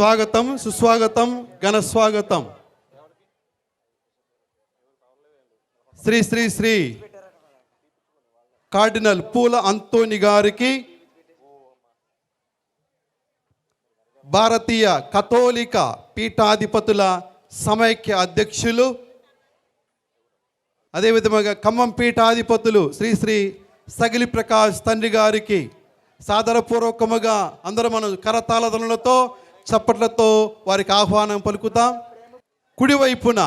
స్వాగతం, సుస్వాగతం, ఘన స్వాగతం. శ్రీ శ్రీ శ్రీ కార్డినల్ పూల అంతోని గారికి, భారతీయ కథోలిక పీఠాధిపతుల సమైక్య అధ్యక్షులు, అదేవిధంగా ఖమ్మం పీఠాధిపతులు శ్రీ శ్రీ సగిలి ప్రకాష్ తండ్రి గారికి సాదరపూర్వకముగా అందరం మనం కరతాళధ్వనులతో చప్పట్లతో వారికి ఆహ్వానం పలుకుతాం. కుడివైపున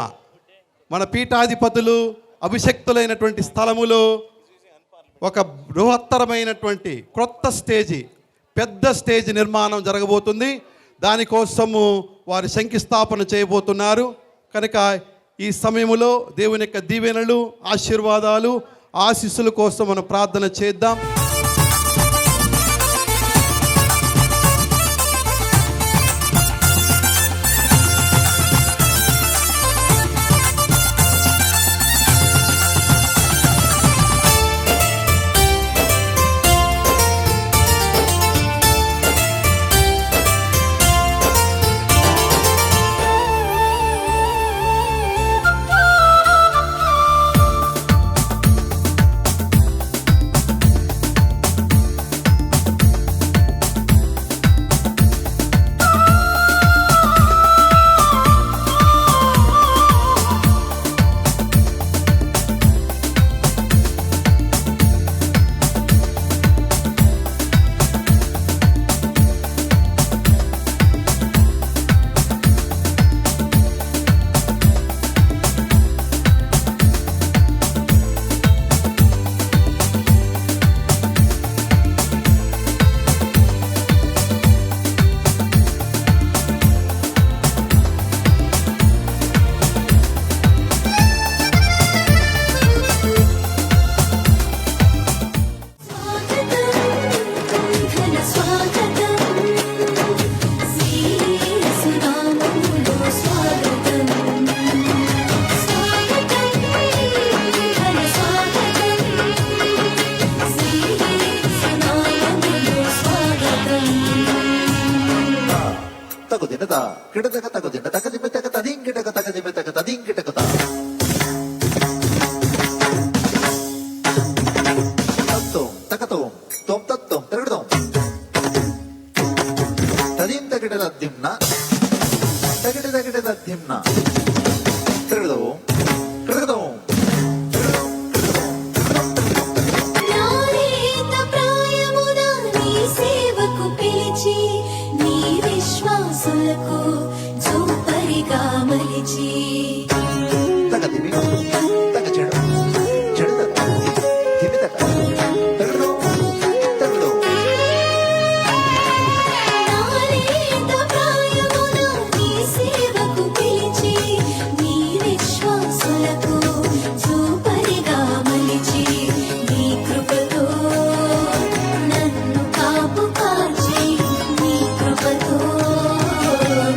మన పీఠాధిపతులు అభిషక్తులైనటువంటి స్థలములో ఒక బృహత్తరమైనటువంటి క్రొత్త స్టేజి, పెద్ద స్టేజ్ నిర్మాణం జరగబోతుంది. దానికోసము వారు శంకుస్థాపన చేయబోతున్నారు. కనుక ఈ సమయంలో దేవుని యొక్క దీవెనలు, ఆశీర్వాదాలు, ఆశీస్సుల కోసం మనం ప్రార్థన చేద్దాం.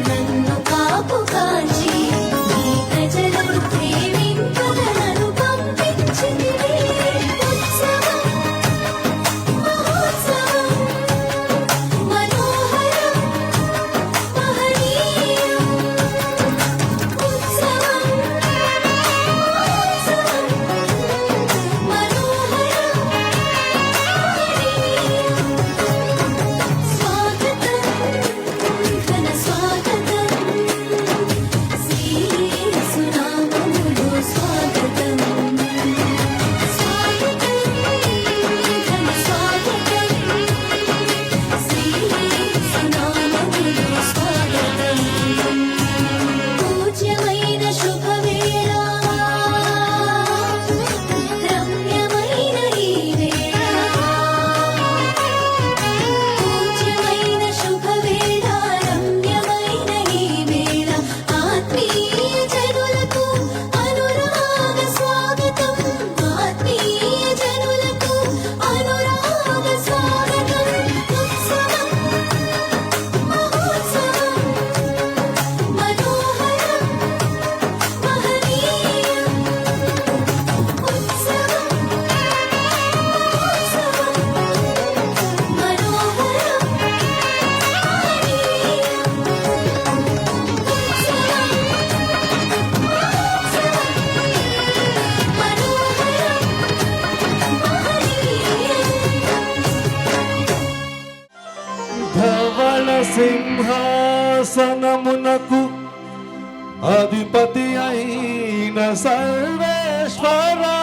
నన్ను కాపు కాచి నీ ప్రజలను ప్రేమింపు సింహాసనమునకు అధిపతి అయిన సర్వేశ్వరా,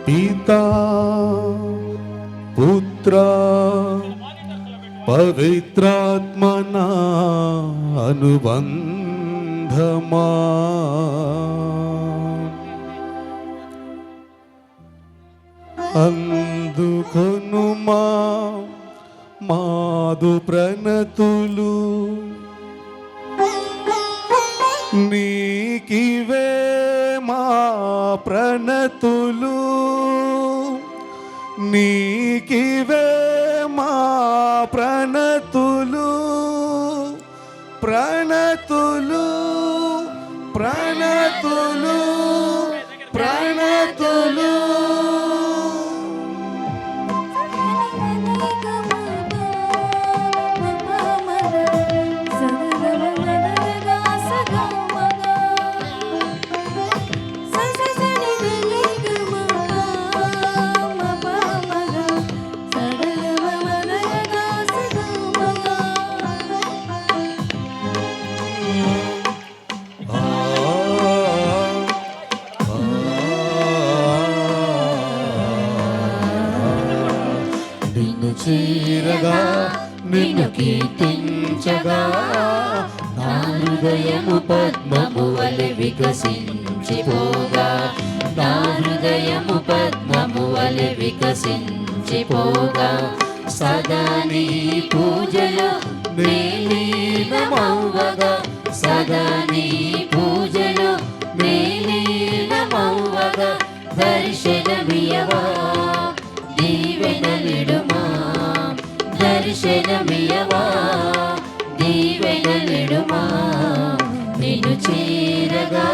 పితా పుత్ర పవిత్రాత్మన అనుబంధమా, అందుకొనుమా మాదు ప్రణతులు, నీకివే మా ప్రణతులు, నీకివే మా ప్రణతులు, ప్రణతులు ప్రణతులు ప్రణతులు. చీరగా నిన్ను కీర్తించగా, నా హృదయము పద్మము వలె వికసించిపోగా, నా హృదయము పద్మము వలె వికసించిపోగా, సదా నీ పూజలో లీనమవ్వగా, సదా నీ పూజలో లీనమవ్వగా, దర్శనమియవా దీవెనలిడుమా, దర్శనమియవా దీవెనలిడుమా, నిన్ను చేరగా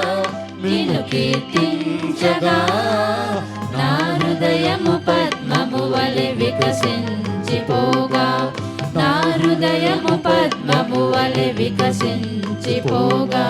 నిన్ను కీర్తించగా, నా హృదయము పద్మము వలె వికసించిపోగా, నా హృదయము పద్మము వలె వికసించిపోగా.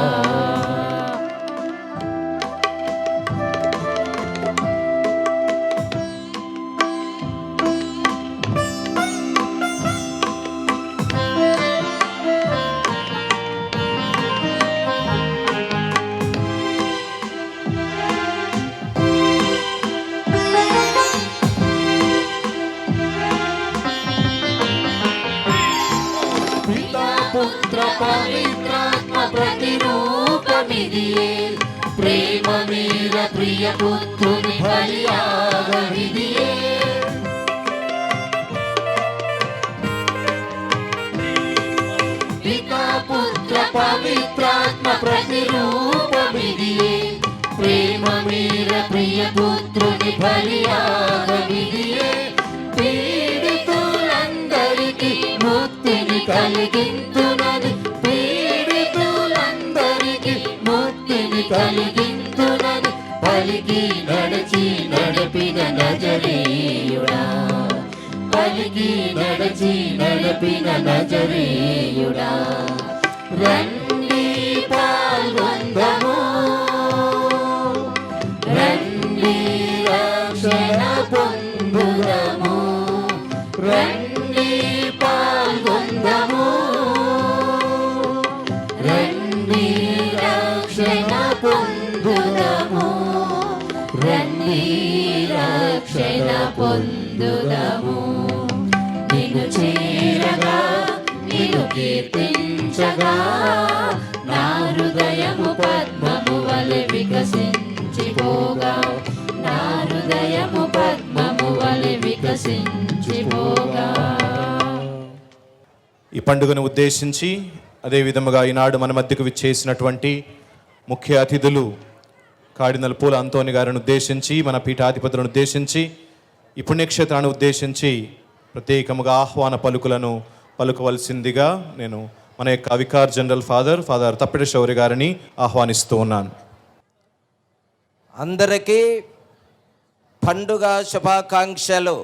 పుత్ర పవిత్రాత్మ ప్రతిరూపమిదియే, ప్రేమ మీర ప్రియ పుత్రుని బలియాగమిదియే, పితా పుత్ర పవిత్రాత్మ ప్రతిరూపమిదియే, ప్రేమ మీర ప్రియ పుత్రుని బలియాగమిదియే, పీడితులందరికీ ముక్తిని కలిగింతునని, పీడితులందరికీ ముక్తిని కలిగింతునని పలికి నడచి నడిపిన నజరేయుడా, పలికి నడచి నడిపిన నజరేయుడా, రండి పాల్గొందము, రండి రక్షణ పొందుదము, రండి పాల్గొందము, రండి రక్షణ పొందుదము, రండి రక్షణ పొందుదము, నిన్ను చేరగా నిన్ను కీర్తించగా, నా హృదయము పద్మము వలె వికసించిపోగా, నా హృదయము పద్మము వలె వికసించిపోగా. ఈ పండుగను ఉద్దేశించి అదేవిధముగా ఈనాడు మన మధ్యకు విచ్చేసినటువంటి ముఖ్య అతిథులు కార్డినల్ పూల అంతోని గారిని ఉద్దేశించి, మన పీఠాధిపతులను ఉద్దేశించి, ఈ పుణ్యక్షేత్రాన్ని ఉద్దేశించి ప్రత్యేకముగా ఆహ్వాన పలుకులను పలుకవలసిందిగా నేను మన యొక్క వికార్ జనరల్ ఫాదర్ తప్పిడి శౌరి గారిని ఆహ్వానిస్తూ ఉన్నాను. అందరికీ పండుగ శుభాకాంక్షలు.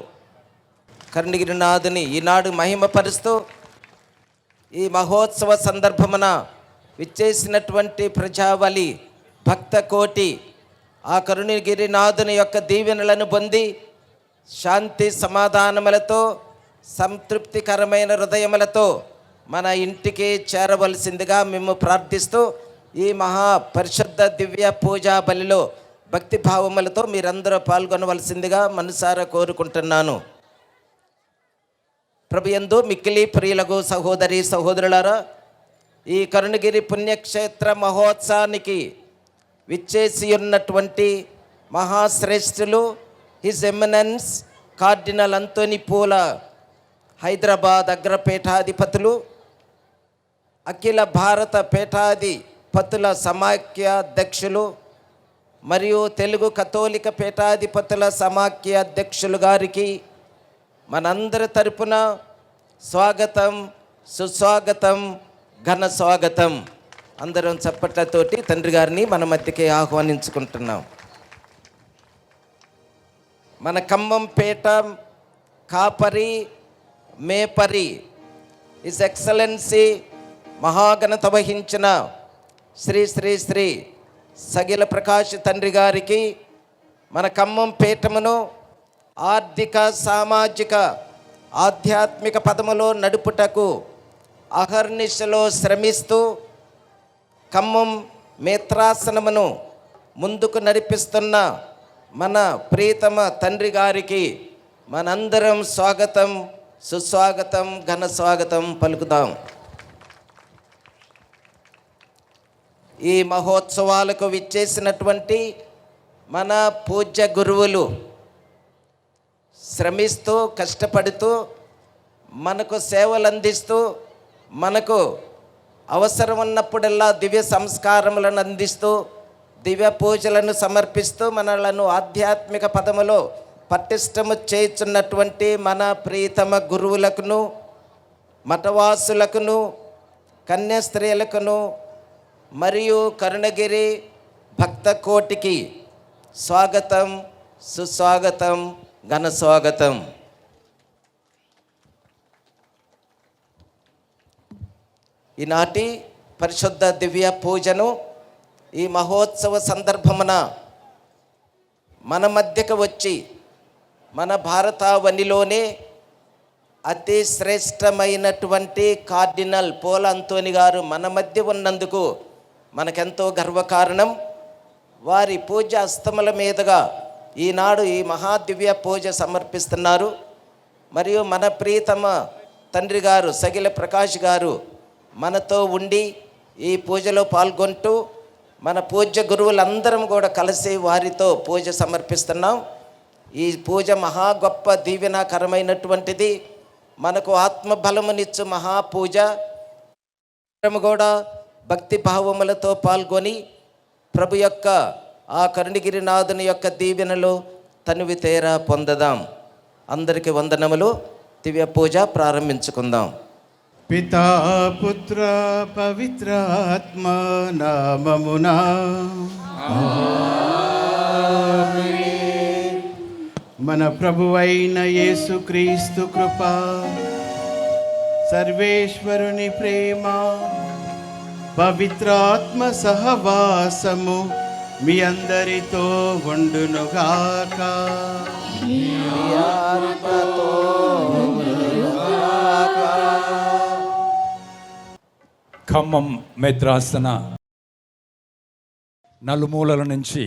కరుణగిరినాథుని ఈనాడు మహిమపరుస్తూ ఈ మహోత్సవ సందర్భమున విచ్చేసినటువంటి ప్రజావళి భక్త కోటి ఆ కరుణగిరినాథుని యొక్క దీవెనలను పొంది శాంతి సమాధానములతో సంతృప్తికరమైన హృదయములతో మన ఇంటికి చేరవలసిందిగా మేము ప్రార్థిస్తూ ఈ మహా పరిశుద్ధ దివ్య పూజా బలిలో భక్తి భావములతో మీరందరూ పాల్గొనవలసిందిగా మనసారా కోరుకుంటున్నాను. ప్రభుయందు మిక్కిలి ప్రియులకు సహోదరి సహోదరులారా, ఈ కరుణగిరి పుణ్యక్షేత్ర మహోత్సవానికి విచ్చేసి ఉన్నటువంటి మహాశ్రేష్ఠులు హిజ్ ఎమినెన్స్ కార్డినల్ అంతోని పూల హైదరాబాద్ అగ్రపీఠాధిపతులు, అఖిల భారత పీఠాధిపతుల సమాఖ్య అధ్యక్షులు మరియు తెలుగు కథోలిక పీఠాధిపతుల సమాఖ్య అధ్యక్షులు గారికి మనందరి తరపున స్వాగతం, సుస్వాగతం, ఘన స్వాగతం. అందరం చప్పట్లతోటి తండ్రి గారిని మన మధ్యకి ఆహ్వానించుకుంటున్నాం. మన ఖమ్మం పేట కాపరి మేపరి హిజ్ ఎక్సలెన్సీ మహాఘనత వహించిన శ్రీ శ్రీ శ్రీ సగిల ప్రకాష్ తండ్రి గారికి మన ఖమ్మం పీఠమును ఆర్థిక సామాజిక ఆధ్యాత్మిక పదములో నడుపుటకు అహర్నిశలో శ్రమిస్తూ ఖమ్మం మేత్రాసనమును ముందుకు నడిపిస్తున్న మన ప్రియతమ తండ్రి గారికి మనందరం స్వాగతం, సుస్వాగతం, ఘన స్వాగతం పలుకుదాం. ఈ మహోత్సవాలకు విచ్చేసినటువంటి మన పూజ్య గురువులు శ్రమిస్తూ కష్టపడుతూ మనకు సేవలు అందిస్తూ మనకు అవసరం ఉన్నప్పుడల్లా దివ్య సంస్కారములను అందిస్తూ దివ్య పూజలను సమర్పిస్తూ మనలను ఆధ్యాత్మిక పదములో పటిష్టము చేయుచున్నటువంటి మన ప్రియతమ గురువులకును, మఠవాసులకును, కన్యాస్త్రీలకును మరియు కరుణగిరి భక్త కోటికి స్వాగతం, సుస్వాగతం, ఘన స్వాగతం. ఈనాటి పరిశుద్ధ దివ్య పూజను ఈ మహోత్సవ సందర్భమున మన మధ్యకు వచ్చి మన భారతావనిలోనే అతి శ్రేష్టమైనటువంటి కార్డినల్ పోల అంతోని గారు మన మధ్య ఉన్నందుకు మనకెంతో గర్వకారణం. వారి పూజ అస్తముల మీదుగా ఈనాడు ఈ మహాదివ్య పూజ సమర్పిస్తున్నారు. మరియు మన ప్రియతమ తండ్రి గారు సగిల ప్రకాష్ గారు మనతో ఉండి ఈ పూజలో పాల్గొంటూ మన పూజ్య గురువులందరం కూడా కలిసి వారితో పూజ సమర్పిస్తున్నాం. ఈ పూజ మహా గొప్ప దీవెనకరమైనటువంటిది, మనకు ఆత్మబలమునిచ్చు మహాపూజ. కూడా భక్తి భావములతో పాల్గొని ప్రభు యొక్క ఆ కరుణగిరినాథుని యొక్క దీవెనలో తనివి తేరా పొందదాం. అందరికీ వందనములు. దివ్య పూజ ప్రారంభించుకుందాం. పితా పుత్ర పవిత్రాత్మ నామమునా మన ప్రభువైన యేసుక్రీస్తు కృప, సర్వేశ్వరుని ప్రేమ, పవిత్రాత్మ సహవాసము మీ అందరితో ఉండునుగాక. ఖమ్మం మేత్రాసన నలుమూలల నుంచి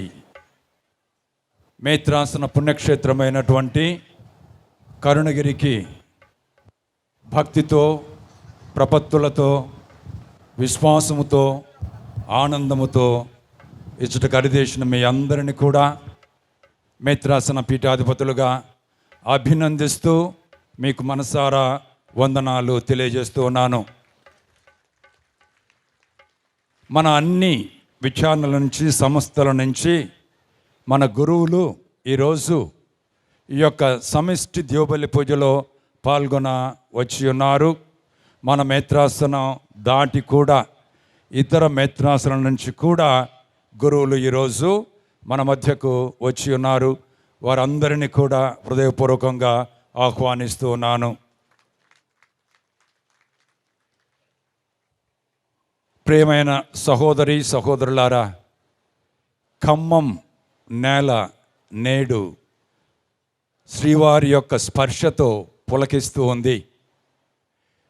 మేత్రాసన పుణ్యక్షేత్రమైనటువంటి కరుణగిరికి భక్తితో, ప్రపత్తులతో, విశ్వాసముతో, ఆనందముతో ఇచ్చటకు అరిదేసిన మీ అందరిని కూడా మేత్రాసన పీఠాధిపతులుగా అభినందిస్తూ మీకు మనసారా వందనాలు తెలియజేస్తూ ఉన్నాను. మన అన్ని విచారణల నుంచి, సంస్థల నుంచి మన గురువులు ఈరోజు ఈ యొక్క సమిష్టి ద్యోబలి పూజలో పాల్గొన వచ్చి ఉన్నారు. మన మేత్రాసనం దాటి కూడా ఇతర మేత్రాసనం నుంచి కూడా గురువులు ఈరోజు మన మధ్యకు వచ్చి ఉన్నారు. వారందరినీ కూడా హృదయపూర్వకంగా ఆహ్వానిస్తూ ఉన్నాను. ప్రియమైన సహోదరి సహోదరులారా, ఖమ్మం నేల నేడు శ్రీవారి యొక్క స్పర్శతో పులకిస్తూ ఉంది.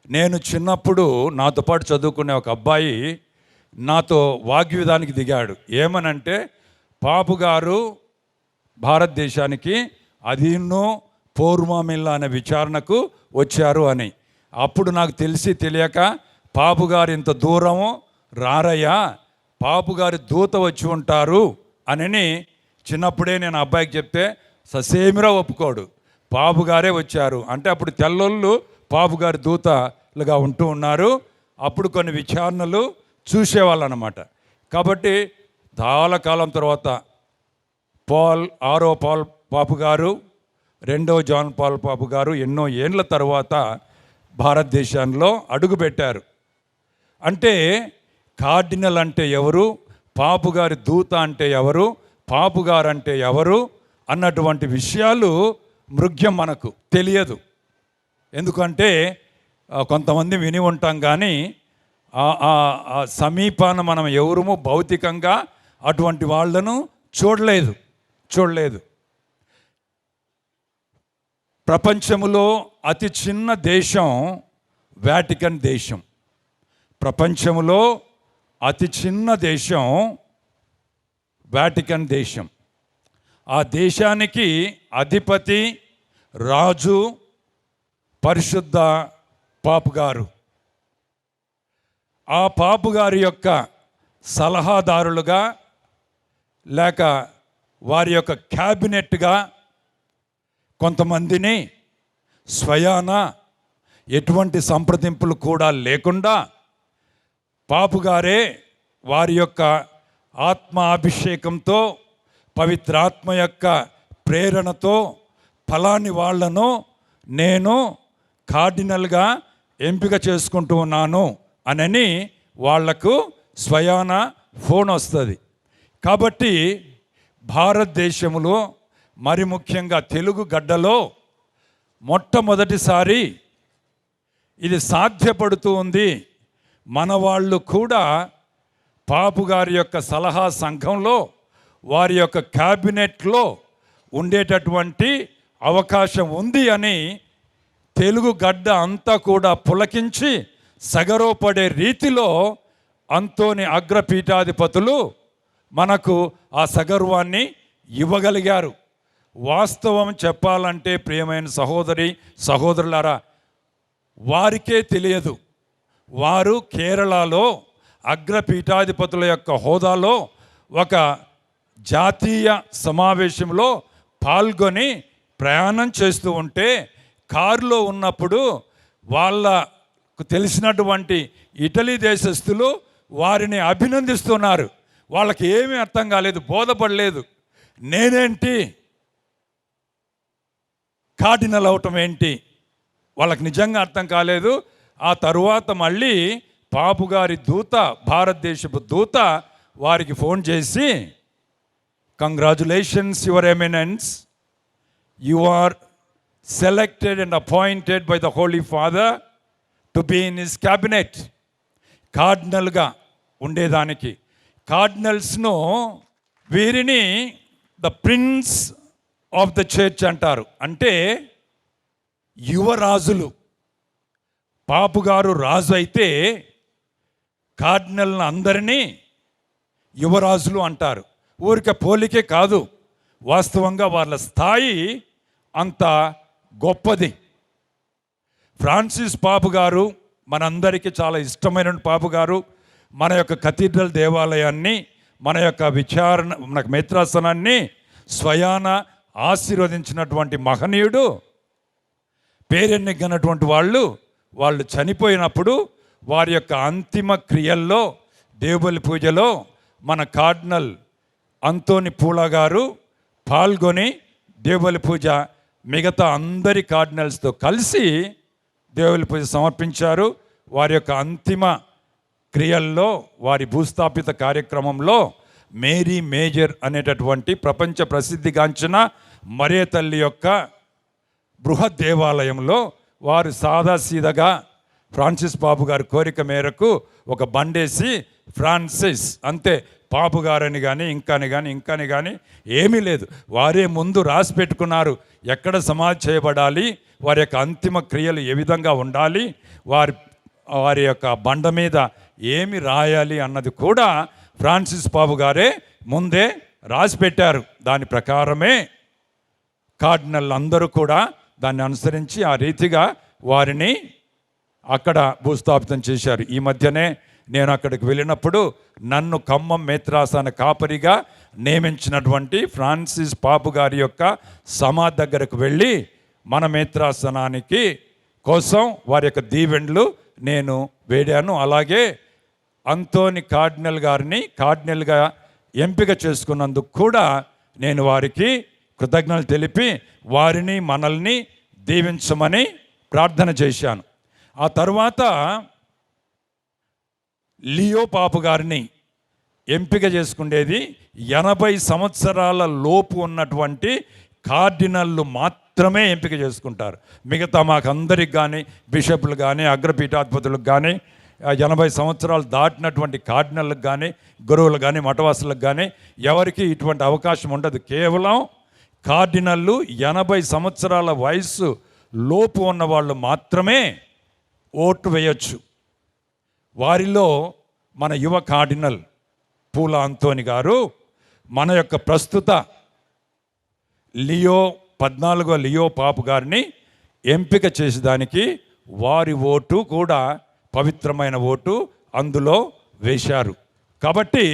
నేను చిన్నప్పుడు నాతో పాటు చదువుకునే ఒక అబ్బాయి నాతో వాగ్విధానికి దిగాడు. ఏమనంటే పాపు గారు భారతదేశానికి అదీన్నో పౌర్మామిల్లా అనే విచారణకు వచ్చారు అని. అప్పుడు నాకు తెలిసి తెలియక పాపు గారు ఇంత దూరము రారయ్యా, పాపు గారి దూత వచ్చి ఉంటారు అని చిన్నప్పుడే నేను అబ్బాయికి చెప్తే ససేమిరా ఒప్పుకోడు. పాపు గారే వచ్చారు అంటే అప్పుడు తెల్లోళ్ళు పాపు గారి దూతలుగా ఉంటూ ఉన్నారు. అప్పుడు కొన్ని విచారణలు చూసేవాళ్ళు అన్నమాట. కాబట్టి చాలా కాలం తర్వాత పాల్ పాపు గారు, 2వ జాన్ పాల్ పాపు గారు ఎన్నో ఏండ్ల తర్వాత భారతదేశంలో అడుగుపెట్టారు. అంటే కార్డినల్ అంటే ఎవరు, పాపు గారి దూత అంటే ఎవరు, పాపు గారు అంటే ఎవరు అన్నటువంటి విషయాలు మృగ్యం మనకు తెలియదు. ఎందుకంటే కొంతమంది విని ఉంటాం కానీ ఆ సమీపాన మనం ఎవరము భౌతికంగా అటువంటి వాళ్ళను చూడలేదు. ప్రపంచంలో అతి చిన్న దేశం వాటికన్ దేశం. ప్రపంచంలో అతి చిన్న దేశం వాటికన్ దేశం. ఆ దేశానికి అధిపతి రాజు పరిశుద్ధ పాపు గారు. ఆ పాపు గారి యొక్క సలహాదారులుగా లేక వారి యొక్క క్యాబినెట్గా కొంతమందిని స్వయాన ఎటువంటి సంప్రదింపులు కూడా లేకుండా పాపుగారే వారి యొక్క ఆత్మాభిషేకంతో పవిత్రాత్మ యొక్క ప్రేరణతో ఫలాని వాళ్లను నేను కార్డినల్గా ఎంపిక చేసుకుంటూ ఉన్నాను అని వాళ్లకు స్వయాన ఫోన్ వస్తుంది. కాబట్టి భారతదేశంలో మరి ముఖ్యంగా తెలుగు గడ్డలో మొట్టమొదటిసారి ఇది సాధ్యపడుతూ ఉంది. మన వాళ్ళు కూడా పాపు గారి యొక్క సలహా సంఘంలో వారి యొక్క క్యాబినెట్లో ఉండేటటువంటి అవకాశం ఉంది అని తెలుగు గడ్డ అంతా కూడా పులకించి సగరోపడే రీతిలో అంతోని అగ్రపీఠాధిపతులు మనకు ఆ సగర్వాన్ని ఇవ్వగలిగారు. వాస్తవం చెప్పాలంటే ప్రియమైన సహోదరులారా, వారికే తెలియదు. వారు కేరళలో అగ్రపీఠాధిపతుల యొక్క హోదాలో ఒక జాతీయ సమావేశంలో పాల్గొని ప్రయాణం చేస్తూ ఉంటే కారులో ఉన్నప్పుడు వాళ్ళకు తెలిసినటువంటి ఇటలీ దేశస్థులు వారిని అభినందిస్తున్నారు. వాళ్ళకి ఏమీ అర్థం కాలేదు, బోధపడలేదు. నేనేంటి కార్డినల్ అవటం ఏంటి వాళ్ళకి నిజంగా అర్థం కాలేదు. ఆ తరువాత మళ్ళీ పాపు గారి దూత, భారతదేశపు దూత వారికి ఫోన్ చేసి, congratulations your eminence, you are selected and appointed by the holy father to be in his cabinet. కార్డినల్గా ఉండేదానికి కార్డినల్స్ను వీరిని the prince of the church అంటారు. అంటే యువరాజులు. పాపు గారు రాజు అయితే కార్డినల్ని అందరినీ యువరాజులు అంటారు. ఊరికే పోలికే కాదు, వాస్తవంగా వాళ్ళ స్థాయి అంత గొప్పది. ఫ్రాన్సిస్ పాపు గారు మనందరికీ చాలా ఇష్టమైన పాపు గారు మన యొక్క కథీడ్రల్ దేవాలయాన్ని, మన యొక్క మన మేత్రాసనాన్ని స్వయాన ఆశీర్వదించినటువంటి మహనీయుడు. పేరెన్నికన్నటువంటి వాళ్ళు చనిపోయినప్పుడు వారి యొక్క అంతిమ క్రియల్లో దేవుబలి పూజలో మన కార్డినల్ అంతోని పూలా గారు పాల్గొని దేవుబలి పూజ మిగతా అందరి కార్డినల్స్తో కలిసి దేవుబలి పూజ సమర్పించారు. వారి యొక్క అంతిమ క్రియల్లో, వారి భూస్థాపిత కార్యక్రమంలో మేరీ మేజర్ అనేటటువంటి ప్రపంచ ప్రసిద్ధిగాంచిన మరియ తల్లి యొక్క బృహత్ దేవాలయంలో వారు సాదాసీదగా ఫ్రాన్సిస్ బాబు గారి కోరిక మేరకు ఒక బండేసి ఫ్రాన్సిస్ అంతే, బాబు గారని కానీ ఇంకాని కానీ ఏమీ లేదు. వారే ముందు రాసి పెట్టుకున్నారు ఎక్కడ సమాధి చేయబడాలి, వారి యొక్క అంతిమ క్రియలు ఏ విధంగా ఉండాలి, వారి యొక్క బండ మీద ఏమి రాయాలి అన్నది కూడా ఫ్రాన్సిస్ బాబు గారే ముందే రాసి పెట్టారు. దాని ప్రకారమే కార్డినల్ అందరూ కూడా దాన్ని అనుసరించి ఆ రీతిగా వారిని అక్కడ భూస్థాపితం చేశారు. ఈ మధ్యనే నేను అక్కడికి వెళ్ళినప్పుడు నన్ను ఖమ్మం మేత్రాసన కాపరిగా నియమించినటువంటి ఫ్రాన్సిస్ బాబు గారి యొక్క సమాధి దగ్గరకు వెళ్ళి మన మేత్రాసనానికి కోసం వారి యొక్క దీవెండ్లు నేను వేడాను. అలాగే అంతోని కార్డినల్ గారిని కార్డినల్గా ఎంపిక చేసుకున్నందుకు కూడా నేను వారికి కృతజ్ఞతలు తెలిపి వారిని మనల్ని దీవించమని ప్రార్థన చేశాను. ఆ తర్వాత లియో పాపు గారిని ఎంపిక చేసుకునేది 80 సంవత్సరాల లోపు ఉన్నటువంటి కార్డినల్లు మాత్రమే ఎంపిక చేసుకుంటారు. మిగతా మాకందరికి కానీ బిషప్లు కానీ అగ్రపీఠాధిపతులకు కానీ 80 సంవత్సరాలు దాటినటువంటి కార్డినల్లకు కానీ గురువులు కానీ మఠవాసులకు కానీ ఎవరికి ఇటువంటి అవకాశం ఉండదు. కేవలం కార్డినల్లు 80 సంవత్సరాల వయస్సు లోపు ఉన్న వాళ్ళు మాత్రమే ఓటు వేయొచ్చు. వారిలో మన యువ కార్డినల్ పూల అంతోని గారు మన యొక్క ప్రస్తుత లియో 14వ లియో పాపు గారిని ఎంపిక చేసేదానికి వారి ఓటు కూడా పవిత్రమైన ఓటు అందులో వేశారు. కాబట్టి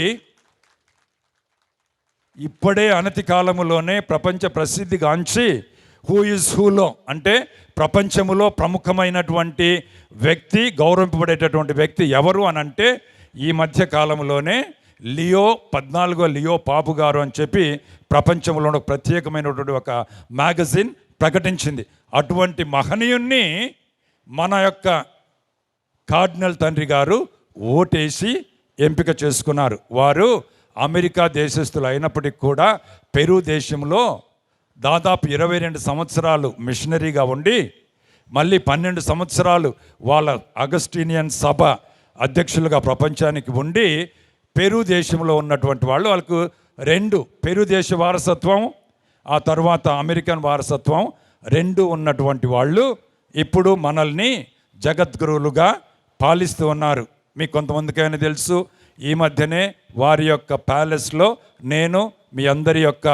ఇప్పుడే అనతి కాలములోనే ప్రపంచ ప్రసిద్ధిగాంచి హూ ఇస్ హూలో అంటే ప్రపంచములో ప్రముఖమైనటువంటి వ్యక్తి, గౌరవింపబడేటటువంటి వ్యక్తి ఎవరు అని అంటే ఈ మధ్య కాలంలోనే లియో 14వ లియో పాపు గారు అని చెప్పి ప్రపంచంలో ఒక ప్రత్యేకమైనటువంటి ఒక మ్యాగజిన్ ప్రకటించింది. అటువంటి మహనీయుణ్ణి మన యొక్క కార్డినల్ తండ్రి గారు ఓటేసి ఎంపిక చేసుకున్నారు. వారు అమెరికా దేశస్థులు అయినప్పటికీ కూడా పెరు దేశంలో దాదాపు 22 సంవత్సరాలు మిషనరీగా ఉండి మళ్ళీ 12 సంవత్సరాలు వాళ్ళ అగస్టీనియన్ సభ అధ్యక్షులుగా ప్రపంచానికి ఉండి పెరు దేశంలో ఉన్నటువంటి వాళ్ళు, వాళ్ళకు 2 పెరు దేశ వారసత్వం ఆ తర్వాత అమెరికన్ వారసత్వం 2 ఉన్నటువంటి వాళ్ళు ఇప్పుడు మనల్ని జగద్గురువులుగా పాలిస్తూ ఉన్నారు. మీకు కొంతమందికైనా తెలుసు, ఈ మధ్యనే వారి యొక్క ప్యాలెస్లో నేను మీ అందరి యొక్క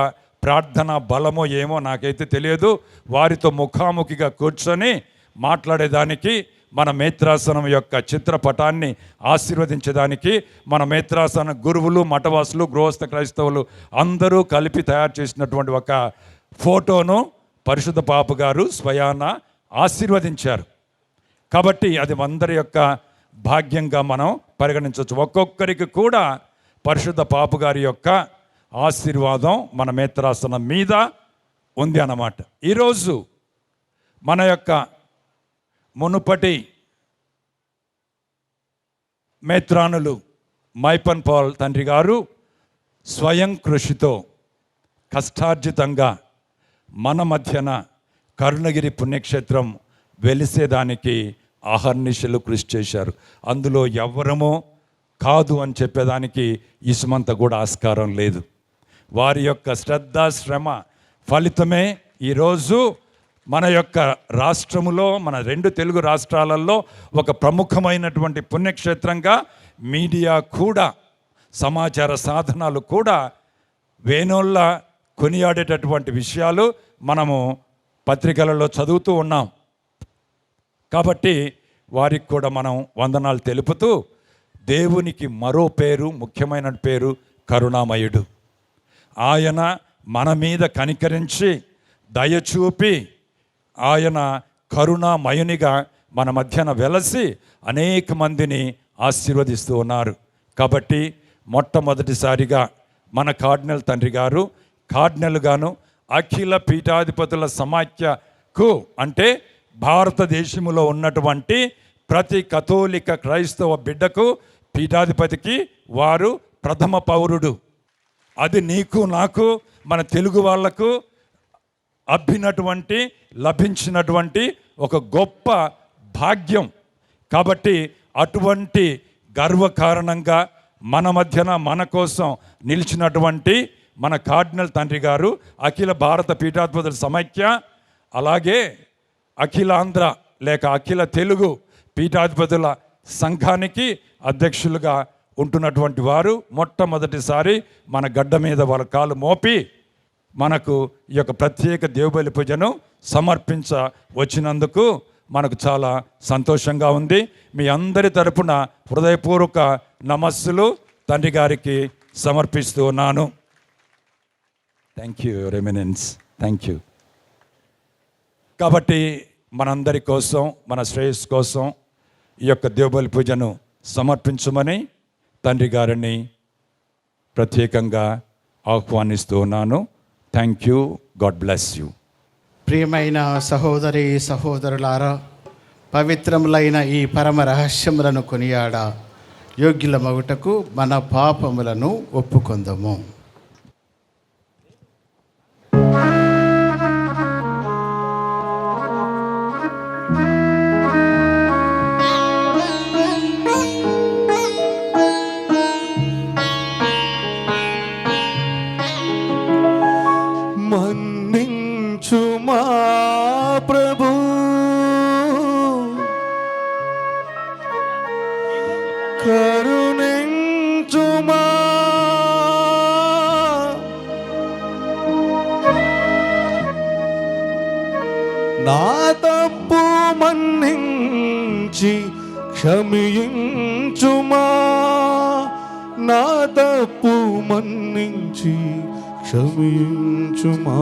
ప్రార్థన బలమో ఏమో నాకైతే తెలియదు, వారితో ముఖాముఖిగా కూర్చొని మాట్లాడేదానికి మన మేత్రాసనం యొక్క చిత్రపటాన్ని ఆశీర్వదించడానికి మన మేత్రాసన గురువులు, మఠవాసులు, గృహస్థ క్రైస్తవులు అందరూ కలిపి తయారు చేసినటువంటి ఒక ఫోటోను పరిశుద్ధ పాపు గారు స్వయాన ఆశీర్వదించారు. కాబట్టి అది అందరి యొక్క భాగ్యంగా మనం పరిగణించవచ్చు. ఒక్కొక్కరికి కూడా పరిశుద్ధ పాపు గారి యొక్క ఆశీర్వాదం మన మేత్రాసనం మీద ఉంది అన్నమాట. ఈరోజు మన యొక్క మునుపటి మేత్రానులు మైపన్ పాల్ తండ్రి గారు స్వయం కృషితో కష్టార్జితంగా మన మధ్యన కరుణగిరి పుణ్యక్షేత్రం వెలిసేదానికి అహర్నిశలు కృషి చేశారు. అందులో ఎవ్వరమో కాదు అని చెప్పేదానికి ఇసుమంత కూడా ఆస్కారం లేదు. వారి యొక్క శ్రద్ధ శ్రమ ఫలితమే ఈరోజు మన యొక్క రాష్ట్రములో, మన 2 తెలుగు రాష్ట్రాలలో ఒక ప్రముఖమైనటువంటి పుణ్యక్షేత్రంగా మీడియా కూడా, సమాచార సాధనాలు కూడా వేణోళ్ళ కొనియాడేటటువంటి విషయాలు మనము పత్రికలలో చదువుతూ ఉన్నాం. కాబట్టి వారికి కూడా మనం వందనాలు తెలుపుతూ, దేవునికి మరో పేరు, ముఖ్యమైన పేరు కరుణామయుడు. ఆయన మన మీద కనికరించి దయచూపి ఆయన కరుణామయునిగా మన మధ్యన వెలసి అనేక మందిని ఆశీర్వదిస్తూ ఉన్నారు. కాబట్టి మొట్టమొదటిసారిగా మన కార్డినల్ తండ్రి గారు కార్డినల్గాను అఖిల పీఠాధిపతుల సమాఖ్యకు అంటే భారతదేశంలో ఉన్నటువంటి ప్రతి కథోలిక క్రైస్తవ బిడ్డకు పీఠాధిపతికి వారు ప్రథమ పౌరుడు. అది నీకు నాకు మన తెలుగు వాళ్లకు లభించినటువంటి ఒక గొప్ప భాగ్యం. కాబట్టి అటువంటి గర్వకారణంగా మన మధ్యన మన కోసం నిలిచినటువంటి మన కార్డినల్ తండ్రి గారు అఖిల భారత పీఠాధిపతుల సమైక్య, అలాగే అఖిలాంధ్ర లేక అఖిల తెలుగు పీఠాధిపతుల సంఘానికి అధ్యక్షులుగా ఉంటున్నటువంటి వారు మొట్టమొదటిసారి మన గడ్డ మీద వాళ్ళ కాలు మోపి మనకు ఈ యొక్క ప్రత్యేక దేవుబలి పూజను సమర్పించ వచ్చినందుకు మనకు చాలా సంతోషంగా ఉంది. మీ అందరి తరపున హృదయపూర్వక నమస్సులు తండ్రి గారికి సమర్పిస్తూ ఉన్నాను. Thank you remnants, thank you. కాబట్టి మనందరి కోసం, మన శ్రేయస్సు కోసం ఈ యొక్క దేవుబలి పూజను సమర్పించమని తండ్రి గారిని ప్రత్యేకంగా ఆహ్వానిస్తూ ఉన్నాను. Thank you. God bless you. ప్రియమైన సహోదరి సహోదరులారా, పవిత్రములైన ఈ పరమ రహస్యములను కొనియాడ యోగ్యుల మగుటకు మన పాపములను ఒప్పుకొందము. మన్నించుమా ప్రభు, కరుణించుమా, నా తప్పు మన్నించి క్షమించుమా, నా తప్పు మన్నించి క్షమించుమా.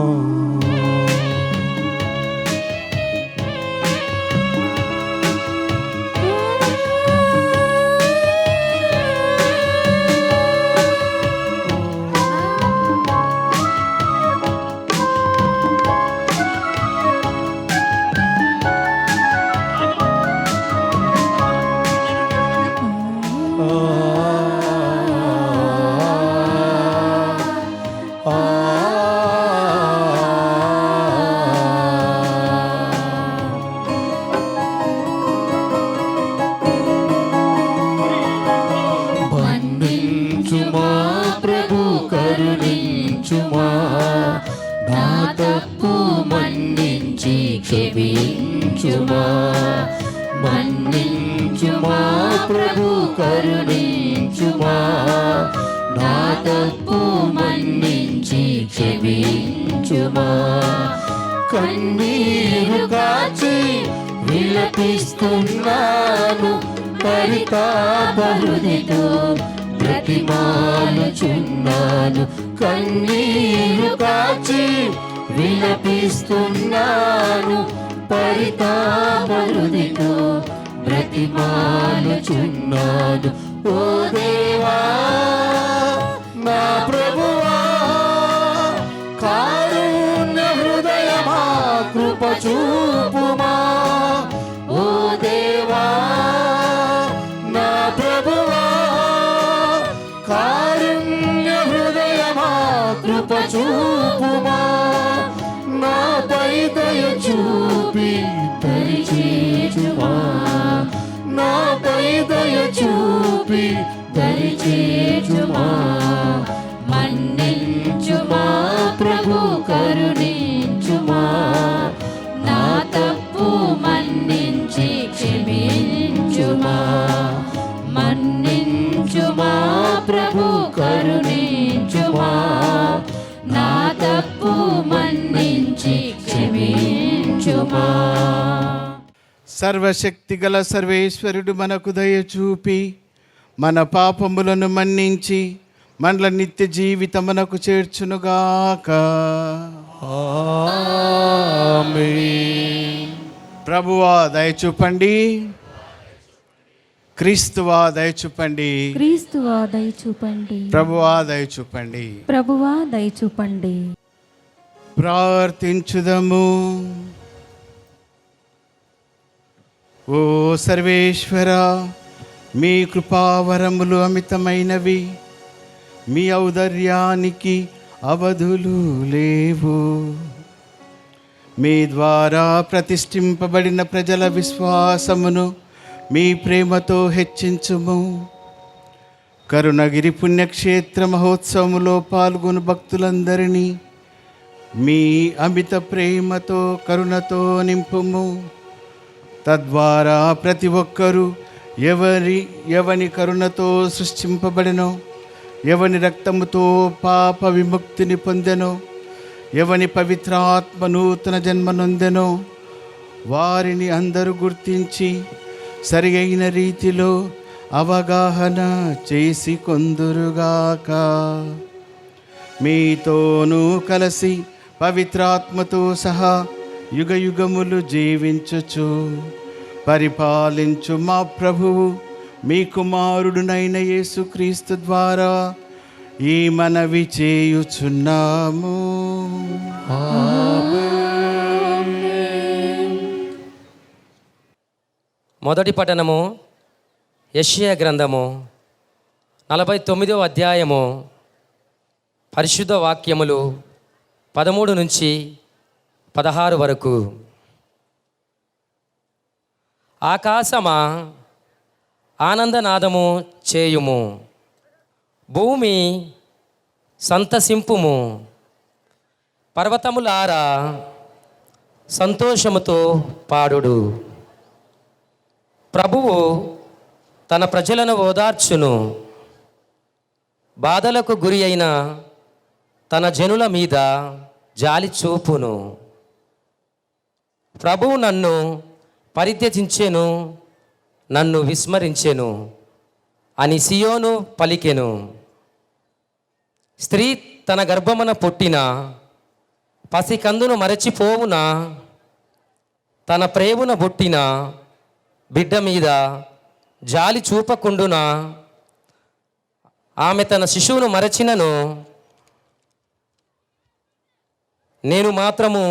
మన్నించుమా ప్రభు, కరుణించుమా, నా తప్పు మన్నించి క్షమించుమా. మన్నించుమా ప్రభు, కరుణించుమా, నా తప్పు మన్నించి క్షమించుమా. కన్నీరు కాచి విలపిస్తున్నాను, పరితాప హృదితో బ్రతిమాలుచున్నాను. కన్నీరు కాచి విలపిస్తున్నాను, పరితాప హృదితో బ్రతిమాలుచున్నాను. ఓ దేవా నా ప్రభువా, కారుణ్య హృదయమా, కృప చూపుమా. ఓ దేవా నా ప్రభువా, కారుణ్య హృదయమా, కృప చూపుమా. నాపై దయ చూపి దరిచేచుమా, నాపై దయ చూపి దరిచేచుమా. మన్నించుమా ప్రభు, కరుణించుమా, నా తప్పు మన్నించి క్షమించుమా. మన్నించుమా ప్రభు, కరుణించుమా, నా తప్పు మన్నించి క్షమించుమా. సర్వశక్తి గల సర్వేశ్వరుడు మనకు దయ చూపి మన పాపములను మన్నించి మనల నిత్య జీవితమునకు చేర్చునుగాక. ఆమేన్. ప్రభువా దయ చూపండి, క్రీస్తువా దయ చూపండి, క్రీస్తువా దయ చూపండి, ప్రభువా దయ చూపండి. ప్రభువా దయ చూపండి. ప్రార్థించుదము. ఓ సర్వేశ్వర, మీ కృపావరములు అమితమైనవి, మీ ఔదర్యానికి అవధులు లేవు. మీ ద్వారా ప్రతిష్ఠింపబడిన ప్రజల విశ్వాసమును మీ ప్రేమతో హెచ్చించుము. కరుణగిరి పుణ్యక్షేత్ర మహోత్సవములో పాల్గొను భక్తులందరినీ మీ అమిత ప్రేమతో కరుణతో నింపుము. తద్వారా ప్రతి ఒక్కరూ ఎవని కరుణతో సృష్టింపబడెనో, ఎవని రక్తముతో పాప విముక్తిని పొందెనో, ఎవని పవిత్రాత్మ నూతన జన్మనొందెనో వారిని అందరూ గుర్తించి సరి అయిన రీతిలో అవగాహన చేసి కొందురుగాక. మీతోనూ కలిసి పవిత్రాత్మతో సహా యుగయుగములు జీవించుచు పరిపాలించు మా ప్రభువు మీ కుమారుడునైన యేసుక్రీస్తు ద్వారా ఈ మనవి చేయుచున్నాము. మొదటి పఠనము యెషయా గ్రంథము 49వ అధ్యాయము పరిశుద్ధ వాక్యములు 13 నుంచి 16 వరకు. ఆకాశమా ఆనందనాదము చేయుము, భూమి సంతసింపుము, పర్వతములారా సంతోషముతో పాడుడు. ప్రభువు తన ప్రజలను ఓదార్చును, బాధలకు గురి అయిన తన జనుల మీద జాలి చూపును. ప్రభువు నన్ను పరిత్యజించెను, నన్ను విస్మరించెను అని సియోను పలికెను. స్త్రీ తన గర్భమున పుట్టిన పసికందును మరచిపోవునా, తన ప్రేమున పుట్టిన బిడ్డ మీద జాలి చూపకుండునా. ఆమె తన శిశువును మరచినను, నేను మాత్రము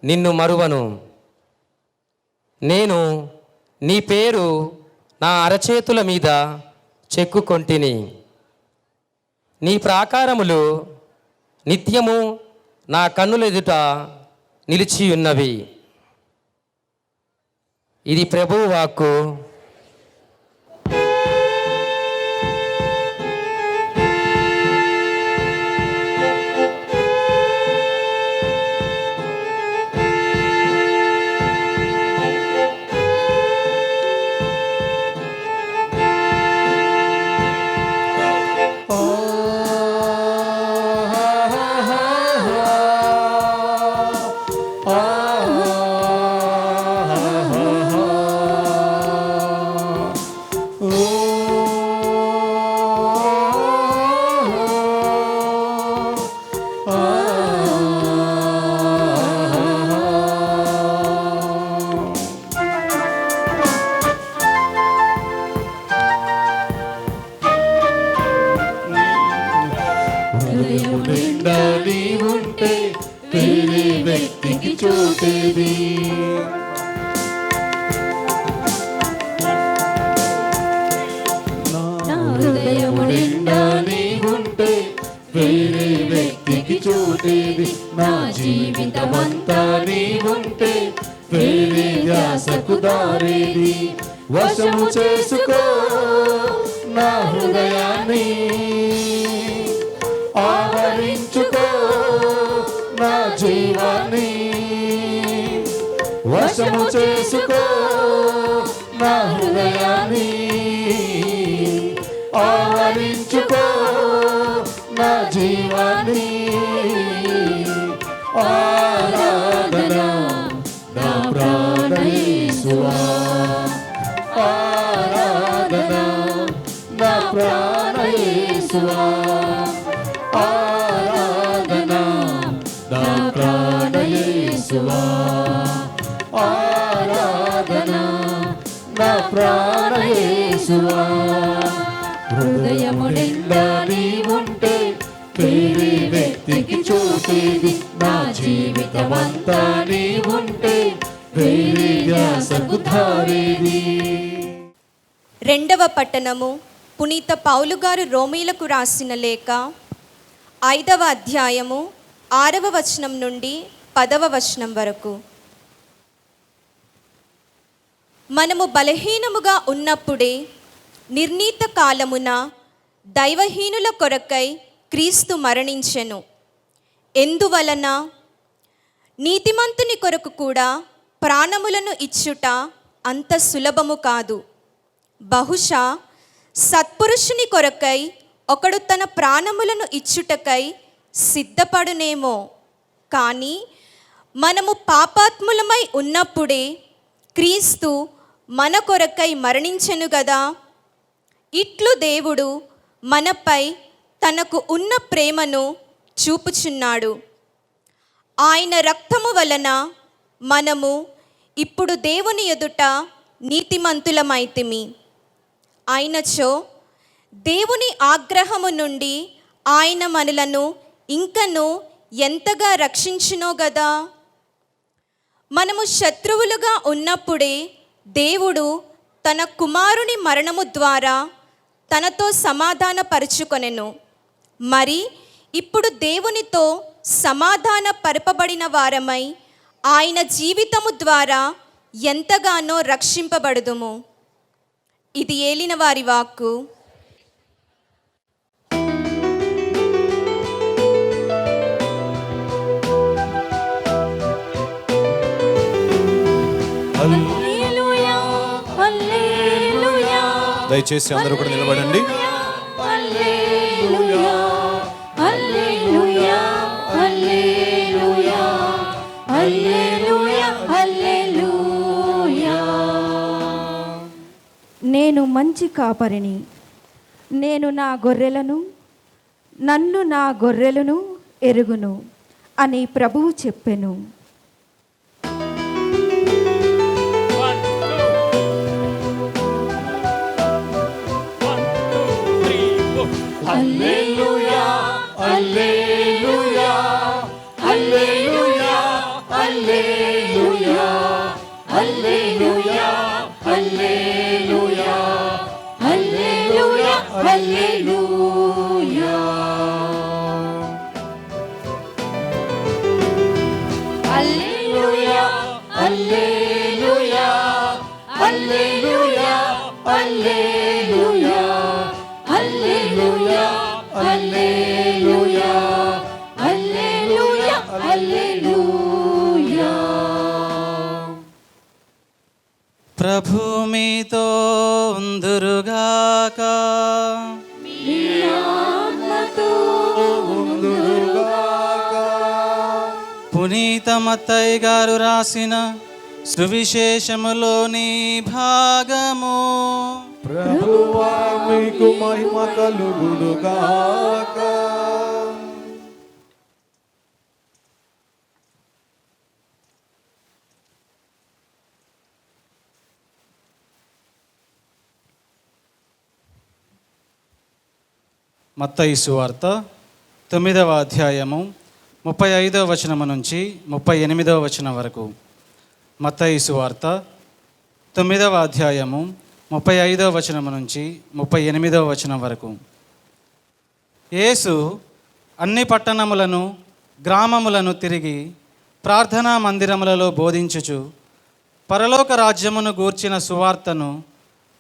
నిన్ను మరువను. నేను నీ పేరు నా అరచేతుల మీద చెక్కుకొంటిని. నీ ప్రాకారములు నిత్యము నా కన్నుల ఎదుట నిలిచియున్నవి. ఇది ప్రభువు వాక్కు. నా హృదయము నిండా నీవుంటే వేరే వ్యక్తికి చోటేది. నా జీవితమంతా నీవుంటే వేరే ధ్యాసకు దారేది. వశము చేసుకో నా హృదయాన్ని, ఆవరించుకో నా జీవాన్ని. వశము చేసుకో నా హృదయాన్ని, ఆవరించుకో నా జీవాన్ని. ఆరాధన నా ప్రాణ యేసువా, ఆరాధన నా ప్రాణ యేసువా, ఆరాధన నా ప్రాణ యేసువా, ఆరాధన నా ప్రాణ యేసువా. హృదయము నిండా నీవుంటే వేరే వ్యక్తికి చోటేది. నా జీవితమంతా నీవుంటే వేరే ధ్యాసకు దారేది. రెండవ పట్టణము పునీత పౌలు గారు రోమీలకు రాసిన లేఖ 5వ అధ్యాయము 6వ వచనం నుండి 10వ వచనం వరకు. మనము బలహీనముగా ఉన్నప్పుడే నిర్ణీత కాలమున దైవహీనుల కొరకై క్రీస్తు మరణించెను. ఎందువలన నీతిమంతుని కొరకు కూడా ప్రాణములను ఇచ్చుట అంత సులభము కాదు. బహుశా సత్పురుషుని కొరకై ఒకడు తన ప్రాణములను ఇచ్చుటకై సిద్ధపడునేమో. కానీ మనము పాపాత్ములమై ఉన్నప్పుడే క్రీస్తు మన కొరకై మరణించెను గదా. ఇట్లు దేవుడు మనపై తనకు ఉన్న ప్రేమను చూపుచున్నాడు. ఆయన రక్తము వలన మనము ఇప్పుడు దేవుని ఎదుట నీతిమంతులమైతిమి. అయినచో దేవుని ఆగ్రహము నుండి ఆయన మనలను ఇంకను ఎంతగా రక్షించునో గదా. మనము శత్రువులుగా ఉన్నప్పుడే దేవుడు తన కుమారుని మరణము ద్వారా తనతో సమాధానపరుచుకొనెను. మరి ఇప్పుడు దేవునితో సమాధాన పరపబడిన వారమై ఆయన జీవితము ద్వారా ఎంతగానో రక్షింపబడుదుము. ఇది ఏలిన వారి వాక్కు. హల్లెలూయా, హల్లెలూయా, దయచేసి అందరూ కూడా నిలబడండి. హల్లెలూయా, హల్లెలూయా, హల్లెలూయా, హల్లెలూయా, హల్లెలూయా. నేను మంచి కాపరిని, నేను నా గొర్రెలను, నన్ను నా గొర్రెలను ఎరుగును అని ప్రభువు చెప్పెను. హల్లెలూయా, హల్లెలూయా, హల్లెలూయా, హల్లెలూయా, హల్లెలూయా, హల్లెలూయా, హల్లెలూయా, హల్లెలూయా. హల్లెలూయా, హల్లెలూయా, హల్లెలూయా, హల్లెలూయా, హల్లెలూయా, హల్లెలూయా, హల్లెలూయా, హల్లెలూయా. ప్రభు మీతో ఉందురుగాక. మీ ఆత్మతో ఉందురుగాక. పునీత మత్తయి గారు రాసిన సువిశేషములోని భాగము. ప్రభువా మీకు మహిమ కలుగునుగాక. మత్తయి సువార్త 9వ అధ్యాయము 35వ వచనము నుంచి 38వ వచనం వరకు. మత్తయి సువార్త 9వ అధ్యాయము 35వ వచనము నుంచి 38వ వచనం వరకు. యేసు అన్ని పట్టణములను గ్రామములను తిరిగి ప్రార్థనా మందిరములలో బోధించుచు పరలోక రాజ్యమును గూర్చిన సువార్తను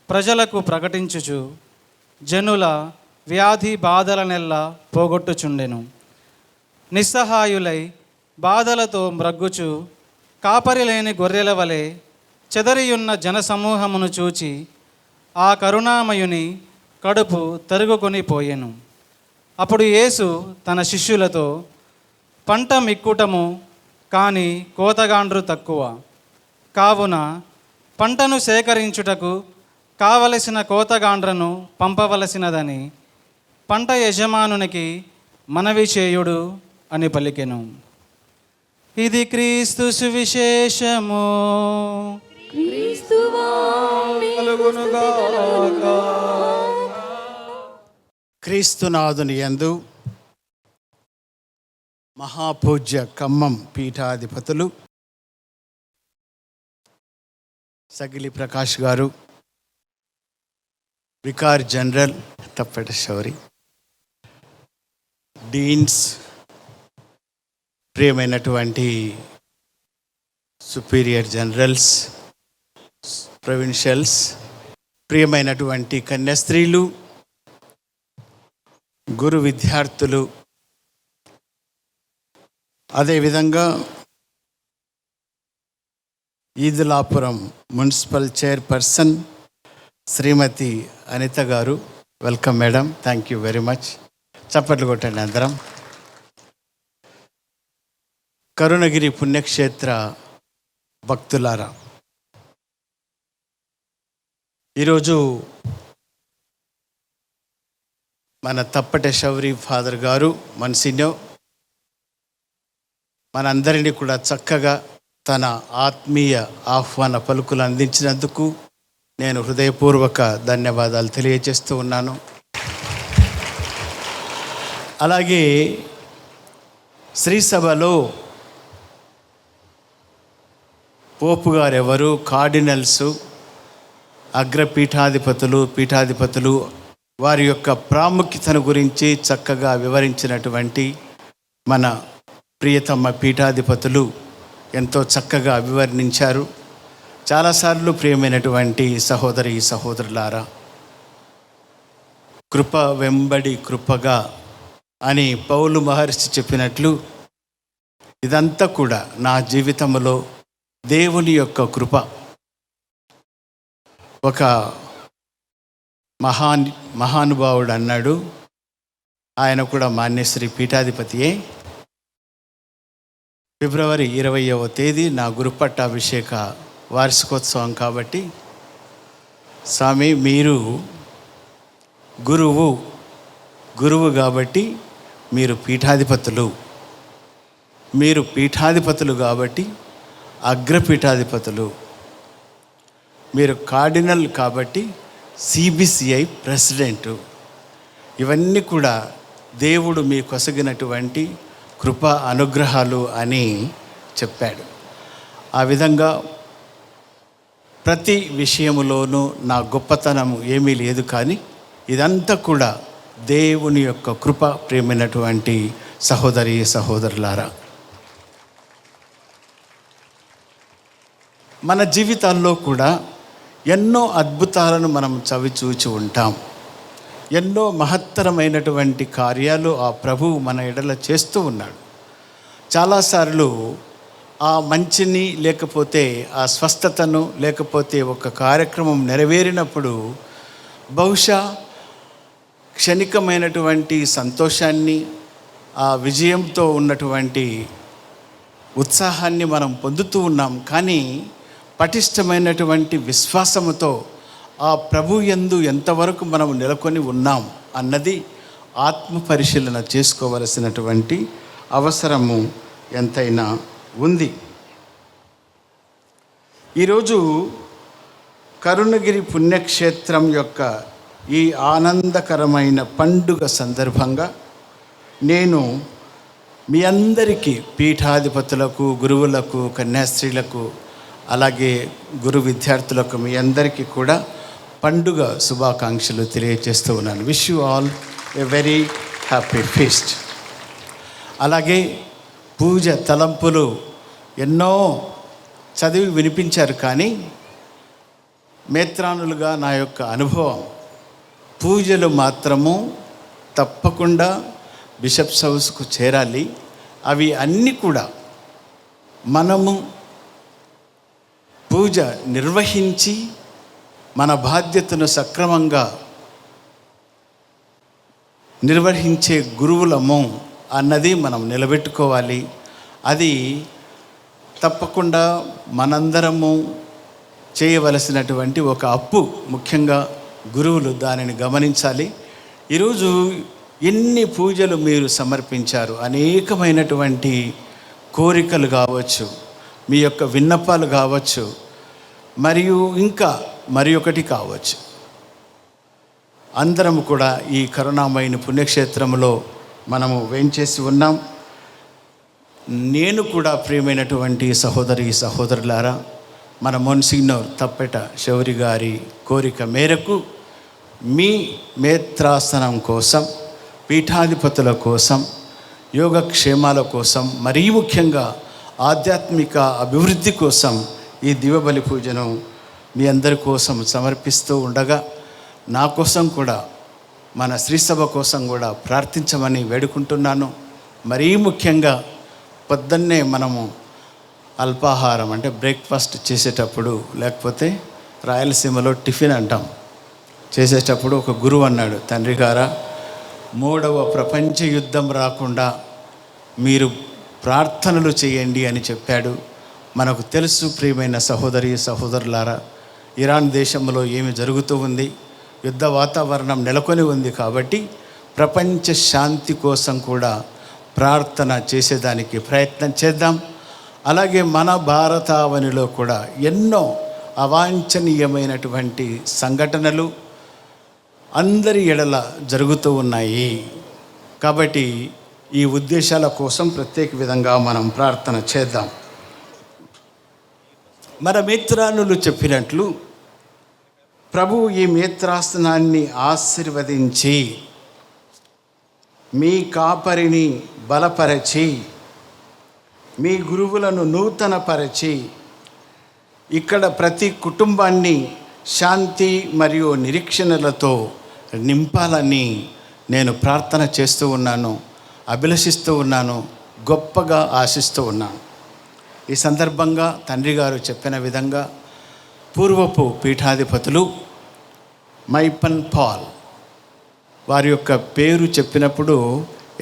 ప్రజలకు ప్రకటించుచు జనుల వ్యాధి బాధలనెల్లా పోగొట్టుచుండెను. నిస్సహాయులై బాధలతో మ్రగ్గుచు కాపరి లేని గొర్రెల వలె చెదరియున్న జనసమూహమును చూచి ఆ కరుణామయుని కడుపు తరుగుకొని పోయెను. అప్పుడు యేసు తన శిష్యులతో, పంట మిక్కుటము కానీ కోతగాండ్రు తక్కువ, కావున పంటను సేకరించుటకు కావలసిన కోతగాండ్రను పంపవలసినదని పంట యజమానునికి మనవి చేయుడు అని పలికెను. ఇది క్రీస్తు సువిశేషము. క్రీస్తునాథుని యందు మహాపూజ్య ఖమ్మం పీఠాధిపతులు సగిలి ప్రకాష్ గారు, వికార్ జనరల్ తప్పెట శౌరి, డీన్స్, ప్రియమైనటువంటి సుపీరియర్ జనరల్స్, ప్రొవిన్షియల్స్, ప్రియమైనటువంటి కన్యాస్త్రీలు, గురు విద్యార్థులు, అదేవిధంగా ఈదులాపురం మున్సిపల్ చైర్పర్సన్ శ్రీమతి అనిత గారు, welcome madam, thank you very much. చప్పట్లు కొట్టండి అందరం. కరుణగిరి పుణ్యక్షేత్ర భక్తులారా, ఈరోజు మన తప్పట శౌరి ఫాదర్ గారు మన్సిన్యో మనందరినీ కూడా చక్కగా తన ఆత్మీయ ఆహ్వాన పలుకులు అందించినందుకు నేను హృదయపూర్వక ధన్యవాదాలు తెలియజేస్తూ ఉన్నాను. అలాగే శ్రీసభలో పోపు గారు ఎవరు, కార్డినల్స్, అగ్రపీఠాధిపతులు, పీఠాధిపతులు వారి యొక్క ప్రాముఖ్యతను గురించి చక్కగా వివరించినటువంటి మన ప్రియతమ పీఠాధిపతులు ఎంతో చక్కగా వివరించారు. చాలాసార్లు ప్రియమైనటువంటి సహోదరి సహోదరులారా, కృప వెంబడి కృపగా అని పౌలు మహర్షి చెప్పినట్లు ఇదంతా కూడా నా జీవితంలో దేవుని యొక్క కృప. ఒక మహానుభావుడు అన్నాడు, ఆయన కూడా మాన్యశ్రీ పీఠాధిపతియే. ఫిబ్రవరి 20వ తేదీ నా గురుపట్టాభిషేక వార్షికోత్సవం కాబట్టి, స్వామి మీరు గురువు కాబట్టి మీరు పీఠాధిపతులు, మీరు పీఠాధిపతులు కాబట్టి అగ్రపీఠాధిపతులు, మీరు కార్డినల్ కాబట్టి సిబిసిఐ ప్రెసిడెంటు. ఇవన్నీ కూడా దేవుడు మీ కొసగినటువంటి కృప అనుగ్రహాలు అని చెప్పాడు. ఆ విధంగా ప్రతి విషయములోనూ నా గొప్పతనం ఏమీ లేదు, కానీ ఇదంతా కూడా దేవుని యొక్క కృప. ప్రియమైనటువంటి సహోదరి సహోదరులారా, మన జీవితాల్లో కూడా ఎన్నో అద్భుతాలను మనం చవిచూచి ఉంటాం. ఎన్నో మహత్తరమైనటువంటి కార్యాలు ఆ ప్రభువు మన ఎడల చేస్తూ ఉన్నాడు. చాలాసార్లు ఆ మంచిని, లేకపోతే ఆ స్వస్థతను, లేకపోతే ఒక కార్యక్రమం నెరవేరినప్పుడు బహుశా క్షణికమైనటువంటి సంతోషాన్ని, ఆ విజయంతో ఉన్నటువంటి ఉత్సాహాన్ని మనం పొందుతూ ఉన్నాం. కానీ పటిష్టమైనటువంటి విశ్వాసముతో ఆ ప్రభు యందు ఎంతవరకు మనం నెలకొని ఉన్నాం అన్నది ఆత్మ పరిశీలన చేసుకోవలసినటువంటి అవసరము ఎంతైనా ఉంది. ఈరోజు కరుణగిరి పుణ్యక్షేత్రం యొక్క ఈ ఆనందకరమైన పండుగ సందర్భంగా నేను మీ అందరికీ, పీఠాధిపతులకు, గురువులకు, కన్యాస్త్రీలకు, అలాగే గురు విద్యార్థులకు మీ అందరికీ కూడా పండుగ శుభాకాంక్షలు తెలియజేస్తూ ఉన్నాను. Wish you all a very happy feast. అలాగే పూజ తలంపులు ఎన్నో చదివి వినిపించారు, కానీ మేత్రానులుగా నా యొక్క అనుభవం, పూజలు మాత్రము తప్పకుండా బిషప్స్ హౌస్కు చేరాలి. అవి అన్నీ కూడా మనము పూజ నిర్వహించి మన బాధ్యతను సక్రమంగా నిర్వహించే గురువులము అన్నది మనం నిలబెట్టుకోవాలి. అది తప్పకుండా మనందరము చేయవలసినటువంటి ఒక అప్పు. ముఖ్యంగా గురువులు దానిని గమనించాలి. ఈరోజు ఎన్ని పూజలు మీరు సమర్పించారు, అనేకమైనటువంటి కోరికలు కావచ్చు, మీ యొక్క విన్నపాలు కావచ్చు, మరియు ఇంకా మరి ఒకటి కావచ్చు. అందరం కూడా ఈ కరుణామయుని పుణ్యక్షేత్రంలో మనము వేంచేసి ఉన్నాం. నేను కూడా ప్రియమైనటువంటి సహోదరి సహోదరులారా, మన మొన్సిగ్నోర్ తప్పెట శౌరి గారి కోరిక మేరకు మీ మేత్రాసనం కోసం, పీఠాధిపతుల కోసం, యోగక్షేమాల కోసం, మరీ ముఖ్యంగా ఆధ్యాత్మిక అభివృద్ధి కోసం ఈ దివ్యబలి పూజను మీ అందరి కోసం సమర్పిస్తూ ఉండగా నా కోసం కూడా మన శ్రీసభ కోసం కూడా ప్రార్థించమని వేడుకుంటున్నాను. మరీ ముఖ్యంగా పొద్దున్నే మనము అల్పాహారం అంటే బ్రేక్ఫాస్ట్ చేసేటప్పుడు, లేకపోతే రాయలసీమలో టిఫిన్ అంటాం, చేసేటప్పుడు ఒక గురువు అన్నాడు, తండ్రి గారా, 3వ ప్రపంచ యుద్ధం రాకుండా మీరు ప్రార్థనలు చేయండి అని చెప్పాడు. మనకు తెలుసు ప్రియమైన సహోదరి సహోదరులారా, ఇరాన్ దేశంలో ఏమి జరుగుతూ ఉంది, యుద్ధ వాతావరణం నెలకొని ఉంది. కాబట్టి ప్రపంచ శాంతి కోసం కూడా ప్రార్థన చేసేదానికి ప్రయత్నం చేద్దాం. అలాగే మన భారతావనిలో కూడా ఎన్నో అవాంఛనీయమైనటువంటి సంఘటనలు అందరి ఎడల జరుగుతూ ఉన్నాయి. కాబట్టి ఈ ఉద్దేశాల కోసం ప్రత్యేక విధంగా మనం ప్రార్థన చేద్దాం. మన మిత్రానులు చెప్పినట్లు ప్రభువు ఈ మిత్రాసనాన్ని ఆశీర్వదించి మీ కాపరిని బలపరచి మీ గురువులను నూతనపరచి ఇక్కడ ప్రతి కుటుంబాన్ని శాంతి మరియు నిరీక్షణలతో నింపాలని నేను ప్రార్థన చేస్తూ ఉన్నాను, అభిలషిస్తూ ఉన్నాను, గొప్పగా ఆశిస్తూ ఉన్నాను. ఈ సందర్భంగా తండ్రి గారు చెప్పిన విధంగా పూర్వపు పీఠాధిపతులు మైపన్ పాల్ వారి యొక్క పేరు చెప్పినప్పుడు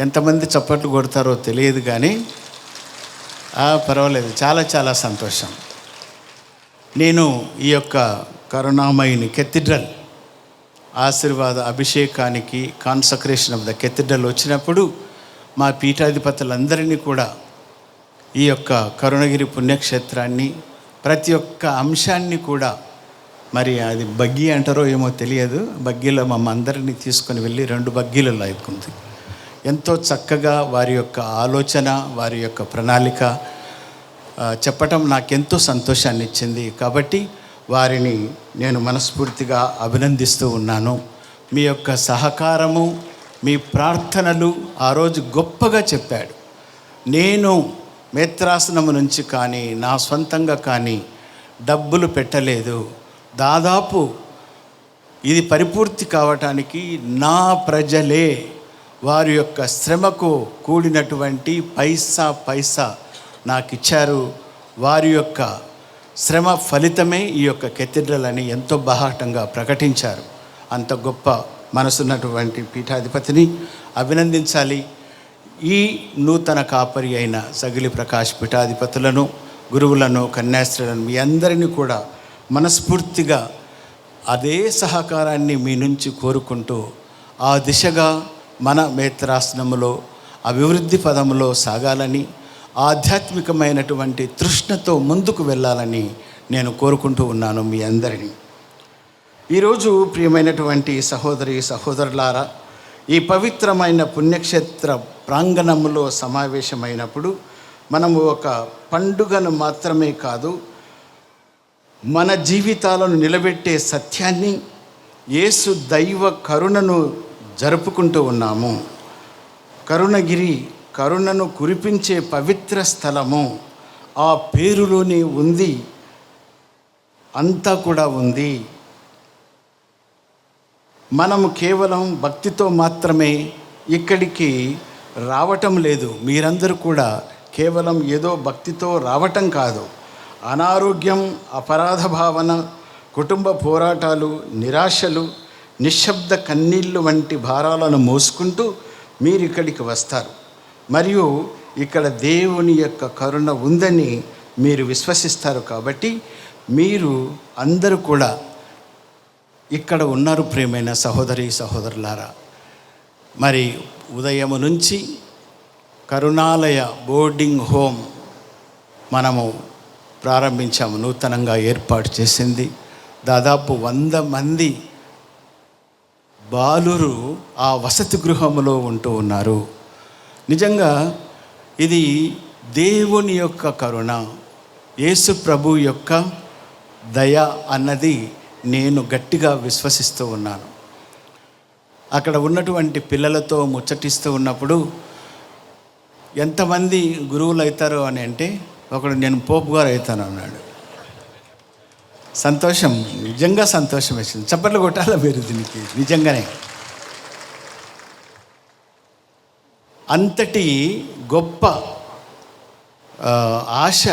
ఎంతమంది చప్పట్లు కొడతారో తెలియదు, కానీ పర్వాలేదు, చాలా చాలా సంతోషం. నేను ఈ యొక్క కరుణామయిని కెథీడ్రల్ ఆశీర్వాద అభిషేకానికి కాన్సక్రేషన్ ఆఫ్ ద కెథీడ్రల్ వచ్చినప్పుడు మా పీఠాధిపతులందరినీ కూడా ఈ యొక్క కరుణగిరి పుణ్యక్షేత్రాన్ని ప్రతి ఒక్క అంశాన్ని కూడా, మరి అది బగ్గీ అంటారో ఏమో తెలియదు, బగ్గీలో మమ్మ అందరినీ తీసుకొని వెళ్ళి 2 బగ్గీలలో ఎక్కుంది. ఎంతో చక్కగా వారి యొక్క ఆలోచన, వారి యొక్క ప్రణాళిక చెప్పటం నాకెంతో సంతోషాన్ని ఇచ్చింది. కాబట్టి వారిని నేను మనస్ఫూర్తిగా అభినందిస్తూ ఉన్నాను. మీ యొక్క సహకారము, మీ ప్రార్థనలు ఆ రోజు గొప్పగా చెప్పాడు. నేను మేత్రాసనము నుంచి కానీ నా సొంతంగా కానీ డబ్బులు పెట్టలేదు. దాదాపు ఇది పరిపూర్తి కావటానికి నా ప్రజలే వారి యొక్క శ్రమకు కూడినటువంటి పైసా నాకు ఇచ్చారు. వారి యొక్క శ్రమ ఫలితమే ఈ యొక్క కెథీడ్రల్ అని ఎంతో బాహాటంగా ప్రకటించారు. అంత గొప్ప మనసున్నటువంటి పీఠాధిపతిని అభినందించాలి. ఈ నూతన కాపరి అయిన సగిలి ప్రకాష్ పీఠాధిపతులను, గురువులను, కన్యాస్త్రీలను మీ అందరినీ కూడా మనస్ఫూర్తిగా అదే సహకారాన్ని మీ నుంచి కోరుకుంటూ ఆ దిశగా మన మేత్రాసనములో అభివృద్ధి పదంలో సాగాలని, ఆధ్యాత్మికమైనటువంటి తృష్ణతో ముందుకు వెళ్ళాలని నేను కోరుకుంటూ ఉన్నాను మీ అందరినీ. ఈరోజు ప్రియమైనటువంటి సహోదరి సహోదరులారా, ఈ పవిత్రమైన పుణ్యక్షేత్ర ప్రాంగణంలో సమావేశమైనప్పుడు మనము ఒక పండుగను మాత్రమే కాదు, మన జీవితాలను నిలబెట్టే సత్యాన్ని, యేసు దైవ కరుణను జరుపుకుంటూ ఉన్నాము. కరుణగిరి కరుణను కురిపించే పవిత్ర స్థలము, ఆ పేరులోనే ఉంది, అంతా కూడా ఉంది. మనము కేవలం భక్తితో మాత్రమే ఇక్కడికి రావటం లేదు. మీరందరూ కూడా కేవలం ఏదో భక్తితో రావటం కాదు, అనారోగ్యం, అపరాధ భావన, కుటుంబ పోరాటాలు, నిరాశలు, నిశ్శబ్ద కన్నీళ్ళు వంటి భారాలను మోసుకుంటూ మీరు ఇక్కడికి వస్తారు. మరియు ఇక్కడ దేవుని యొక్క కరుణ ఉందని మీరు విశ్వసిస్తారు. కాబట్టి మీరు అందరూ కూడా ఇక్కడ ఉన్నారు ప్రియమైన సహోదరి సహోదరులారా. మరి ఉదయం నుంచి కరుణాలయ బోర్డింగ్ హోమ్ మనము ప్రారంభించాము, నూతనంగా ఏర్పాటు చేసింది. దాదాపు 100 మంది బాలురు ఆ వసతి గృహంలో ఉంటూ ఉన్నారు. నిజంగా ఇది దేవుని యొక్క కరుణ, యేసు ప్రభు యొక్క దయ అన్నది నేను గట్టిగా విశ్వసిస్తూ ఉన్నాను. అక్కడ ఉన్నటువంటి పిల్లలతో ముచ్చటిస్తూ ఉన్నప్పుడు ఎంతమంది గురువులు అవుతారు అని అంటే, ఒకడు నేను పోపు గారు అవుతాను అన్నాడు. సంతోషం, నిజంగా సంతోషం వేసింది. చప్పట్లు కొట్టాల మీరు దీనికి. నిజంగానే అంతటి గొప్ప ఆశ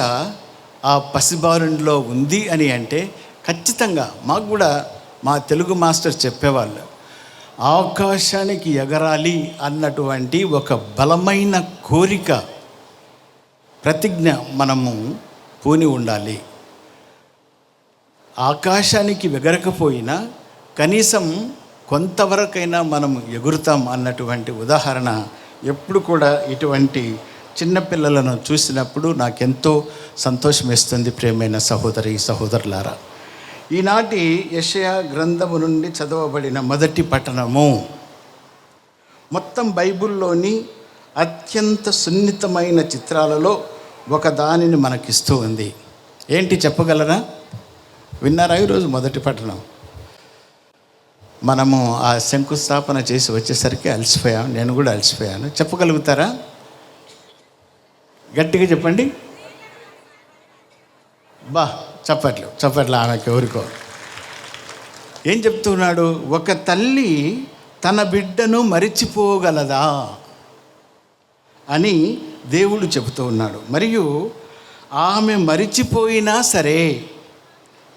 ఆ పసిబాలునిలో ఉంది అని అంటే ఖచ్చితంగా మాకు కూడా మా తెలుగు మాస్టర్ చెప్పేవాళ్ళు, ఆకాశానికి ఎగరాలి అన్నటువంటి ఒక బలమైన కోరిక, ప్రతిజ్ఞ మనము పూని ఉండాలి. ఆకాశానికి ఎగరకపోయినా కనీసం కొంతవరకైనా మనం ఎగురుతాం అన్నటువంటి ఉదాహరణ ఎప్పుడు కూడా ఇటువంటి చిన్నపిల్లలను చూసినప్పుడు నాకెంతో సంతోషం వేస్తుంది. ప్రియమైన సహోదరి సహోదరులారా, ఈనాటి యెషయా గ్రంథము నుండి చదవబడిన మొదటి పట్టణము మొత్తం బైబిల్లోని అత్యంత సున్నితమైన చిత్రాలలో ఒక దానిని మనకిస్తూ ఉంది. ఏంటి చెప్పగలరా? విన్నారా? ఈరోజు మొదటి పట్టణం మనము ఆ శంకుస్థాపన చేసి వచ్చేసరికి అలసిపోయాం. నేను కూడా అలసిపోయాను. చెప్పగలుగుతారా? గట్టిగా చెప్పండి. చప్పట్లు ఆమెకి ఎవరికో. ఏం చెప్తున్నాడు? ఒక తల్లి తన బిడ్డను మరిచిపోగలదా అని దేవుడు చెబుతూ ఉన్నాడు. మరియు ఆమె మరిచిపోయినా సరే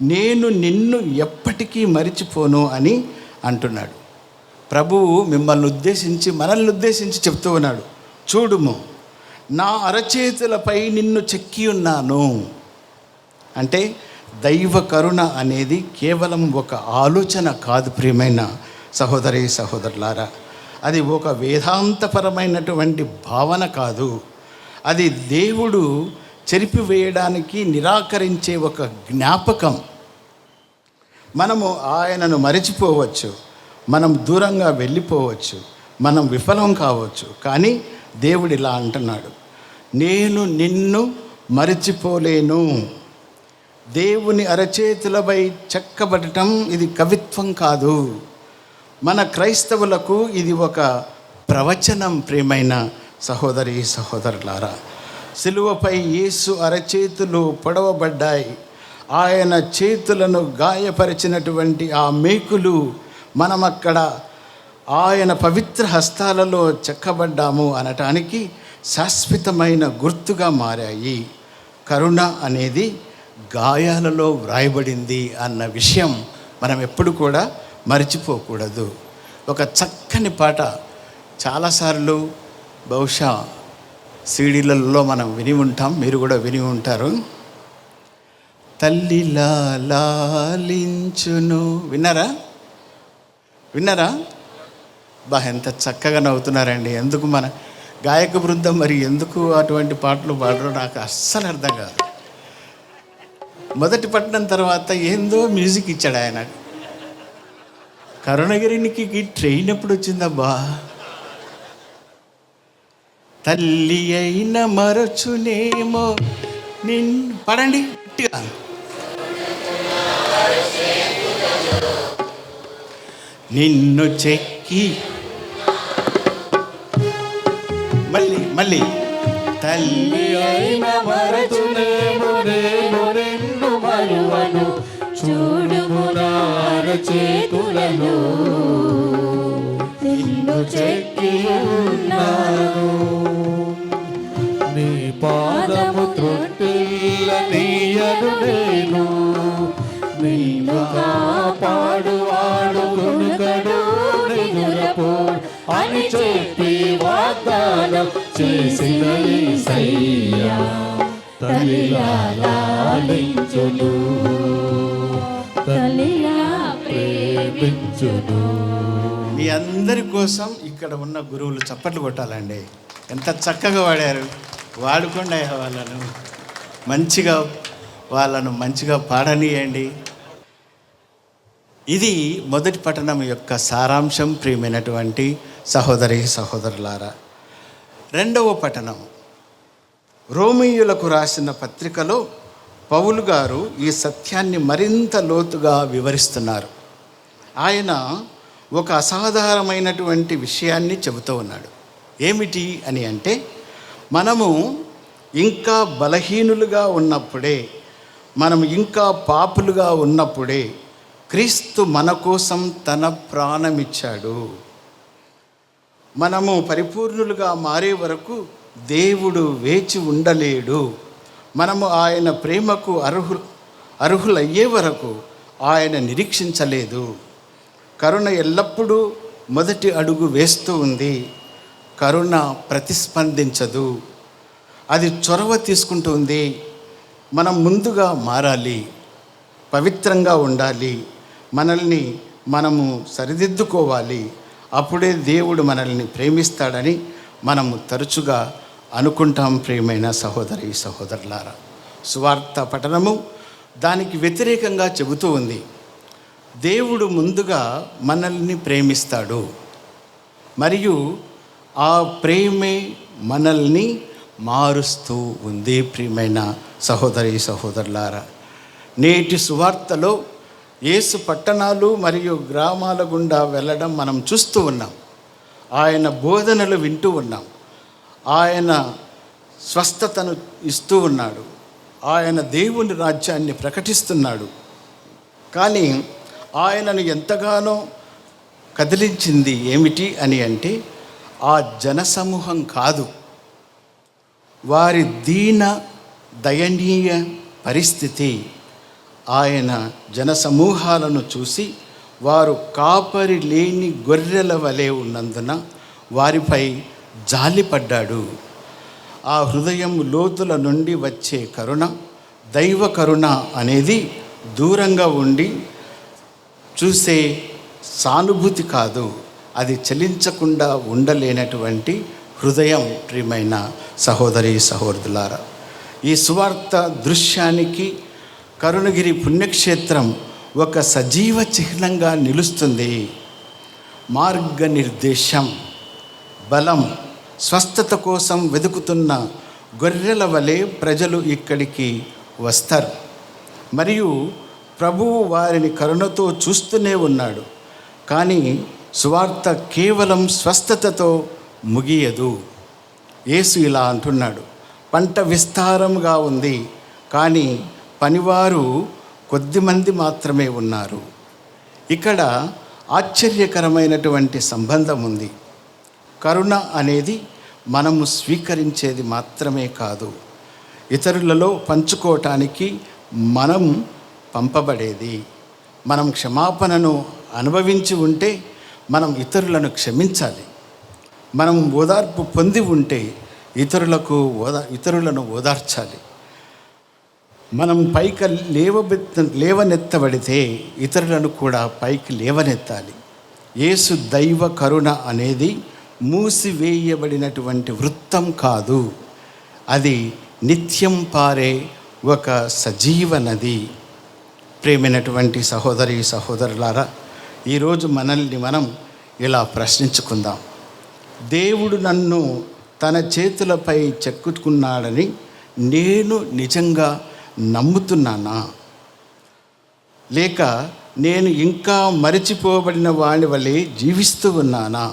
నేను నిన్ను ఎప్పటికీ మరిచిపోను అని అంటున్నాడు. ప్రభువు మిమ్మల్ని ఉద్దేశించి, మనల్ని ఉద్దేశించి చెప్తూ ఉన్నాడు, చూడుము నా అరచేతులపై నిన్ను చెక్కి ఉన్నాను. అంటే దైవ కరుణ అనేది కేవలం ఒక ఆలోచన కాదు ప్రియమైన సహోదరి సహోదరులారా. అది ఒక వేదాంతపరమైనటువంటి భావన కాదు. అది దేవుడు చెరిపివేయడానికి నిరాకరించే ఒక జ్ఞాపకం. మనము ఆయనను మరిచిపోవచ్చు, మనం దూరంగా వెళ్ళిపోవచ్చు, మనం విఫలం కావచ్చు. కానీ దేవుడు ఇలా అంటున్నాడు, నేను నిన్ను మరిచిపోలేను. దేవుని అరచేతులపై చెక్కబడటం ఇది కవిత్వం కాదు. మన క్రైస్తవులకు ఇది ఒక ప్రవచనం. ప్రియమైన సహోదరి సహోదరులారా, సిలువపై యేసు అరచేతులు పొడవబడ్డాయి. ఆయన చేతులను గాయపరిచినటువంటి ఆ మేకులు మనమక్కడ ఆయన పవిత్ర హస్తాలలో చెక్కబడ్డాము అనటానికి శాశ్వతమైన గుర్తుగా మారాయి. కరుణ అనేది గాయాలలో వ్రాయబడింది అన్న విషయం మనం ఎప్పుడు కూడా మర్చిపోకూడదు. ఒక చక్కని పాట చాలాసార్లు బహుశా సీడీలలో మనం విని ఉంటాం, మీరు కూడా విని ఉంటారు. తల్లిలా లాలించును. విన్నారా? ఎంత చక్కగా నవ్వుతున్నారండి. ఎందుకు మన గాయక బృందం మరి ఎందుకు అటువంటి పాటలు పాడరో నాకు అస్సలు అర్థం కాదు. మొదటి పట్టణం తర్వాత ఏందో మ్యూజిక్ ఇచ్చాడు ఆయన. కరుణగిరికి ట్రైన్ ఎప్పుడు వచ్చిందబ్బా? తల్లి అయిన మరచునేమో నిన్ను. పడండి గట్టిగా. నిన్ను చెక్కి మళ్ళీ తల్లి అయిన మరచునేమో నిన్ను మరువను, చూడుము నా అరచేతులలో నిన్ను చెక్కి ఉన్నాను. నీ పాదము త్రొట్టిల్ల నీయను నేను, నిన్ను కాపాడువాడు కొనుకడు నిదురపో అని చెప్పి వాగ్దానం చేసిన యేసయ్యా తల్లిలా లాలించును, తల్లిలా ప్రేమించును. మీ అందరి కోసం ఇక్కడ ఉన్న గురువులు చప్పట్లు కొట్టాలండి. ఎంత చక్కగా వాడారు. వాడుకోండి వాళ్ళను మంచిగా పాడనీయండి. ఇది మొదటి పట్టణం యొక్క సారాంశం. ప్రియమైనటువంటి సహోదరి సహోదరులారా, రెండవ పట్టణం రోమీయులకు రాసిన పత్రికలో పౌలు గారు ఈ సత్యాన్ని మరింత లోతుగా వివరిస్తున్నారు. ఆయన ఒక అసాధారణమైనటువంటి విషయాన్ని చెబుతూ ఉన్నాడు. ఏమిటి అని అంటే, మనము ఇంకా బలహీనులుగా ఉన్నప్పుడే మనం ఇంకా పాపులుగా ఉన్నప్పుడే క్రీస్తు మన కోసం తన ప్రాణమిచ్చాడు. మనము పరిపూర్ణులుగా మారే వరకు దేవుడు వేచి ఉండలేడు. మనము ఆయన ప్రేమకు అర్హులయ్యే వరకు ఆయన నిరీక్షించలేదు. కరుణ ఎల్లప్పుడూ మొదటి అడుగు వేస్తూ ఉంది. కరుణ ప్రతిస్పందించదు, అది చొరవ తీసుకుంటుంది. మనం ముందుగా మారాలి, పవిత్రంగా ఉండాలి, మనల్ని మనము సరిదిద్దుకోవాలి. అప్పుడే దేవుడు మనల్ని ప్రేమిస్తాడని మనము తరచుగా అనుకుంటాం. ప్రియమైన సహోదరి సహోదరులారా, సువార్త పఠనము దానికి వ్యతిరేకంగా చెబుతూ ఉంది. దేవుడు ముందుగా మనల్ని ప్రేమిస్తాడు, మరియు ఆ ప్రేమే మనల్ని మారుస్తూ ఉంది. ప్రియమైన సహోదరి సహోదరులారా, నేటి సువార్తలో యేసు పట్టణాలు మరియు గ్రామాల గుండా వెళ్ళడం మనం చూస్తూ ఉన్నాం. ఆయన బోధనలు వింటూ ఉన్నాం. ఆయన స్వస్థతను ఇస్తూ ఉన్నాడు. ఆయన దేవుని రాజ్యాన్ని ప్రకటిస్తున్నాడు. కానీ ఆయనను ఎంతగానో కదిలించింది ఏమిటి అని అంటే ఆ జనసమూహం కాదు, వారి దీన దయనీయ పరిస్థితి. ఆయన జనసమూహాలను చూసి వారు కాపరి లేని గొర్రెల వలె ఉన్నందున వారిపై జాలిపడ్డాడు. ఆ హృదయం లోతుల నుండి వచ్చే కరుణ, దైవ కరుణ అనేది దూరంగా ఉండి చూసే సానుభూతి కాదు, అది చలించకుండా ఉండలేనటువంటి హృదయం. ప్రియమైన సహోదరి సహోదరులారా, ఈ సువార్త దృశ్యానికి కరుణగిరి పుణ్యక్షేత్రం ఒక సజీవ చిహ్నంగా నిలుస్తుంది. మార్గనిర్దేశం, బలం, స్వస్థత కోసం వెతుకుతున్న గొర్రెల వలె ప్రజలు ఇక్కడికి వస్తారు. మరియు ప్రభువు వారిని కరుణతో చూస్తూనే ఉన్నాడు. కానీ సువార్త కేవలం స్వస్థతతో ముగియదు. యేసు ఇలా అంటున్నాడు, పంట విస్తారంగా ఉంది, కానీ పనివారు కొద్దిమంది మాత్రమే ఉన్నారు. ఇక్కడ ఆశ్చర్యకరమైనటువంటి సంబంధం ఉంది. కరుణ అనేది మనము స్వీకరించేది మాత్రమే కాదు, ఇతరులలో పంచుకోవటానికి మనం పంపబడేది. మనం క్షమాపణను అనుభవించి ఉంటే మనం ఇతరులను క్షమించాలి. మనం ఓదార్పు పొంది ఉంటే ఇతరులను ఓదార్చాలి. మనం పైకి లేవనెత్తబడితే ఇతరులను కూడా పైకి లేవనెత్తాలి. యేసు దైవ కరుణ అనేది మూసివేయబడినటువంటి వృత్తం కాదు, అది నిత్యం పారే ఒక సజీవ నది. ప్రేమైనటువంటి సహోదరి సహోదరులారా, ఈరోజు మనల్ని మనం ఇలా ప్రశ్నించుకుందాం. దేవుడు నన్ను తన చేతులపై చెక్కుకున్నాడని నేను నిజంగా నమ్ముతున్నానా? లేక నేను ఇంకా మరచిపోబడిన వాడి వలె జీవిస్తూ ఉన్నానా?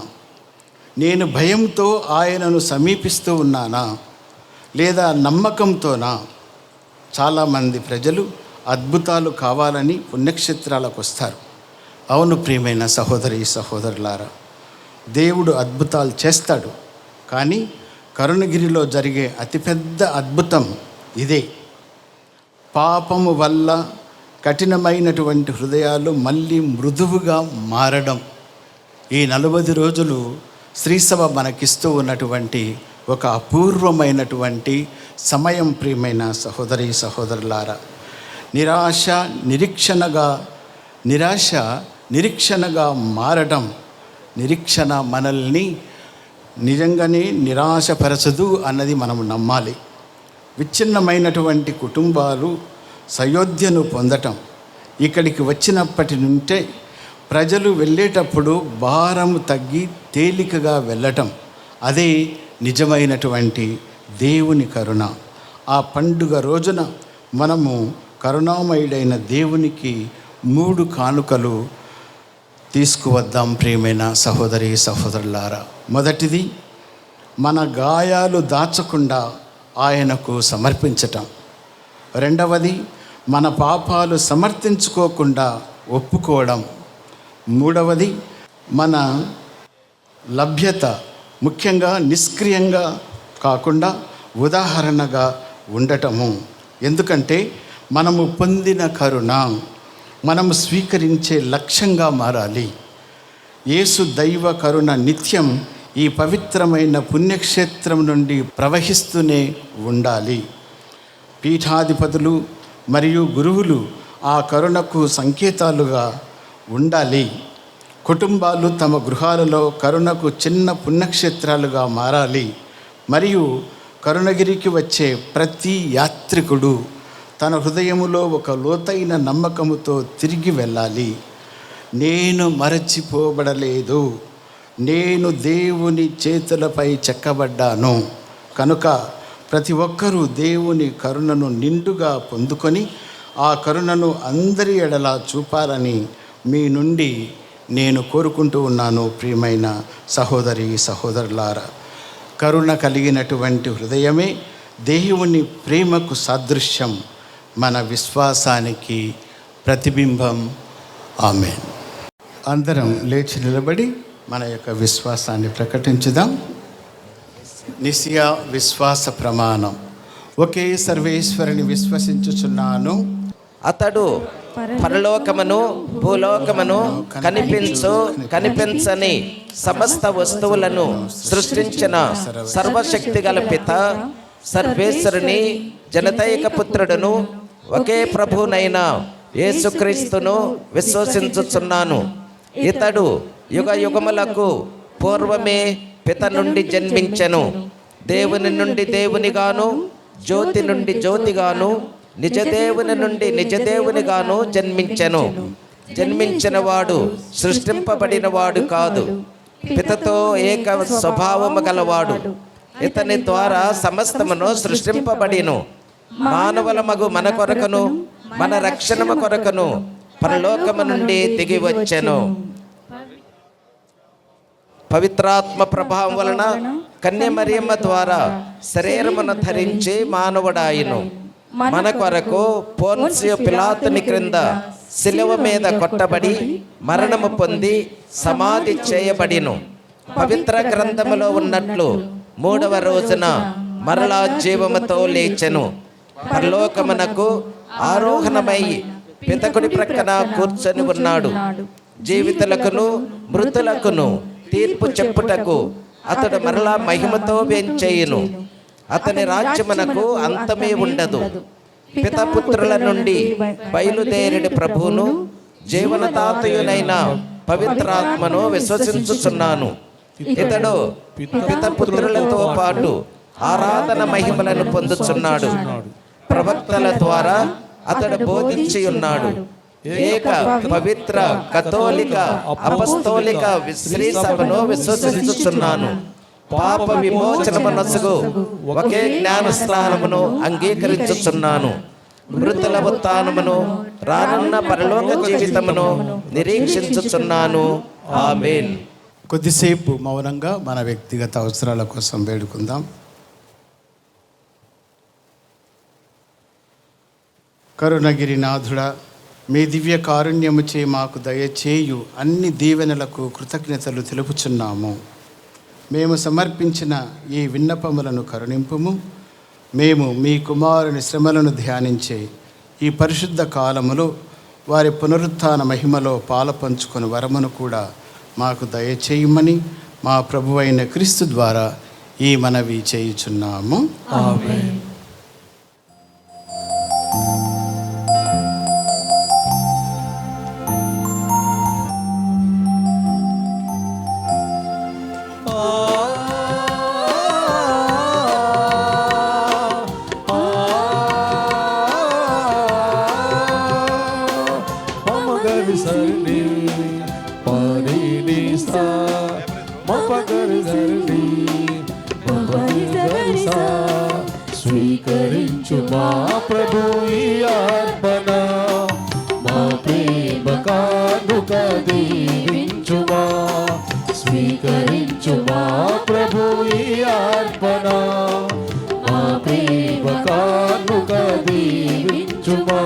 నేను భయంతో ఆయనను సమీపిస్తూ ఉన్నానా, లేదా నమ్మకంతోనా? చాలామంది ప్రజలు అద్భుతాలు కావాలని పుణ్యక్షేత్రాలకు వస్తారు. అవును ప్రియమైన సహోదరి సహోదరులారా, దేవుడు అద్భుతాలు చేస్తాడు. కానీ కరుణగిరిలో జరిగే అతిపెద్ద అద్భుతం ఇదే. పాపము వల్ల కఠినమైనటువంటి హృదయాలు మళ్ళీ మృదువుగా మారడం. ఈ 40 రోజులు శ్రీసభ మనకిస్తూ ఉన్నటువంటి ఒక అపూర్వమైనటువంటి సమయం. ప్రియమైన సహోదరి సహోదరులారా, నిరాశ నిరీక్షణగా మారడం. నిరీక్షణ మనల్ని నిజంగానే నిరాశపరచదు అన్నది మనము నమ్మాలి. విచ్ఛిన్నమైనటువంటి కుటుంబాలు సయోధ్యను పొందటం. ఇక్కడికి వచ్చినప్పటి నుంటే ప్రజలు వెళ్ళేటప్పుడు భారము తగ్గి తేలికగా వెళ్ళటం, అదే నిజమైనటువంటి దేవుని కరుణ. ఆ పండుగ రోజున మనము కరుణామయుడైన దేవునికి 3 కానుకలు తీసుకువద్దాం. ప్రియమైన సహోదరి సహోదరులారా, మొదటిది మన గాయాలు దాచకుండా ఆయనకు సమర్పించటం. రెండవది మన పాపాలు సమర్థించుకోకుండా ఒప్పుకోవడం. మూడవది మన లభ్యత, ముఖ్యంగా నిష్క్రియంగా కాకుండా ఉదాహరణగా ఉండటము. ఎందుకంటే మనము పొందిన కరుణ మనము స్వీకరించే లక్ష్యంగా మారాలి. యేసు దైవ కరుణ నిత్యం ఈ పవిత్రమైన పుణ్యక్షేత్రం నుండి ప్రవహిస్తూనే ఉండాలి. పీఠాధిపతులు మరియు గురువులు ఆ కరుణకు సంకేతాలుగా ఉండాలి. కుటుంబాలు తమ గృహాలలో కరుణకు చిన్న పుణ్యక్షేత్రాలుగా మారాలి. మరియు కరుణగిరికి వచ్చే ప్రతి యాత్రికుడు తన హృదయములో ఒక లోతైన నమ్మకముతో తిరిగి వెళ్ళాలి. నేను మరచిపోబడలేదు, నేను దేవుని చేతులపై చెక్కబడ్డాను. కనుక ప్రతి ఒక్కరూ దేవుని కరుణను నిండుగా పొందుకొని ఆ కరుణను అందరి ఎడల చూపాలని మీ నుండి నేను కోరుకుంటూ ఉన్నాను. ప్రియమైన సహోదరి సహోదరులారా, కరుణ కలిగినటువంటి హృదయమే దేవుని ప్రేమకు సాదృశ్యం, మన విశ్వాసానికి ప్రతిబింబం. ఆమేన్. అందరం లేచి నిలబడి మన యొక్క విశ్వాసాన్ని ప్రకటించుదాం. నిసియా విశ్వాస ప్రమాణం. ఒకే సర్వేశ్వరుని విశ్వసించుచున్నాను, అతడు పరలోకమును భూలోకమును కనిపించని సమస్త వస్తువులను సృష్టించిన సర్వశక్తి గల పిత సర్వేశ్వరుని జనతైక పుత్రుడును ఒకే ప్రభునైన యేసుక్రీస్తును విశ్వసించుచున్నాను. ఇతడు యుగ యుగములకు పూర్వమే పిత నుండి జన్మించెను. దేవుని నుండి దేవునిగాను, జ్యోతి నుండి జ్యోతిగాను, నిజదేవుని నుండి నిజదేవునిగాను జన్మించెను. జన్మించిన వాడు సృష్టింపబడిన వాడు కాదు, పితతో ఏక స్వభావము గలవాడు. ఇతని ద్వారా సమస్తమును సృష్టింపబడిను. మానవుల మగు మన కొరకును మన రక్షణము కొరకును పరలోకము నుండి దిగి వచ్చెను. పవిత్రాత్మ ప్రభావం వలన కన్యమరియమ్మ ద్వారా శరీరమును ధరించి మానవుడాయను. మన కొరకు పోన్సియు పిలాతుని క్రింద శిలువ మీద కొట్టబడి మరణము పొంది సమాధి చేయబడిను. పవిత్ర గ్రంథములో ఉన్నట్లు మూడవ రోజున మరలా జీవముతో లేచెను. పరలోకమునకు ఆరోహణమై పితకుడి ప్రక్కన కూర్చొని ఉన్నాడు. జీవితులకును మృతులకును తీర్పు చెప్పుటకు అతడు మరలా మహిమతో వేంచేయును. అతని రాజ్యమునకు అంతమే ఉండదు. పితపుత్రుల నుండి బయలుదేరిడి ప్రభువును జీవనదాతయునైన పవిత్రాత్మను విశ్వసించుచున్నాను. ఇతడు పితపుత్రులతో పాటు ఆరాధన మహిమలను పొందుచున్నాడు. ప్రవక్తల ద్వారా అతడు బోధించి ఉన్నాడు. ఏక పవిత్ర కథోలిక అపస్తోలిక శ్రీ సభను విశ్వసించుచున్నాను. పాప విమోచనమునొసగు ఒకే జ్ఞానస్నానమును అంగీకరించుచున్నాను. మృతుల ఉత్థానమును రానున్న పరలోక జీవితమును నిరీక్షించుచున్నాను. ఆమేన్. కొద్దిసేపు మౌనంగా మన వ్యక్తిగత అవసరాల కోసం వేడుకుందాం. కరుణగిరినాథుడా, మీ దివ్య కారుణ్యముచే మాకు దయచేయు అన్ని దీవెనలకు కృతజ్ఞతలు తెలుపుచున్నాము. మేము సమర్పించిన ఈ విన్నపములను కరుణింపుము. మేము మీ కుమారుని శ్రమలను ధ్యానించే ఈ పరిశుద్ధ కాలములో వారి పునరుత్థాన మహిమలో పాలపంచుకొని వరమును కూడా మాకు దయచేయమని మా ప్రభువైన క్రీస్తు ద్వారా ఈ మనవి చేయుచున్నాము. ఆమేన్. స్వీకరించు మా ప్రభు ఈ అర్పణ, మా ప్రేమ కానుక దీవించుమా. స్వీకరించు మా ప్రభు ఈ అర్పణ, మా ప్రేమ కానుక దీవించుమా.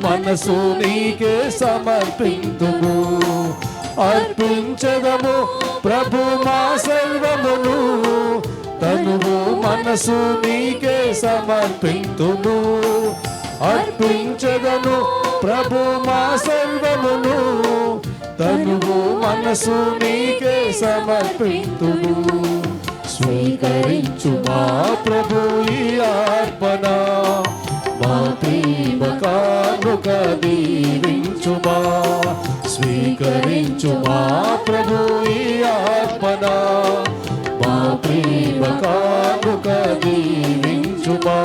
మనసు నీకే సమర్పింతుము. అర్పించదము ప్రభు మా సర్వమును, తనువు మనసు నీకే సమర్పింతుము. అర్పించదము ప్రభు మా సర్వమును, తనువు మనసు నీకే సమర్పింతుము. స్వీకరించు మా ప్రభు ఈ అర్పణ, మా ప్రేమ కానుక దీవించుమా. స్వీకరించు మా ప్రభు ఈ అర్పణ, మా ప్రేమ కానుక దీవించుమా.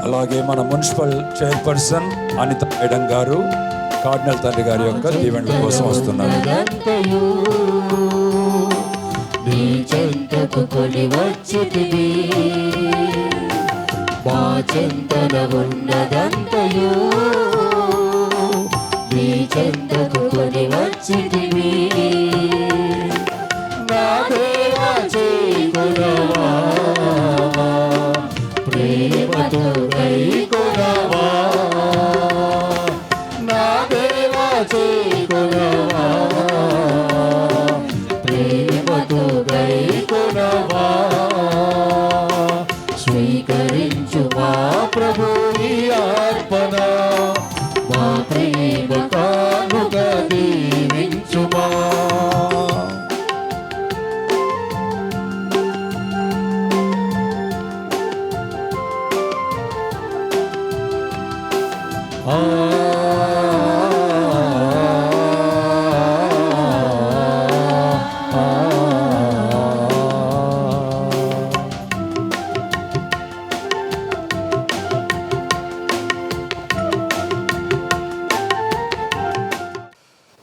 అలాగే మన మున్సిపల్ చైర్పర్సన్ అనిత మేడం గారు కార్డినల్ తండ్రి గారి యొక్క దీవెనల కోసం వస్తున్నారు. నీ చెంతకు కొని వచ్చితివి, మా చెంతన ఉన్నదంతయు. నీ చెంతకు కొని వచ్చితివి, నా దేవా చేకొనవా. ప్రేమతో గైకొనవా, నా దేవా చేకొనవా. ప్రేమతో గైకొనవా. స్వీకరించు మా ప్రభు ఈ అర్పణ, మా ప్రేమ కానుక దీవించుమా.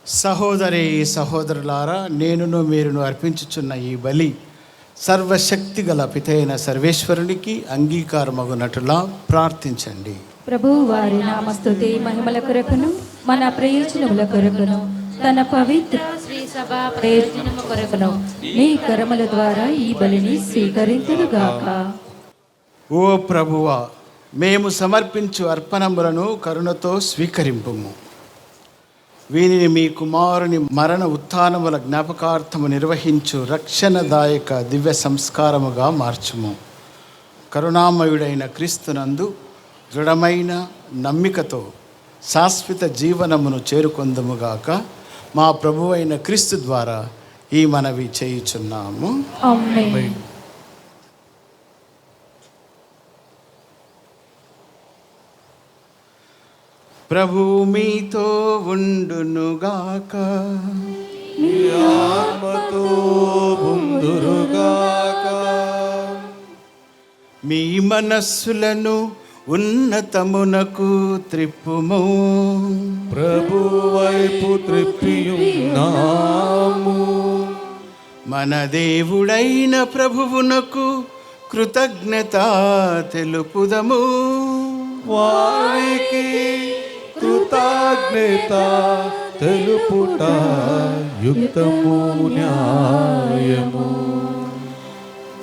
సహోదరి సహోదరులారా, నేనును మీరును అర్పించుచున్న ఈ బలి సర్వశక్తి గల పితైన సర్వేశ్వరునికి అంగీకారమగునట్టులా ప్రార్థించండి. ప్రభువు వారి నామస్తుతి మహిమల కొరకును మన ప్రయోజనముల కొరకును తన పవిత్ర శ్రీ సభ ప్రయోజనము కొరకును నీ కరముల ద్వారా ఈ బలిని స్వీకరించుగాక. ఓ ప్రభువా, మేము సమర్పించు అర్పణములను కరుణతో స్వీకరింపుము. వీనిని మీ కుమారుని మరణ ఉత్థానముల జ్ఞాపకార్థము నిర్వహించు రక్షణదాయక దివ్య సంస్కారముగా మార్చుము. కరుణామయుడైన క్రీస్తునందు దృఢమైన నమ్మికతో శాశ్వత జీవనమును చేరుకొందుముగాక. మా ప్రభువైన క్రీస్తు ద్వారా ఈ మనవి చేయుచున్నాము. ఆమేన్. ప్రభు మీతో ఉండునుగాక. నీ ఆత్మతో ఉందురుగాక. మీ మనస్సులను ఉన్నతమునకు త్రిప్పుము. ప్రభు వైపు త్రిప్పియున్నాము. మన దేవుడైన ప్రభువునకు కృతజ్ఞత తెలుపుదము. వారికి కృతజ్ఞత తెలుపుట యుక్తము న్యాయము.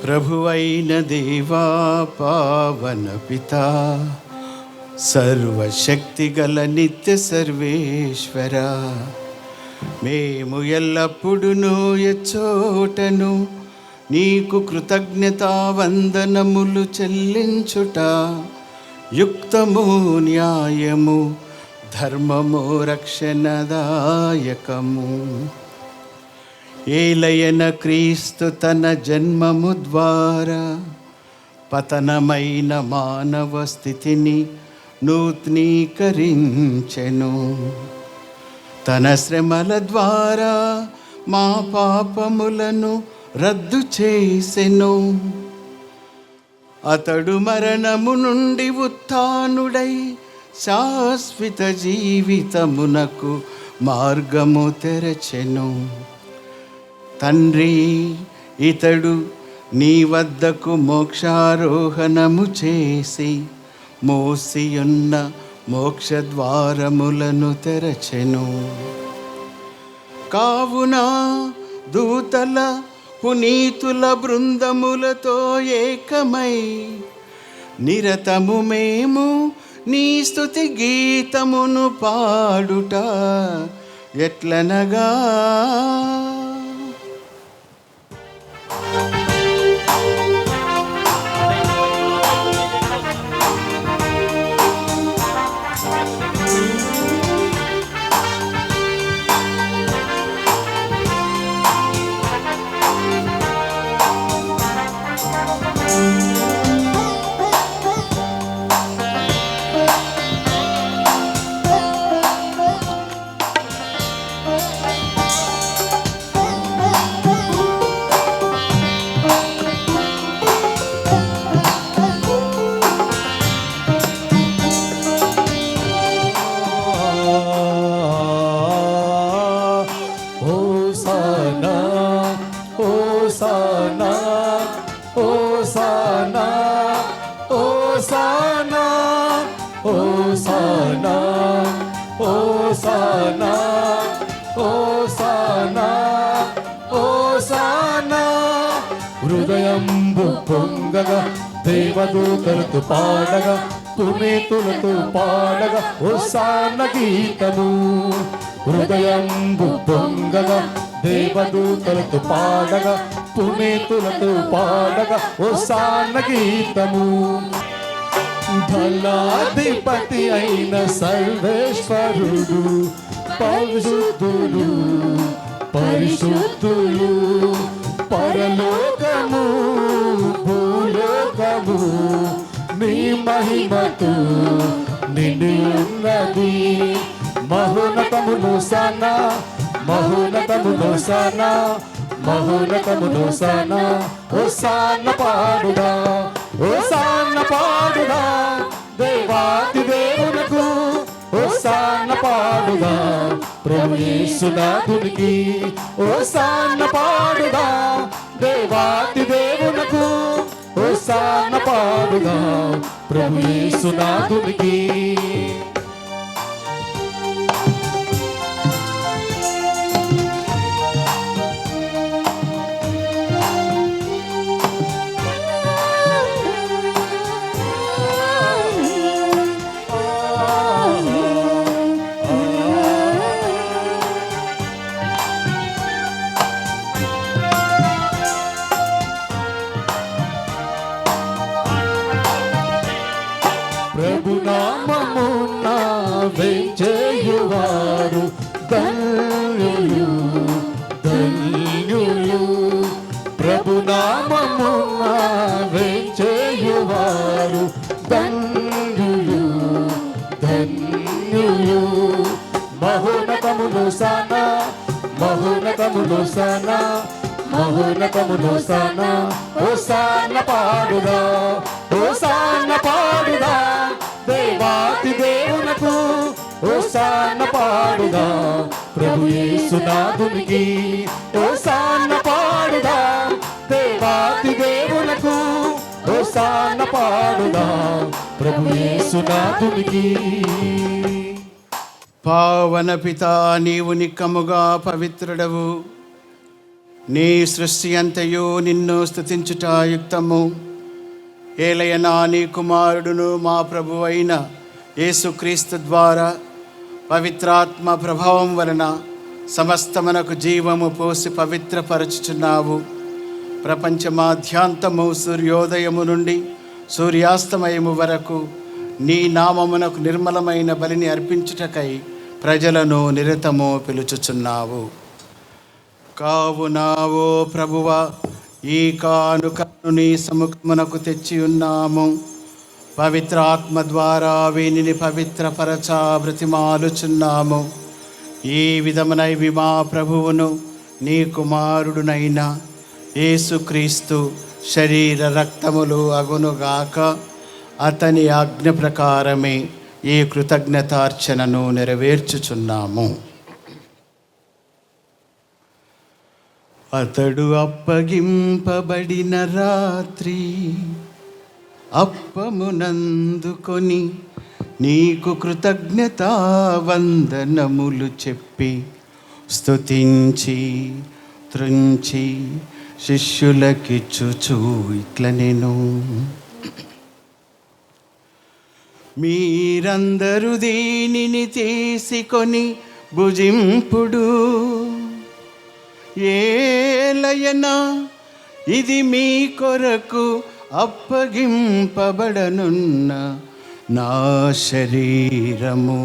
ప్రభువైన దేవా, పావన పితా, సర్వశక్తిగల నిత్య సర్వేశ్వర, మేము ఎల్లప్పుడూ ఎచ్చోటను నీకు కృతజ్ఞతా వందనములు చెల్లించుట యుక్తము న్యాయము ధర్మము రక్షణదాయకము. ఏలయన క్రీస్తు తన జన్మము ద్వారా పతనమైన మానవ స్థితిని నూతనీకరించెను. తన శ్రమల ద్వారా మా పాపములను రద్దు చేసెను. అతడు మరణము నుండి ఉత్థానుడై శాశ్వత జీవితమునకు మార్గము తెరచెను. తండ్రి, ఇతడు నీ వద్దకు మోక్షారోహణము చేసి మూసియున్న మోక్షద్వారములను తెరచెను. కావున దూతల పునీతుల బృందములతో ఏకమై నిరతము మేము నీ స్తుతి గీతమును పాడుట ఎట్లనగా, హోసానా హోసానా హోసానా హోసానా హోసానా హోసానా హోసానా హోసానా. హృదయంబు పొంగగా దేవదూతలతో పాడగా పునీతులతో పాడగా హోసానా గీతము. హృదయంబు పొంగగా దేవదూతలతో పాడగా పునీతులతో పాడగా హోసానా గీతము. ధనాధిపతి అయిన సర్వేశ్వరుడు పరిశుద్ధుడు పరిశుద్ధులు, పరలోకము భూలోకము నీ మహిమతో నిండి ఉన్నది. మహోన్నతమును సనా మహోన్నతమును సనా మహోన్నతమును సనా. హోసానా పాడుదా హోసానా పాడుదా దేవాతి దేవునకు. హోసానా పాడుదా ప్రభు యేసునాథునికి. హోసానా పాడుదా దేవాతి దేవునకు. హోసానా పాడుదా ప్రభు యేసునాథునికి. ప్రభునామమున వేంచేయువారు ధన్యులు ధన్యులు. ప్రభునామమున వేంచేయువారు ధన్యులు ధన్యులు. మహోన్నతమును సనా మహోన్నతమును సనా మహోన్నతమును సనా. హోసానా పాడుదా హోసానా పాడుదా దేవాతి దేవునకు. హోసానా పాడుదా ప్రభు యేసునాథునికి. హోసానా పాడుదా దేవాతి దేవునకు. హోసానా పాడుదా ప్రభు యేసునాథునికి. పావన పితా, నీవు నిక్కముగా పవిత్రుడవు. నీ సృష్టి అంతయు నిన్ను స్తుతించుట యుక్తము. ఏలయనా నీ కుమారుడును మా ప్రభు అయిన యేసుక్రీస్తు ద్వారా పవిత్రాత్మ ప్రభావం వలన సమస్తమునకు జీవము పోసి పవిత్రపరచుచున్నావు. ప్రపంచమాధ్యాంతము సూర్యోదయము నుండి సూర్యాస్తమయము వరకు నీ నామమునకు నిర్మలమైన బలిని అర్పించుటకై ప్రజలను నిరతము పిలుచుచున్నావు. కావున ఓ ప్రభువా, ఈ కానుకను నీ సముఖమునకు తెచ్చి ఉన్నాము. పవిత్ర ఆత్మ ద్వారా వీనిని పవిత్రపరచ బ్రతిమాలుచున్నాము. ఈ విధమునైవి మా ప్రభువును నీ కుమారుడునైన యేసుక్రీస్తు శరీర రక్తములు అగునుగాక. అతని ఆజ్ఞ ప్రకారమే ఈ కృతజ్ఞతార్చనను నెరవేర్చుచున్నాము. అతడు అప్పగింపబడిన రాత్రి అప్పమునందుకొని నీకు కృతజ్ఞతా వందనములు చెప్పి స్తుతించి త్రుంచి శిష్యులకిచ్చుచు ఇట్ల నేను మీరందరూ దీనిని తీసుకొని భుజింపుడు, ఏలయనా ఇది మీ కొరకు అప్పగింపబడనున్న నా శరీరము.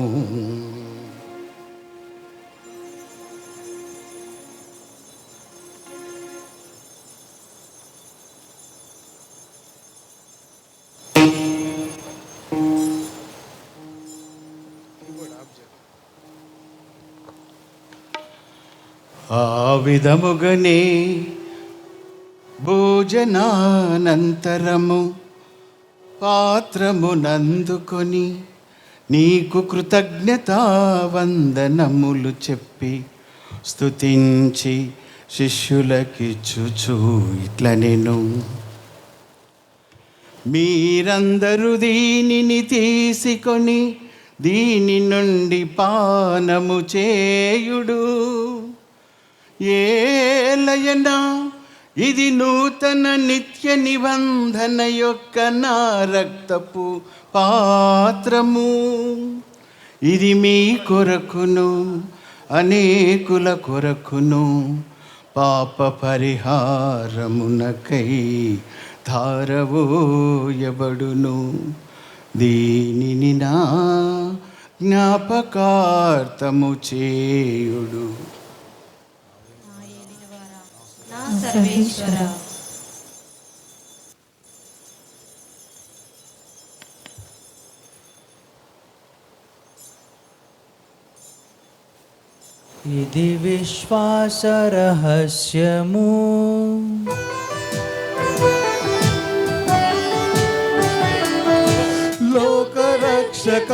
ఆ విధముగనే భోజనానంతరము పాత్రమునందుకొని నీకు కృతజ్ఞతా వందనములు చెప్పి స్తుతించి శిష్యులకిచ్చుచు ఇట్ల నేను మీరందరూ దీనిని తీసుకొని దీని నుండి పానము చేయుడు, ఏలయనా ఇది నూతన నిత్య నిబంధన యొక్క నా రక్తపు పాత్రము. ఇది మీ కొరకును అనేకుల కొరకును పాప పరిహారమునకై ధారవోయబడును. దీనిని నా జ్ఞాపకార్థము చేయుడు. సర్వేశ్వర ఇది విశ్వాస రహస్యము, లోకరక్షక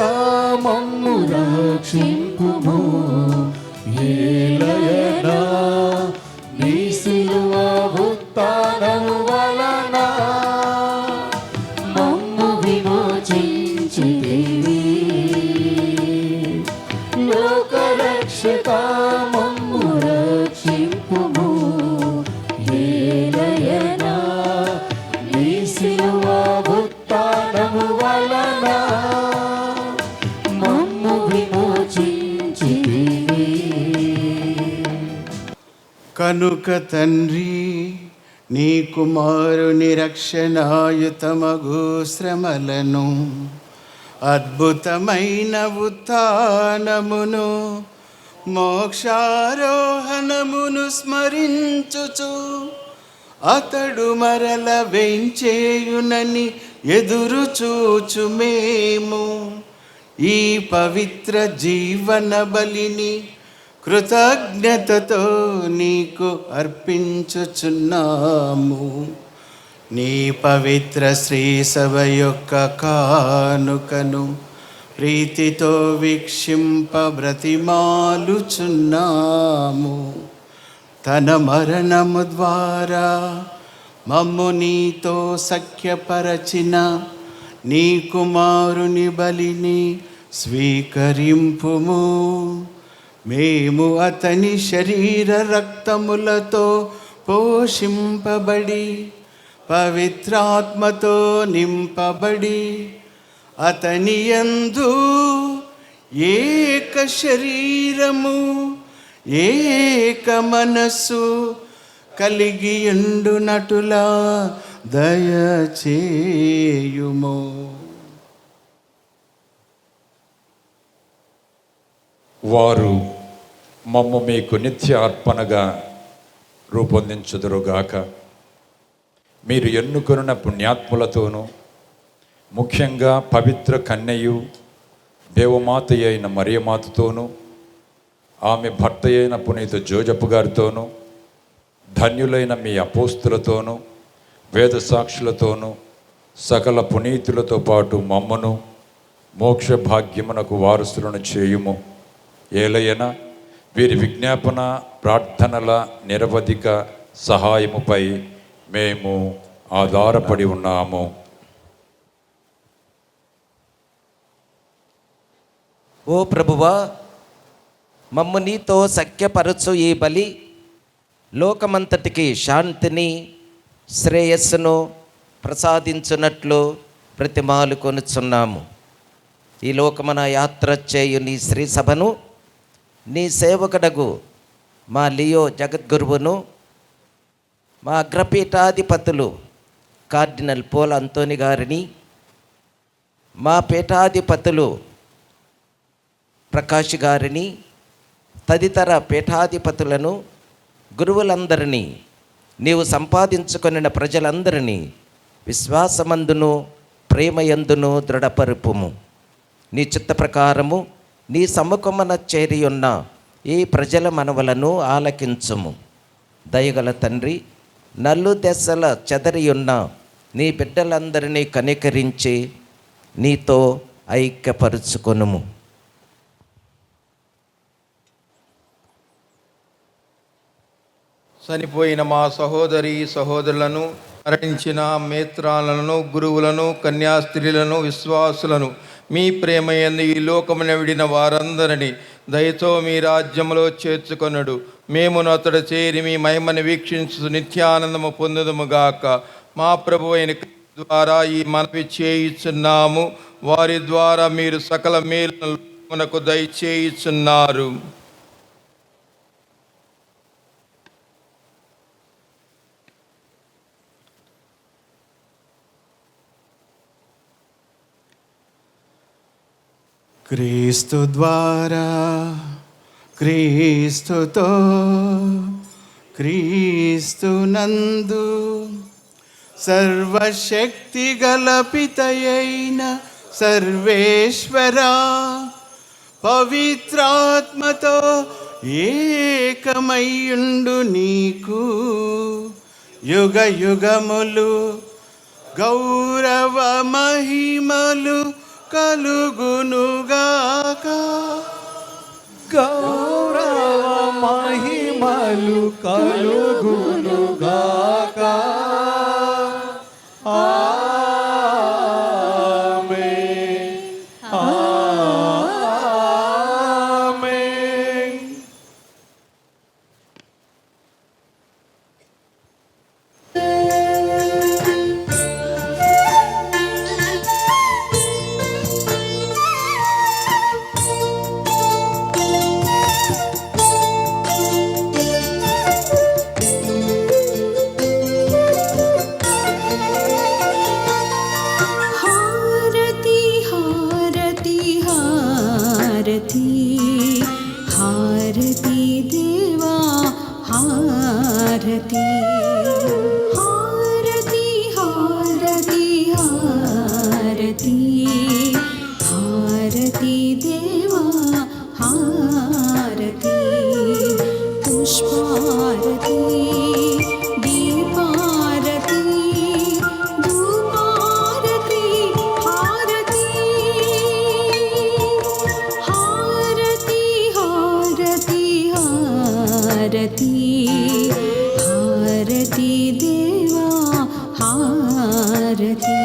మమ్ము రక్షింపుము. ఏలయనా నీ సిలువ ఉత్థానము వలన మమ్ము విమోచించితివి. లోకరక్షక మమ్ము రక్షింపుము. ఏలయనా నీ సిలువ ఉత్థానము వలన మమ్ము విమోచించితివి. కనుక తండ్రి నీ కుమారుని రక్షణాయుతమగు శ్రమలను అద్భుతమైన ఉత్థానమును మోక్షారోహణమును స్మరించుచు అతడు మరల వేంచేయునని ఎదురు చూచు మేము ఈ పవిత్ర జీవన బలిని కృతజ్ఞతతో నీకు అర్పించుచున్నాము. నీ పవిత్ర శ్రీ సభ యొక్క కానుకను ప్రీతితో వీక్షింప బ్రతిమాలుచున్నాము. తన మరణము ద్వారా మమ్ము నీతో సఖ్యపరచిన నీ కుమారుని బలిని స్వీకరింపుము. మేము అతని శరీర రక్తములతో పోషింపబడి పవిత్రాత్మతో నింపబడి అతని యందు ఏక శరీరము ఏక మనస్సు కలిగియుండునటులా దయచేయుము. వారు మమ్ము మీకు నిత్య అర్పణగా రూపొందించుదురుగాక. మీరు ఎన్నుకొనిన పుణ్యాత్ములతోనూ ముఖ్యంగా పవిత్ర కన్యయు దేవమాత అయిన మరియమాతతోనూ ఆమె భర్త అయిన పునీత జోజపు గారితోనూ ధన్యులైన మీ అపోస్తులతోనూ వేద సాక్షులతోనూ సకల పునీతులతో పాటు మమ్మను మోక్ష భాగ్యమునకు వారసులను చేయుము. ఏలయన వీరి విజ్ఞాపన ప్రార్థనల నిరవధిక సహాయముపై మేము ఆధారపడి ఉన్నాము. ఓ ప్రభువా, మమ్ము నీతో సఖ్యపరచు ఈ బలి లోకమంతటికి శాంతిని శ్రేయస్సును ప్రసాదించున్నట్లు ప్రతిమాలు కొనుచున్నాము. ఈ లోకమున యాత్ర చేయు నీ శ్రీ సభను నీ సేవకుడగు మా లియో జగద్గురువును, మా అగ్రపీఠాధిపతులు కార్డినల్ పోల్ అంతోని గారిని, మా పీఠాధిపతులు ప్రకాష్ గారిని, తదితర పీఠాధిపతులను, గురువులందరినీ, నీవు సంపాదించుకొనిన ప్రజలందరినీ విశ్వాసమందును ప్రేమయందును దృఢపరుపుము. నీ చిత్త ప్రకారము నీ సముఖమున చేరియున్న ఈ ప్రజల మనవలను ఆలకించుము. దయగల తండ్రి, నలు దశల చెదరియున్న నీ బిడ్డలందరినీ కనికరించి నీతో ఐక్యపరుచుకొనుము. చనిపోయిన మా సహోదరి సహోదరులను, మరణించిన మేత్రాలను, గురువులను, కన్యాస్త్రీలను, విశ్వాసులను, మీ ప్రేమయందు ఈ లోకమున విడిన వారందరినీ దయతో మీ రాజ్యములో చేర్చుకొనుడు. మేమును అతడు చేరి మీ మహిమను వీక్షించు నిత్యానందము పొందుదుముగాక. మా ప్రభువైన క్రీస్తు ద్వారా ఈ మనవి చేయుచున్నాము. వారి ద్వారా మీరు సకల మేలును మనకు దయచేయుచున్నారు. క్రీస్తు ద్వారా, క్రీస్తుతో, క్రీస్తునందు సర్వశక్తి గల పితయైన సర్వేశ్వరా, పవిత్రాత్మతో ఏకమయ్యుండు నీకు యుగ యుగములు గౌరవ మహిమలు కలుగునుగాక. గౌరవ మహిమలు కలుగునుగాక. ఆమేన్, ఆమేన్. హారతి హారతి హారతి హారతి దేవా హారతి. హారతి హారతి హారతి హారతి దేవా హారతి. పుష్పారతి దీపారతి ధూపారతి హారతి. హారతి హారతి హారతి హారతి దేవా హారతి.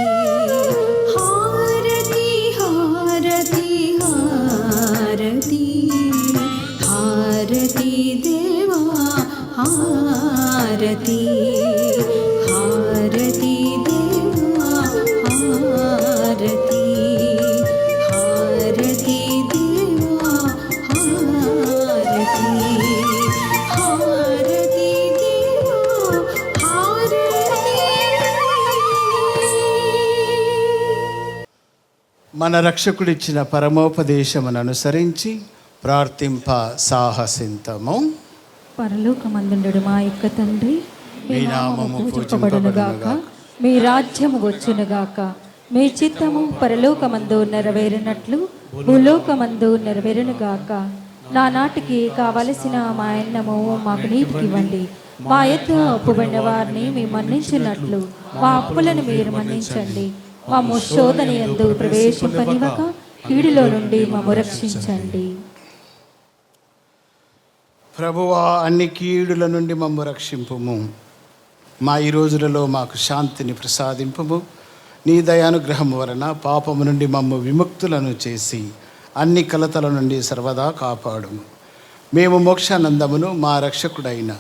హారతి హారతి హారతి హారతి దేవా హారతి. హారతి దేవా హారతి. హారతి దేవా హారతి. హారతి దేవా హారతి. మన రక్షకుడిచ్చిన పరమోపదేశమును అనుసరించి ప్రార్థింప సాహసింతము. పరలోకమందుండు మా యొక్క తండ్రి, మీ నామము పూజింపబడునుగాక, మీ రాజ్యము వచ్చునుగాక, మీ చిత్తము పరలోకమందు నెరవేరినట్లు భూలోకమందు నెరవేరునుగాక. నానాటికి కావలసిన మా అన్నము మాకు నీటికివ్వండి. మా యొద్ద అప్పుబడిన వారిని మేము మన్నించినట్లు మా అప్పులను మీరు మన్నించండి. మా శోధన యందు ప్రవేశింపనివ్వక కీడులో నుండి మమ్ము రక్షించండి. ప్రభువా, అన్ని కీడుల నుండి మమ్ము రక్షింపుము. మా ఈ రోజులలో మాకు శాంతిని ప్రసాదింపుము. నీ దయానుగ్రహము వలన పాపము నుండి మమ్ము విముక్తులను చేసి అన్ని కలతల నుండి సర్వదా కాపాడుము. మేము మోక్షానందమును మా రక్షకుడైన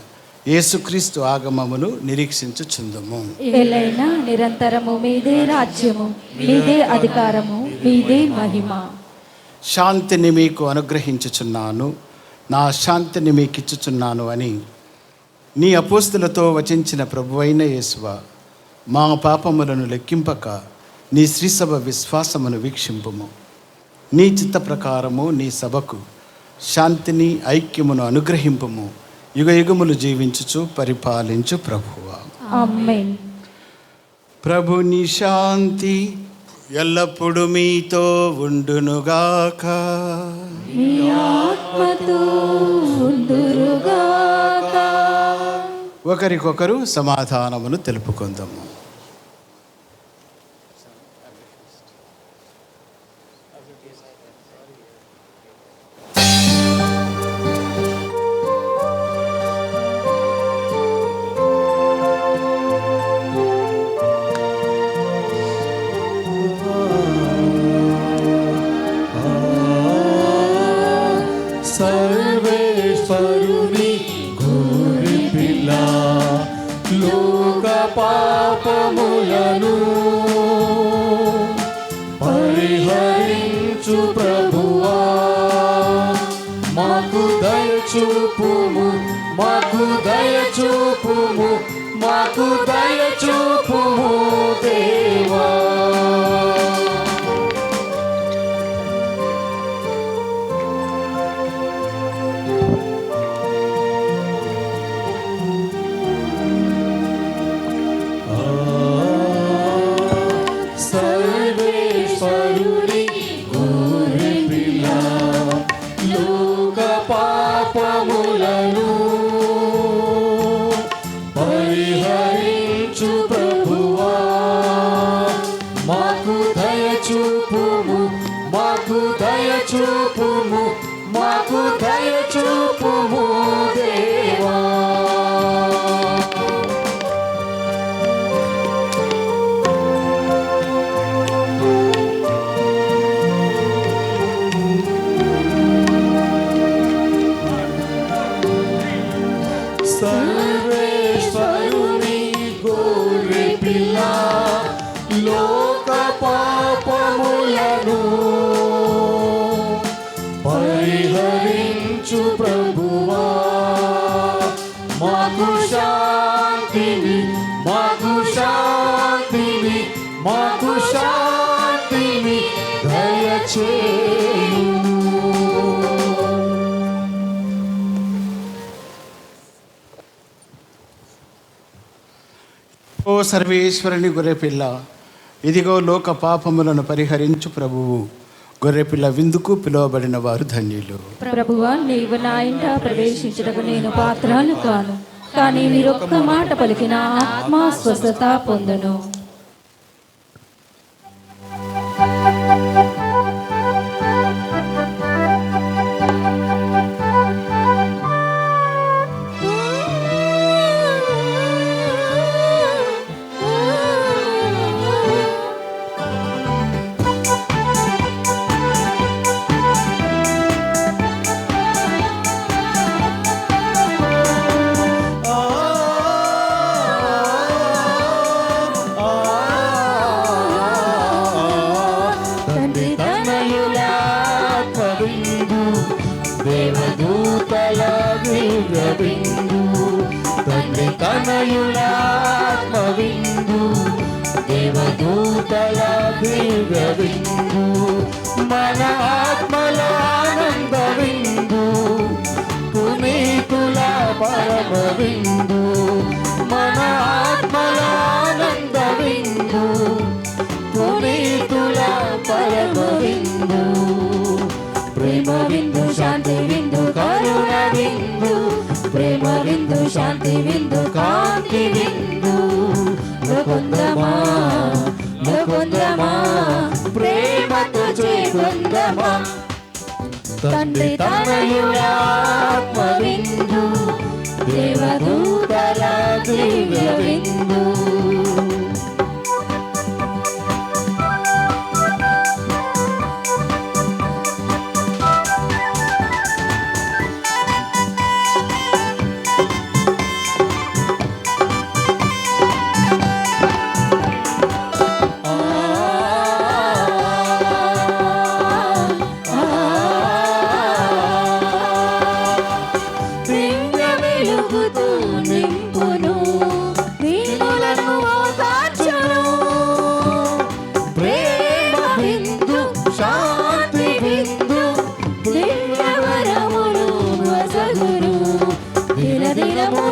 యేసుక్రీస్తు ఆగమమును నిరీక్షించుచుందుము. ఏలైనా నిరంతరము మీదే రాజ్యము, మీదే అధికారము, మీదే మహిమ. శాంతిని మీకు అనుగ్రహించుచున్నాను, నా శాంతిని మీకు ఇచ్చుచున్నాను అని నీ అపోస్తులతో వచించిన ప్రభువైన యేసువా, మా పాపములను లెక్కింపక నీ శ్రీసభ విశ్వాసమును వీక్షింపుము. నీ చిత్త ప్రకారము నీ సభకు శాంతిని ఐక్యమును అనుగ్రహింపుము. యుగ యుగములు జీవించుచు పరిపాలించు ప్రభువా. ఆమేన్. ప్రభుని శాంతి ఎల్లప్పుడూ మీతో ఉండునుగాక. మీ ఆత్మతో ఉండురుగాక. ఒకరికొకరు సమాధానమును తెలుపుకుందాము. సర్వేశ్వరుని గోరి పిల్ల, లోక పాపములను పరిహరించు ప్రభువా, మాకు దయచూపుము, మాకు దయచూపుము, మాకు దయచూపుము దేవా. సర్వేశ్వరుని గోరి పిల్ల, లోక పాపములను పరిహరించు ప్రభువా, మాకు దయచూపుము, మాకు దయచూపుము, మాకు దయచూపుము దేవా. సర్వేశ్వరుని గోరి పిల్ల, లోక పాపములను పరిహరించు ప్రభువా, మాకు శాంతిని, మాకు శాంతిని, మాకు శాంతిని దయచేయుము. ఓ సర్వేశ్వరుని గొర్రెపిల్ల, ఇదిగో లోక పాపములను పరిహరించు ప్రభువు. గొర్రెపిల్ల విందుకు పిలువబడిన వారు ధన్యులు. ప్రభువా, నీవు నా ఇంట ప్రవేశించుటకు నేను పాత్రాలు కాను, కానీ మీరొక్క మాట పలికిన ఆత్మ స్వస్థత పొందును. తండ్రి తనయులాత్మ బిందు, దేవదూతల దివ్య బిందు, తండ్రి తనయులాత్మ బిందు, దేవదూతల దివ్య బిందు, మన ఆత్మల ఆనంద బిందు, పునీతుల పరమ బిందు, మన ఆత్మల ఆనంద బిందు, పునీతుల పరమ బిందు, ప్రేమ బిందు, శాంతి బిందు, కరుణ బిందు, ప్రేమ బిందు, శాంతి బిందు, కాంతి బిందు, కొందమా కొందమా ప్రేమతో చేకొందమా. తండ్రి తనయుల ఆత్మ విందు దేవదూతల దివ్య విందు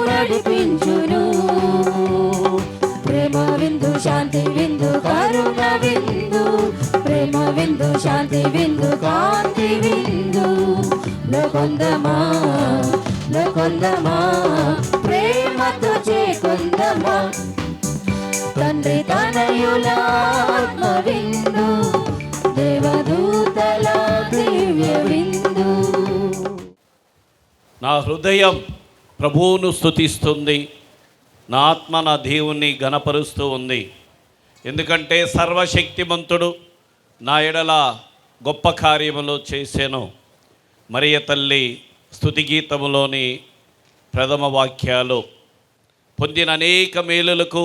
నడిపించును. ప్రేమ విందు శాంతి విందు కరుణ విందు, ప్రేమ విందు శాంతి విందు కాంతి విందు. లోకొందమా లోకొందమా ప్రేమతో చేకొందమా, తండ్రి తనయుల ఆత్మ విందు దేవదూతల దివ్య విందు. నా హృదయం ప్రభువును స్తుతిస్తుంది, నా ఆత్మ నా దేవుణ్ణి గణపరుస్తూ ఉంది. ఎందుకంటే సర్వశక్తిమంతుడు నా ఎడల గొప్ప కార్యములు చేశాను. మరియ తల్లి స్తుతి గీతములోని ప్రథమ వాక్యాలు. పొందిన అనేక మేలులకు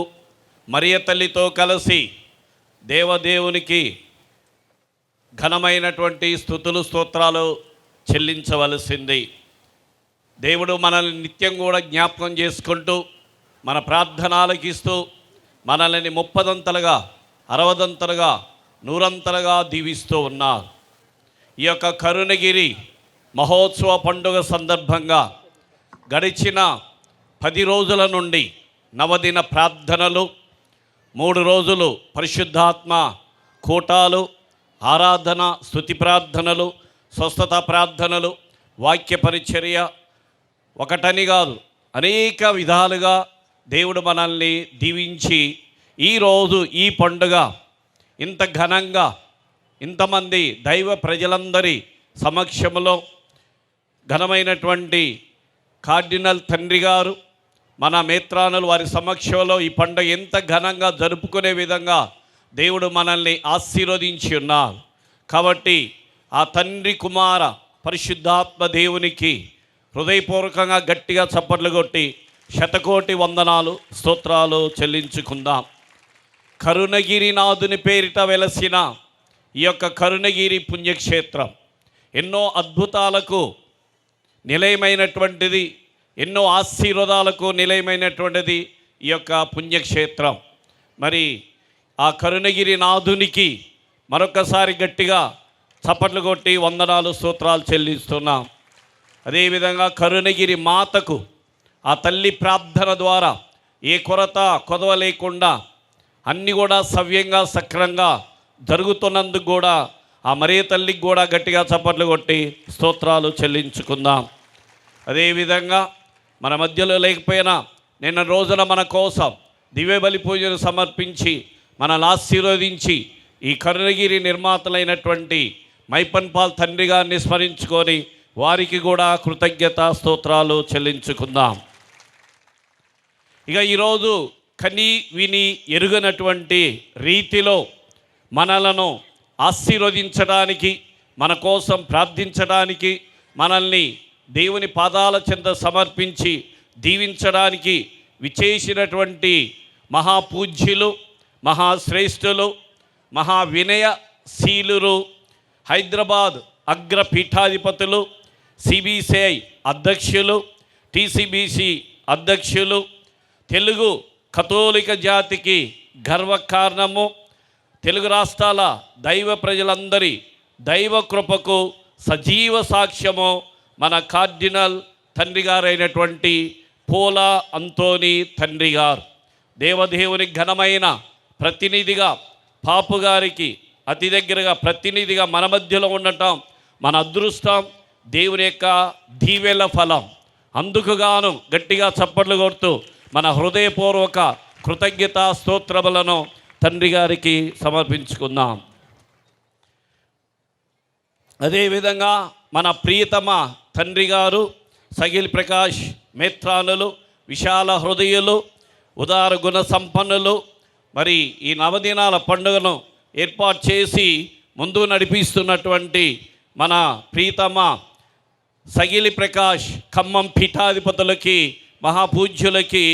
మరియ తల్లితో కలిసి దేవదేవునికి ఘనమైనటువంటి స్తుతులు స్తోత్రాలు చెల్లించవలసింది. దేవుడు మనల్ని నిత్యం కూడా జ్ఞాపకం చేసుకుంటూ మన ప్రార్థనలకు ఇస్తూ మనల్ని 30దంతలుగా 60దంతలుగా 100అంతలుగా దీవిస్తూ ఉన్నారు. ఈ యొక్క కరుణగిరి మహోత్సవ పండుగ సందర్భంగా గడిచిన 10 రోజుల నుండి నవదిన ప్రార్థనలు, 3 రోజులు పరిశుద్ధాత్మ కూటాలు, ఆరాధన, స్తుతి ప్రార్థనలు, స్వస్థత ప్రార్థనలు, వాక్య పరిచర్య, ఒకటని కాదు అనేక విధాలుగా దేవుడు మనల్ని దీవించి ఈరోజు ఈ పండుగ ఇంత ఘనంగా ఇంతమంది దైవ ప్రజలందరి సమక్షంలో ఘనమైనటువంటి కార్డినల్ తండ్రి గారు, మన మేత్రానులు వారి సమక్షంలో ఈ పండుగ ఎంత ఘనంగా జరుపుకునే విధంగా దేవుడు మనల్ని ఆశీర్వదించి ఉన్నారు. కాబట్టి ఆ తండ్రి కుమార పరిశుద్ధాత్మ దేవునికి హృదయపూర్వకంగా గట్టిగా చప్పట్లు కొట్టి శతకోటి వందనాలు స్తోత్రాలు చెల్లించుకుందాం. కరుణగిరినాథుని పేరిట వెలసిన ఈ యొక్క కరుణగిరి పుణ్యక్షేత్రం ఎన్నో అద్భుతాలకు నిలయమైనటువంటిది, ఎన్నో ఆశీర్వాదాలకు నిలయమైనటువంటిది ఈ యొక్క పుణ్యక్షేత్రం. మరి ఆ కరుణగిరినాథునికి మరొకసారి గట్టిగా చప్పట్లు కొట్టి వందనాలు స్తోత్రాలు చెల్లిస్తున్నాం. అదేవిధంగా కరుణగిరి మాతకు ఆ తల్లి ప్రార్థన ద్వారా ఏ కొరత కొదవ లేకుండా అన్నీ కూడా సవ్యంగా సక్రంగా జరుగుతున్నందుకు కూడా ఆ మరియ తల్లికి కూడా గట్టిగా చప్పట్లు కొట్టి స్తోత్రాలు చెల్లించుకుందాం. అదేవిధంగా మన మధ్యలో లేకపోయినా నిన్న రోజున మన కోసం దివ్య బలి పూజను సమర్పించి మనల్ని ఆశీర్వదించి ఈ కరుణగిరి నిర్మాతలైనటువంటి మైపన్పాల్ తండ్రి గారిని స్మరించుకొని వారికి కూడా కృతజ్ఞత స్తోత్రాలు చెల్లించుకుందాం. ఇక ఈరోజు కని విని ఎరుగనటువంటి రీతిలో మనలను ఆశీర్వదించడానికి, మన కోసం ప్రార్థించడానికి, మనల్ని దేవుని పాదాల చెంత సమర్పించి దీవించడానికి విచేసినటువంటి మహాపూజ్యులు, మహాశ్రేష్ఠులు, మహావినయశీలురు, హైదరాబాద్ అగ్రపీఠాధిపతులు, సిబిసిఐ అధ్యక్షులు, టీసీబీసీ అధ్యక్షులు, తెలుగు కథోలిక జాతికి గర్వకారణము, తెలుగు రాష్ట్రాల దైవ ప్రజలందరి దైవ కృపకు సజీవ సాక్ష్యము మన కార్డినల్ తండ్రి గారైనటువంటి పోలా అంతోని తండ్రి గారు. దేవదేవుని ఘనమైన ప్రతినిధిగా, పాపు గారికి అతి దగ్గరగా ప్రతినిధిగా మన మధ్యలో ఉండటం మన అదృష్టం, దేవుని యొక్క దీవెల ఫలం. అందుకుగాను గట్టిగా చప్పట్లు కొడుతూ మన హృదయపూర్వక కృతజ్ఞత స్తోత్రములను తండ్రి గారికి సమర్పించుకుందాం. అదేవిధంగా మన ప్రియతమ తండ్రి గారు సగిలి ప్రకాష్ మేత్రానులు విశాల హృదయులు, ఉదార గుణ సంపన్నులు. మరి ఈ నవదినాల పండుగను ఏర్పాటు చేసి ముందు నడిపిస్తున్నటువంటి మన ప్రియతమ సగిలి ప్రకాష్ ఖమ్మం పీఠాధిపతులకి, మహాపూజ్యులకి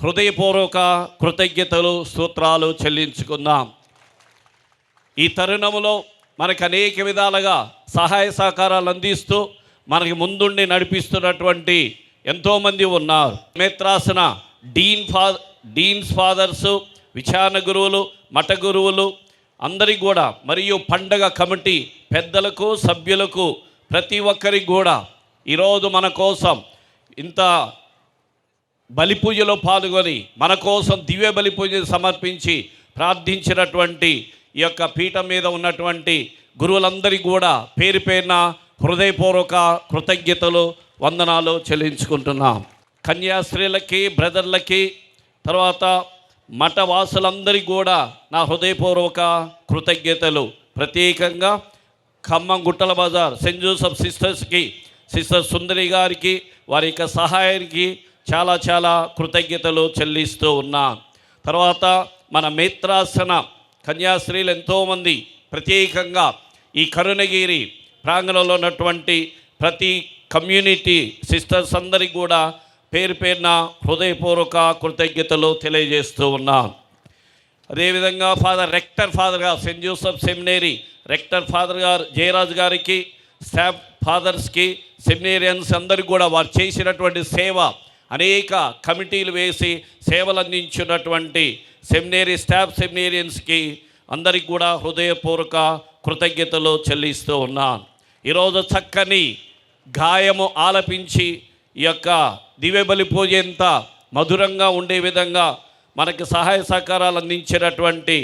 హృదయపూర్వక కృతజ్ఞతలు, స్తోత్రాలు చెల్లించుకుందాం. ఈ తరుణంలో మనకు అనేక విధాలుగా సహాయ సహకారాలు అందిస్తూ మనకి ముందుండి నడిపిస్తున్నటువంటి ఎంతోమంది ఉన్నారు. మేత్రాసన డీన్స్ ఫాదర్స్, విచారణ గురువులు, మఠ గురువులు అందరికి కూడా, మరియు పండగ కమిటీ పెద్దలకు, సభ్యులకు, ప్రతి ఒక్కరికి కూడా ఈరోజు మన కోసం ఇంత బలిపూజలో పాల్గొని మన కోసం దివ్య బలిపూజ సమర్పించి ప్రార్థించినటువంటి ఈ యొక్క పీఠం మీద ఉన్నటువంటి గురువులందరికీ కూడా పేరు పేరున హృదయపూర్వక కృతజ్ఞతలు, వందనాలు చెల్లించుకుంటున్నాం. కన్యాస్త్రీలకి, బ్రదర్లకి, తర్వాత మఠవాసులందరికీ కూడా నా హృదయపూర్వక కృతజ్ఞతలు. ప్రత్యేకంగా Khammam Guttala Bazaar saint Joseph సిస్టర్స్కి, sister సుందరి గారికి, వారి యొక్క సహాయానికి చాలా చాలా కృతజ్ఞతలు చెల్లిస్తూ ఉన్నాను. తర్వాత మన మేత్రాసన కన్యాస్త్రీలు ఎంతోమంది ప్రత్యేకంగా ఈ కరుణగిరి ప్రాంగణంలో ఉన్నటువంటి ప్రతి కమ్యూనిటీ సిస్టర్స్ అందరికీ కూడా పేరు పేరున హృదయపూర్వక కృతజ్ఞతలు తెలియజేస్తూ ఉన్నాను. అదేవిధంగా రెక్టర్ ఫాదర్ గారు Saint Joseph seminary Richter father గారు జయరాజ్ గారికి, స్టాఫ్ ఫాదర్స్కి, సెమినేరియన్స్ అందరికీ కూడా వారు చేసినటువంటి సేవ, అనేక కమిటీలు వేసి సేవలు అందించినటువంటి సెమినరీ స్టాఫ్, సెమినేరియన్స్కి అందరికీ కూడా హృదయపూర్వక కృతజ్ఞతలు చెల్లిస్తూ ఉన్నాను. ఈరోజు చక్కని గాయము ఆలపించి ఈ యొక్క దివ్య బలి పూజ ఎంత మధురంగా ఉండే విధంగా మనకి సహాయ సహకారాలు అందించినటువంటి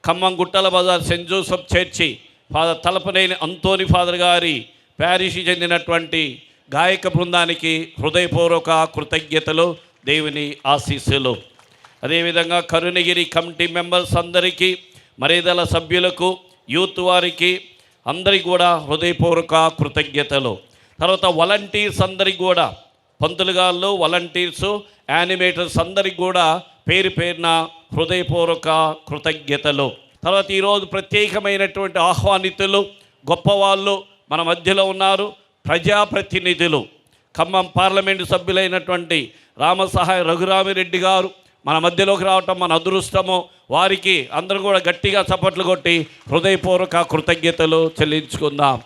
Khammam Guttala Bazaar saint Joseph church father Talapaneni Anthony father గారి ప్యారిషి చెందినటువంటి గాయక బృందానికి హృదయపూర్వక కృతజ్ఞతలు, దేవుని ఆశీస్సులు. అదేవిధంగా కరుణగిరి కమిటీ మెంబర్స్ అందరికీ, మరేదల సభ్యులకు, యూత్ వారికి అందరికీ కూడా హృదయపూర్వక కృతజ్ఞతలు. తర్వాత వాలంటీర్స్ అందరికీ కూడా, పంతులు గారు, వాలంటీర్సు, యానిమేటర్స్ అందరికీ కూడా పేరు పేరున హృదయపూర్వక కృతజ్ఞతలు. తర్వాత ఈరోజు ప్రత్యేకమైనటువంటి ఆహ్వానితులు, గొప్పవాళ్ళు మన మధ్యలో ఉన్నారు. ప్రజాప్రతినిధులు, ఖమ్మం పార్లమెంటు సభ్యులైనటువంటి రామసహాయ రఘురామిరెడ్డి గారు మన మధ్యలోకి రావటం మన అదృష్టము. వారికి అందరూ కూడా గట్టిగా చప్పట్లు కొట్టి హృదయపూర్వక కృతజ్ఞతలు చెల్లించుకుందాం.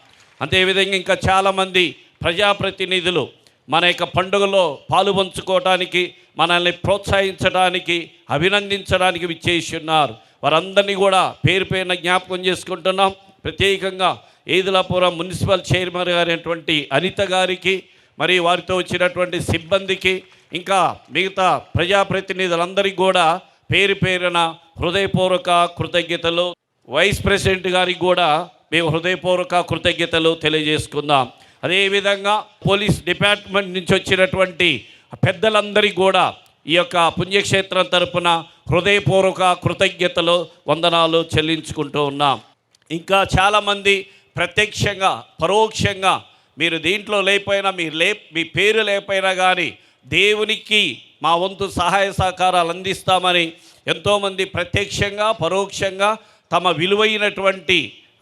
అదేవిధంగా ఇంకా చాలామంది ప్రజాప్రతినిధులు మన యొక్క పండుగలో పాలు పంచుకోవటానికి, మనల్ని ప్రోత్సహించడానికి, అభినందించడానికి విచ్చేసి ఉన్నారు. వారందరినీ కూడా పేరు పేరున జ్ఞాపకం చేసుకుంటున్నాం. ప్రత్యేకంగా ఏదులాపురం మున్సిపల్ చైర్మన్ గారైనటువంటి అనిత గారికి, మరి వారితో వచ్చినటువంటి సిబ్బందికి, ఇంకా మిగతా ప్రజాప్రతినిధులందరికీ కూడా పేరు పేరున హృదయపూర్వక కృతజ్ఞతలు. వైస్ ప్రెసిడెంట్ గారికి కూడా మేము హృదయపూర్వక కృతజ్ఞతలు తెలియజేసుకుందాం. అదేవిధంగా పోలీస్ డిపార్ట్మెంట్ నుంచి వచ్చినటువంటి పెద్దలందరికీ కూడా ఈ యొక్క పుణ్యక్షేత్రం తరపున హృదయపూర్వక కృతజ్ఞతలు, వందనాలు చెల్లించుకుంటూ ఉన్నాం. ఇంకా చాలామంది ప్రత్యక్షంగా, పరోక్షంగా, మీరు దీంట్లో లేకపోయినా, మీ పేరు లేకపోయినా కానీ దేవునికి మా వంతు సహాయ సహకారాలు అందిస్తామని ఎంతోమంది ప్రత్యక్షంగా, పరోక్షంగా తమ విలువైనటువంటి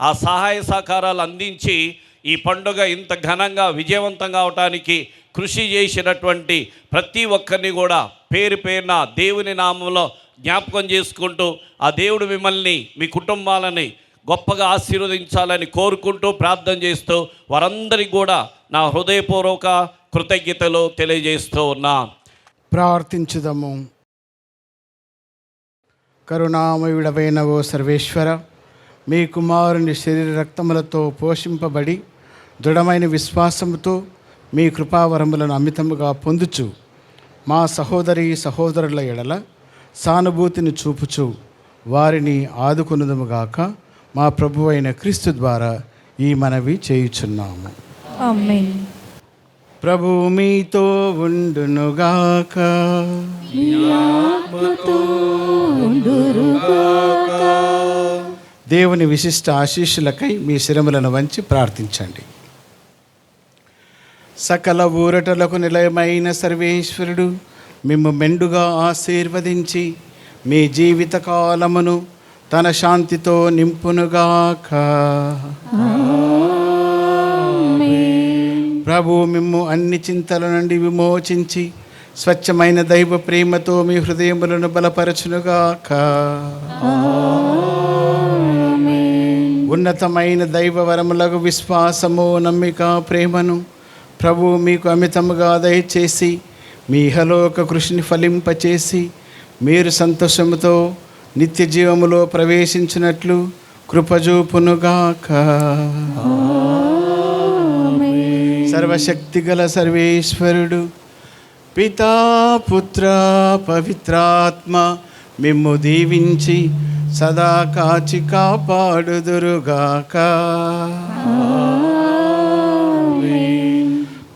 ఆ సహాయ సహకారాలు అందించి ఈ పండుగ ఇంత ఘనంగా విజయవంతంగా అవటానికి కృషి చేసినటువంటి ప్రతి ఒక్కరిని కూడా పేరు పేరున దేవుని నామంలో జ్ఞాపకం చేసుకుంటూ, ఆ దేవుడు మిమ్మల్ని, మీ కుటుంబాలని గొప్పగా ఆశీర్వదించాలని కోరుకుంటూ, ప్రార్థన చేస్తూ వారందరికీ కూడా నా హృదయపూర్వక కృతజ్ఞతలు తెలియజేస్తూ ఉన్నా. ప్రార్థించుదము. కరుణామయుడవైన ఓ సర్వేశ్వర, మీ కుమారుని శరీర రక్తములతో పోషింపబడి దృఢమైన విశ్వాసముతో మీ కృపావరములను అమితముగా పొందుచు మా సహోదరుల ఎడల సానుభూతిని చూపుచు వారిని ఆదుకొనుదుముగాక మా ప్రభు అయిన క్రీస్తు ద్వారా ఈ మనవి చేయుచున్నాము. ఆమేన్. ప్రభు మీతో ఉండునుగాక. దేవుని విశిష్ట ఆశీస్సులకై మీ శిరములను వంచి ప్రార్థించండి. సకల ఊరటలకు నిలయమైన సర్వేశ్వరుడు మిమ్ము మెండుగా ఆశీర్వదించి మీ జీవిత కాలమును తన శాంతితో నింపునుగాక. ప్రభు మిమ్ము అన్ని చింతల నుండి విమోచించి స్వచ్ఛమైన దైవ ప్రేమతో మీ హృదయములను బలపరచునుగాక. ఉన్నతమైన దైవ వరములకు విశ్వాసము, నమ్మిక, ప్రేమను ప్రభు మీకు అమితముగా దయచేసి మీ ఇహలోక కృషిని ఫలింపచేసి మీరు సంతోషముతో నిత్య జీవములో ప్రవేశించినట్లు కృపజూపునుగాక. సర్వశక్తిగల సర్వేశ్వరుడు పితా, పుత్ర, పవిత్రాత్మ మిమ్ము దీవించి సదా కాచి కాపాడుదురుగాక.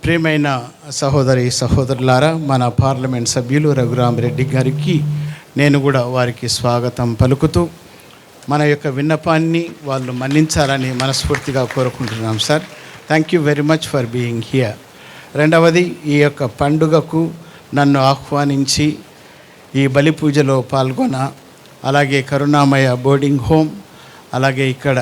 ప్రియమైన సహోదరి సహోదరులారా, మన పార్లమెంట్ సభ్యులు రఘురామరెడ్డి గారికి నేను కూడా వారికి స్వాగతం పలుకుతూ మన యొక్క విన్నపాన్ని వాళ్ళు మన్నించాలని మనస్ఫూర్తిగా కోరుకుంటున్నాం. Sir, thank you very much for being here. రెండవది, ఈ యొక్క పండుగకు నన్ను ఆహ్వానించి ఈ బలి పూజలో పాల్గొన, అలాగే కరుణామయ బోర్డింగ్ హోమ్, అలాగే ఇక్కడ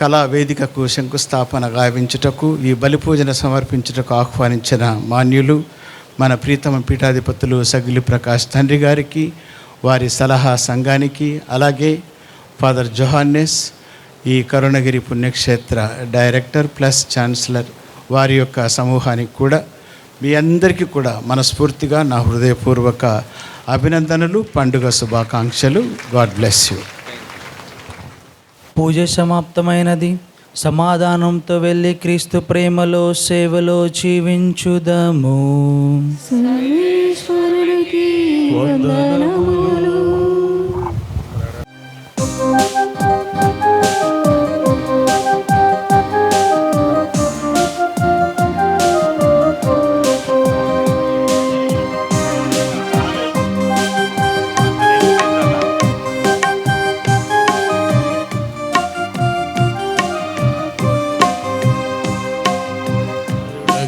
కళా వేదికకు శంకుస్థాపన గావించుటకు, ఈ బలి పూజను సమర్పించుటకు ఆహ్వానించిన మాన్యులు మన ప్రీతమ పీఠాధిపతులు సగిలి ప్రకాష్ తండ్రి గారికి, వారి సలహా సంఘానికి, అలాగే ఫాదర్ జోహాన్నెస్, ఈ కరుణగిరి పుణ్యక్షేత్ర డైరెక్టర్ ప్లస్ ఛాన్సలర్, వారి యొక్క సమూహానికి కూడా, మీ అందరికీ కూడా మనస్ఫూర్తిగా నా హృదయపూర్వక అభినందనలు, పండుగ శుభాకాంక్షలు. God bless you. పూజ సమాప్తమైనది. సమాధానంతో వెళ్ళి క్రీస్తు ప్రేమలో సేవలో జీవించుదము. సర్వేశ్వరుడికి వందనములు.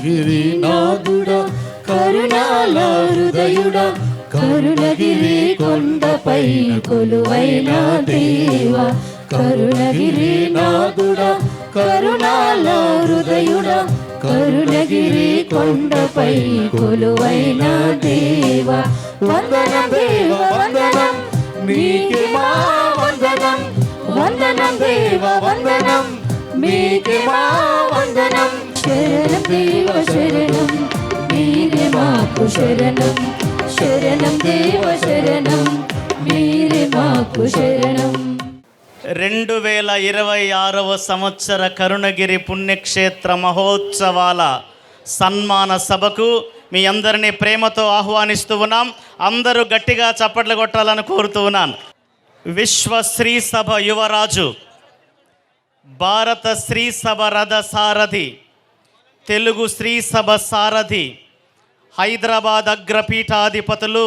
గిరినాథుడా కరుణాల హృదయుడా, కరుణగిరి కొండపై కొలువైన దేవా, కరుణగిరినాథుడా, కరుణాల హృదయుడా, కరుణగిరి కొండపై కొలువైన దేవా, వందనం దేవ వందనం, మీకే మా వందనం, వందనం దేవ వందనం, మీకే మా వందనం. శరణం దేవ శరణం, మీరే మాకు శరణం, శరణం దేవ శరణం, మీరే మాకు శరణం. 2026వ సంవత్సర కరుణగిరి పుణ్యక్షేత్ర మహోత్సవాల సన్మాన సభకు మీ అందరినీ ప్రేమతో ఆహ్వానిస్తూ ఉన్నాం. అందరూ గట్టిగా చప్పట్లు కొట్టాలని కోరుతూ ఉన్నాను. విశ్వ శ్రీ సభ యువరాజు, భారత శ్రీ సభ రథ సారథి, తెలుగు శ్రీ సభ సారథి, హైదరాబాద్ అగ్రపీఠాధిపతులు,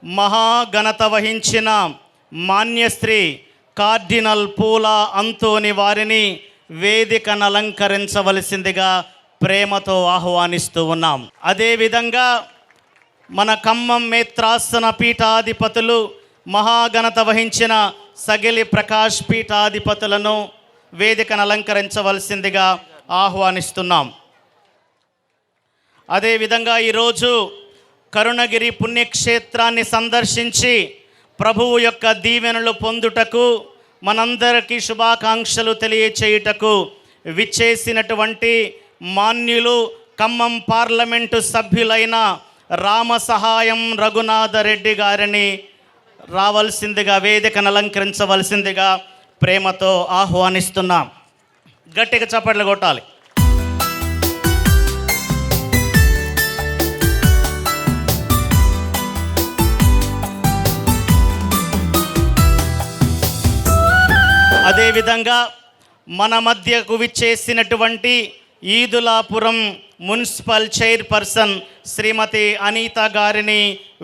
మహాఘనత వహించిన మాన్యశ్రీ కార్డినల్ పూల అంతోని వారిని వేదికను అలంకరించవలసిందిగా ప్రేమతో ఆహ్వానిస్తూ ఉన్నాం. అదేవిధంగా మన ఖమ్మం మేత్రాసన పీఠాధిపతులు, మహాఘనత వహించిన సగిలి ప్రకాష్ పీఠాధిపతులను వేదికను అలంకరించవలసిందిగా ఆహ్వానిస్తున్నాం. అదేవిధంగా ఈరోజు కరుణగిరి పుణ్యక్షేత్రాన్ని సందర్శించి ప్రభువు యొక్క దీవెనలు పొందుటకు, మనందరికీ శుభాకాంక్షలు తెలియచేయుటకు విచ్చేసినటువంటి మాన్యులు ఖమ్మం పార్లమెంటు సభ్యులైన రామసహాయం రఘునాథరెడ్డి గారిని రావాల్సిందిగా, వేదికను అలంకరించవలసిందిగా ప్రేమతో ఆహ్వానిస్తున్నాం. గట్టిగా చప్పట్లు కొట్టాలి. అదేవిధంగా మన మధ్యకు విచ్చేసినటువంటి ఈదులాపురం మున్సిపల్ చైర్పర్సన్ శ్రీమతి అనిత గారిని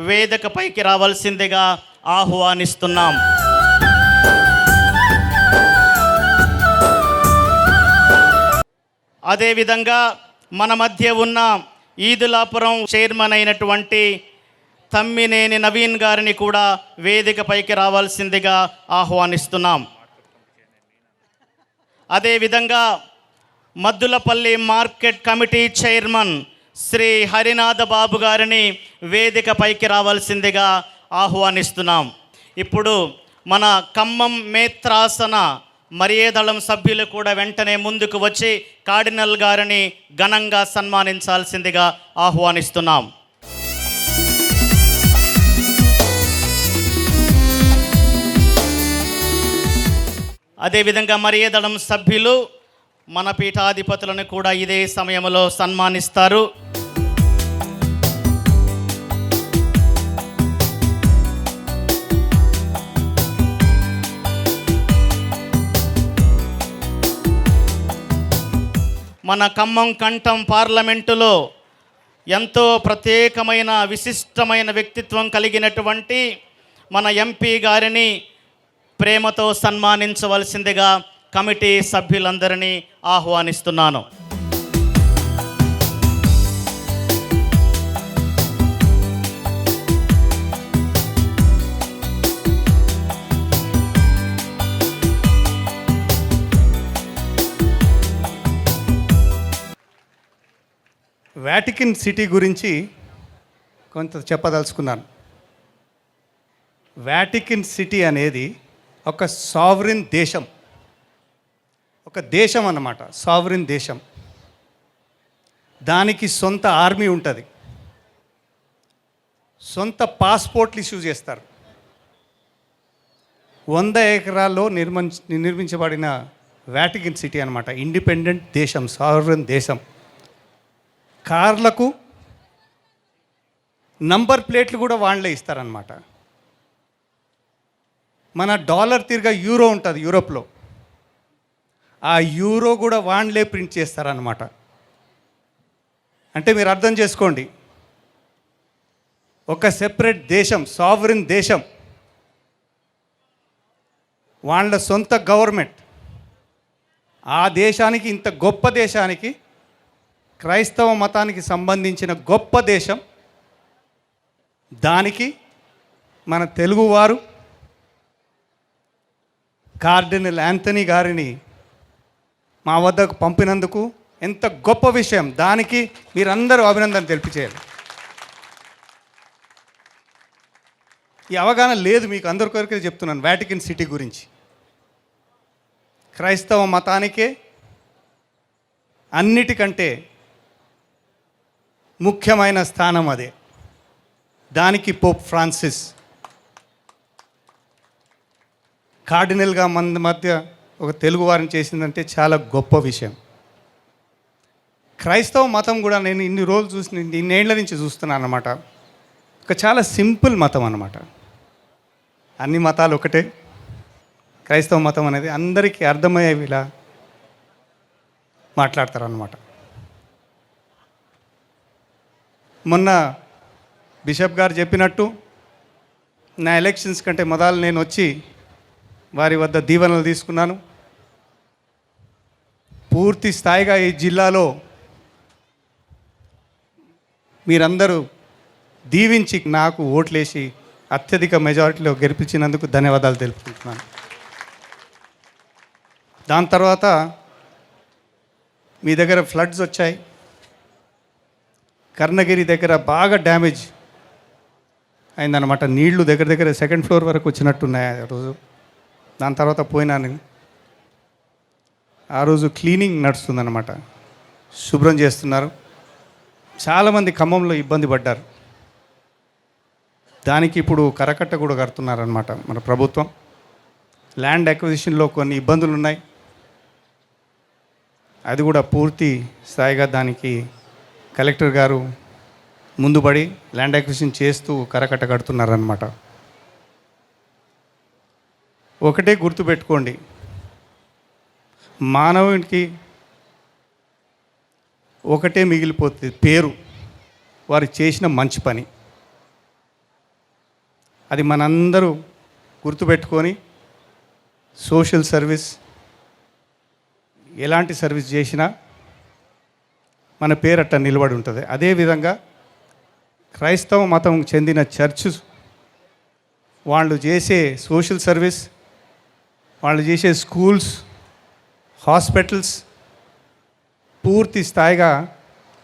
వేదికపైకి రావాల్సిందిగా ఆహ్వానిస్తున్నాం. అదేవిధంగా మన మధ్య ఉన్న ఈదులాపురం చైర్మన్ అయినటువంటి తమ్మినేని నవీన్ గారిని కూడా వేదికపైకి రావాల్సిందిగా ఆహ్వానిస్తున్నాం. అదేవిధంగా Maddulapalli market committee chairman Shri Harinatha Babu గారిని వేదికపైకి రావాల్సిందిగా ఆహ్వానిస్తున్నాం. ఇప్పుడు మన ఖమ్మం మేత్రాసన మర్యాదళం సభ్యులు కూడా వెంటనే ముందుకు వచ్చి కార్డినల్ గారిని ఘనంగా సన్మానించాల్సిందిగా ఆహ్వానిస్తున్నాం. అదేవిధంగా మర్యాదళం సభ్యులు మన పీఠాధిపతులను కూడా ఇదే సమయంలో సన్మానిస్తారు. మన ఖమ్మం కంఠం పార్లమెంటులో ఎంతో ప్రత్యేకమైన విశిష్టమైన వ్యక్తిత్వం కలిగినటువంటి మన ఎంపీ గారిని ప్రేమతో సన్మానించవలసిందిగా కమిటీ సభ్యులందరినీ ఆహ్వానిస్తున్నాను. వాటికన్ సిటీ గురించి కొంత చెప్పదలుచుకున్నాను. వాటికన్ సిటీ అనేది ఒక సావరిన్ దేశం, ఒక దేశం అన్నమాట. సావరిన్ దేశం, దానికి సొంత ఆర్మీ ఉంటుంది, సొంత పాస్పోర్ట్లు ఇష్యూ చేస్తారు. 100 ఎకరాల్లో నిర్మించబడిన వాటికన్ సిటీ అన్నమాట. ఇండిపెండెంట్ దేశం, సావరిన్ దేశం. కార్లకు నంబర్ ప్లేట్లు కూడా వాళ్ళే ఇస్తారనమాట. మన డాలర్ తిరిగా యూరో ఉంటుంది యూరోప్లో, ఆ యూరో కూడా వాళ్ళే ప్రింట్ చేస్తారనమాట. అంటే మీరు అర్థం చేసుకోండి, ఒక సెపరేట్ దేశం, సావరిన్ దేశం, వాళ్ళ సొంత గవర్నమెంట్. ఆ దేశానికి, ఇంత గొప్ప దేశానికి, క్రైస్తవ మతానికి సంబంధించిన గొప్ప దేశం, దానికి మన తెలుగువారు కార్డినల్ యాంథనీ గారిని మా వద్దకు పంపినందుకు ఎంత గొప్ప విషయం. దానికి మీరందరూ అభినందన తెలియచేయాలి. ఈ అవగాహన లేదు మీకు అందరి కొరకే చెప్తున్నాను. వాటికన్ సిటీ గురించి క్రైస్తవ మతానికే అన్నిటికంటే ముఖ్యమైన స్థానం అదే. దానికి పోప్ ఫ్రాన్సిస్ కార్డినల్గా మన మధ్య ఒక తెలుగు వారిని చేసిందంటే చాలా గొప్ప విషయం. క్రైస్తవ మతం కూడా నేను ఇన్ని రోజులు ఇన్నేళ్ల నుంచి చూస్తున్నాను అన్నమాట. ఒక చాలా సింపుల్ మతం అన్నమాట. అన్ని మతాలు ఒకటే, క్రైస్తవ మతం అనేది అందరికీ అర్థమయ్యేవిలా మాట్లాడతారు అన్నమాట. మొన్న బిషప్ గారు చెప్పినట్టు నా ఎలక్షన్స్ కంటే మొదలు నేను వచ్చి వారి వద్ద దీవెనలు తీసుకున్నాను. పూర్తి స్థాయిగా ఈ జిల్లాలో మీరందరూ దీవించి నాకు ఓట్లేసి అత్యధిక మెజారిటీలో గెలిపించినందుకు ధన్యవాదాలు తెలుపుకుంటున్నాను. దాని తర్వాత మీ దగ్గర ఫ్లడ్స్ వచ్చాయి. కర్ణగిరి దగ్గర బాగా డ్యామేజ్ అయిందన్నమాట. నీళ్లు దగ్గర దగ్గర 2nd ఫ్లోర్ వరకు వచ్చినట్టున్నాయి ఆ రోజు. దాని తర్వాత పోయినాను. ఆ రోజు క్లీనింగ్ నడుస్తుందన్నమాట, శుభ్రం చేస్తున్నారు. చాలామంది ఖమ్మంలో ఇబ్బంది పడ్డారు. దానికి ఇప్పుడు కరకట్ట కూడా కడుతున్నారనమాట మన ప్రభుత్వం. ల్యాండ్ అక్విజిషన్లో కొన్ని ఇబ్బందులు ఉన్నాయి, అది కూడా పూర్తి స్థాయిగా దానికి కలెక్టర్ గారు ముందుబడి ల్యాండ్ అక్విజిషన్ చేస్తూ కరకట్ట కడుతున్నారనమాట. ఒకటే గుర్తుపెట్టుకోండి, మానవునికి ఒకటే మిగిలిపోతుంది, పేరు. వారు చేసిన మంచి పని అది మనందరూ గుర్తుపెట్టుకొని సోషల్ సర్వీస్, ఎలాంటి సర్వీస్ చేసినా మన పేరట్ట నిలబడి ఉంటుంది. అదేవిధంగా క్రైస్తవ మతం చెందిన చర్చ్ వాళ్ళు చేసే సోషల్ సర్వీస్, వాళ్ళు చేసే స్కూల్స్, హాస్పిటల్స్ పూర్తి స్థాయిగా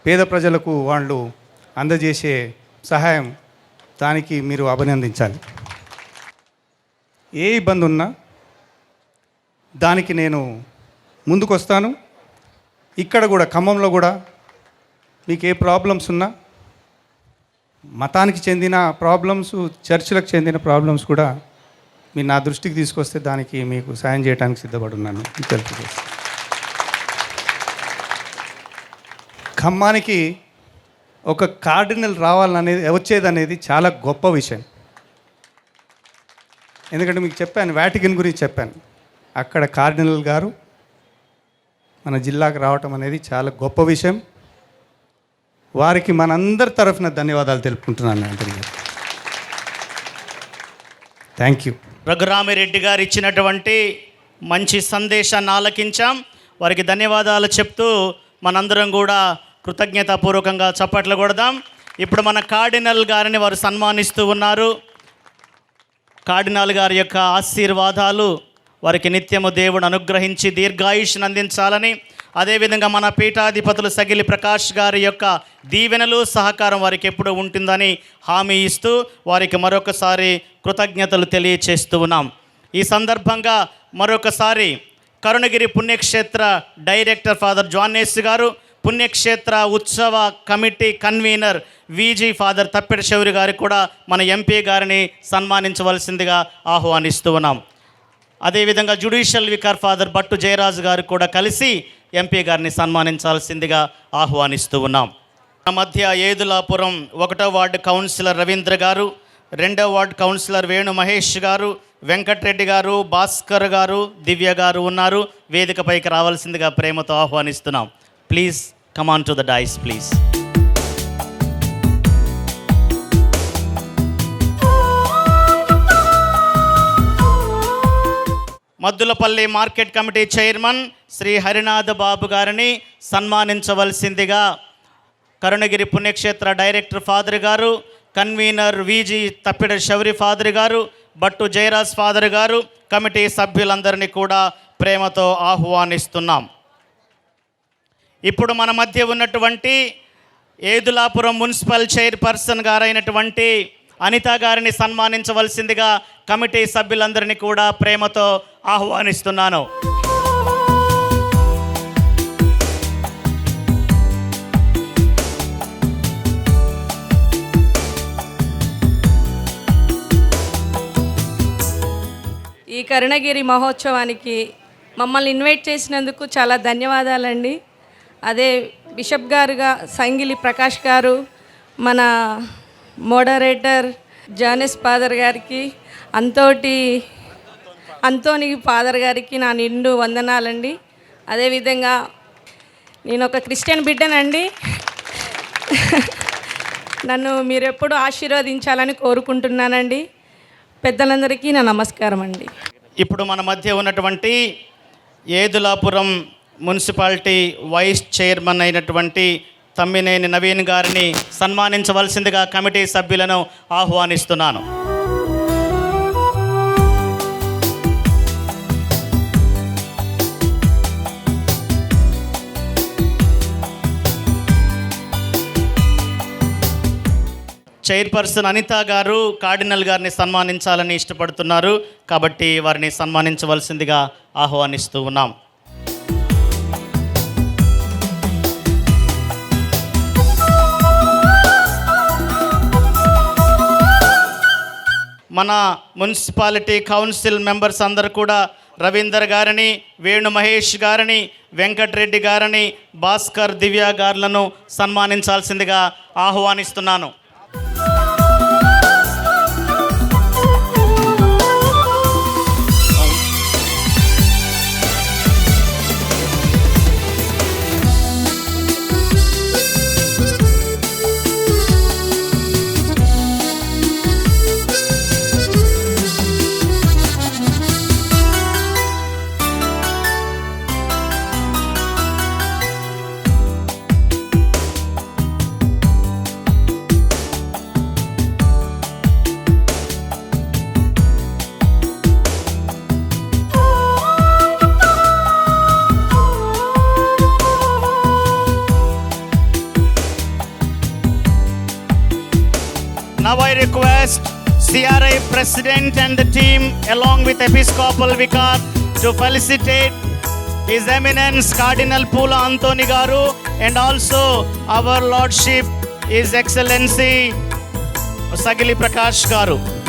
పేద ప్రజలకు వాళ్ళు అందజేసే సహాయం, దానికి మీరు అభినందించాలి. ఏ ఇబ్బంది ఉన్నా దానికి నేను ముందుకొస్తాను. ఇక్కడ కూడా ఖమ్మంలో కూడా మీకు ఏ ప్రాబ్లమ్స్ ఉన్నా, మతానికి చెందిన ప్రాబ్లమ్స్, చర్చిలకు చెందిన ప్రాబ్లమ్స్ కూడా మీరు నా దృష్టికి తీసుకొస్తే దానికి మీకు సాయం చేయడానికి సిద్ధపడి ఉన్నాను. తెలుపుచేస్తాను. ఖమ్మానికి ఒక కార్డినల్ రావాలనేది వచ్చేదనేది చాలా గొప్ప విషయం. ఎందుకంటే మీకు చెప్పాను, వాటికన్ గురించి చెప్పాను. అక్కడ కార్డినల్ గారు మన జిల్లాకు రావటం అనేది చాలా గొప్ప విషయం. వారికి మనందరి తరఫున ధన్యవాదాలు తెలుపుకుంటున్నాను. అందరికీ థ్యాంక్ యూ. రఘురామిరెడ్డి గారు ఇచ్చినటువంటి మంచి సందేశాన్ని ఆలకించాం. వారికి ధన్యవాదాలు చెప్తూ మనందరం కూడా కృతజ్ఞతాపూర్వకంగా చప్పట్లు కొడదాం. ఇప్పుడు మన కార్డినల్ గారిని వారు సన్మానిస్తూ ఉన్నారు. కార్డినల్ గారి యొక్క ఆశీర్వాదాలు వారికి నిత్యము దేవుడు అనుగ్రహించి దీర్ఘాయుష్ను అందించాలని, అదేవిధంగా మన పీఠాధిపతులు సగిలి ప్రకాష్ గారి యొక్క దీవెనలు సహకారం వారికి ఎప్పుడూ ఉంటుందని హామీ ఇస్తూ వారికి మరొకసారి కృతజ్ఞతలు తెలియచేస్తూ ఉన్నాం. ఈ సందర్భంగా మరొకసారి కరుణగిరి పుణ్యక్షేత్ర డైరెక్టర్ ఫాదర్ జానేస్ గారు, పుణ్యక్షేత్ర ఉత్సవ కమిటీ కన్వీనర్ విజీ ఫాదర్ తప్పెడి శౌరి గారికి కూడా మన ఎంపీ గారిని సన్మానించవలసిందిగా ఆహ్వానిస్తూ ఉన్నాం. అదేవిధంగా జ్యుడిషియల్ వికార్ ఫాదర్ బట్టు జయరాజు గారు కూడా కలిసి ఎంపీ గారిని సన్మానించాల్సిందిగా ఆహ్వానిస్తూ ఉన్నాం. మన మధ్య ఏదులాపురం 1వ వార్డు కౌన్సిలర్ రవీంద్ర గారు, 2వ వార్డు కౌన్సిలర్ వేణు మహేష్ గారు, వెంకటరెడ్డి గారు, భాస్కర్ గారు, దివ్య గారు ఉన్నారు. వేదికపైకి రావాల్సిందిగా ప్రేమతో ఆహ్వానిస్తున్నాం. Please come on to the dais please. Maddulapalli market committee chairman Shri Harinath Babu గారిని సన్మానించవలసిందిగా కరుణగిరి పుణ్యక్షేత్ర డైరెక్టర్ ఫాదర్ గారు, కన్వీనర్ విజీ తప్పిడ శౌరి ఫాదర్ గారు, బట్టు జయరాజ్ ఫాదర్ గారు, కమిటీ సభ్యులందరినీ కూడా ప్రేమతో ఆహ్వానిస్తున్నాం. ఇప్పుడు మన మధ్య ఉన్నటువంటి ఏదులాపురం మున్సిపల్ చైర్పర్సన్ గారైనటువంటి అనిత గారిని సన్మానించవలసిందిగా కమిటీ సభ్యులందరినీ కూడా ప్రేమతో ఆహ్వానిస్తున్నాను. ఈ కరుణగిరి మహోత్సవానికి మమ్మల్ని ఇన్వైట్ చేసినందుకు చాలా ధన్యవాదాలండి. అదే బిషప్ గారుగా సంగిలి ప్రకాష్ గారు, మన మోడరేటర్ జానెస్ ఫాదర్ గారికి, అంతోని ఫాదర్ గారికి నా నిండు వందనాలండి. అదేవిధంగా నేను ఒక క్రిస్టియన్ బిడ్డనండి. నన్ను మీరు ఎప్పుడు ఆశీర్వదించాలని కోరుకుంటున్నానండి. పెద్దలందరికీ నా నమస్కారం అండి. ఇప్పుడు మన మధ్య ఉన్నటువంటి ఏదులాపురం మున్సిపాలిటీ వైస్ చైర్మన్ అయినటువంటి తమ్మినేని నవీన్ గారిని సన్మానించవలసిందిగా కమిటీ సభ్యులను ఆహ్వానిస్తున్నాను. చైర్పర్సన్ అనిత గారు కార్డినల్ గారిని సన్మానించాలని ఇష్టపడుతున్నారు కాబట్టి వారిని సన్మానించవలసిందిగా ఆహ్వానిస్తూ ఉన్నాం. మన మున్సిపాలిటీ కౌన్సిల్ మెంబర్స్ అందరూ కూడా రవీందర్ గారిని, వేణు మహేష్ గారిని, వెంకటరెడ్డి గారిని, భాస్కర్, దివ్య గారులను సన్మానించాల్సిందిగా ఆహ్వానిస్తున్నాను. Now I request CRI President and the team along with Episcopal Vicar to felicitate His Eminence Cardinal Pula Antoni Garu and also our Lordship His Excellency Sagili Prakash Garu.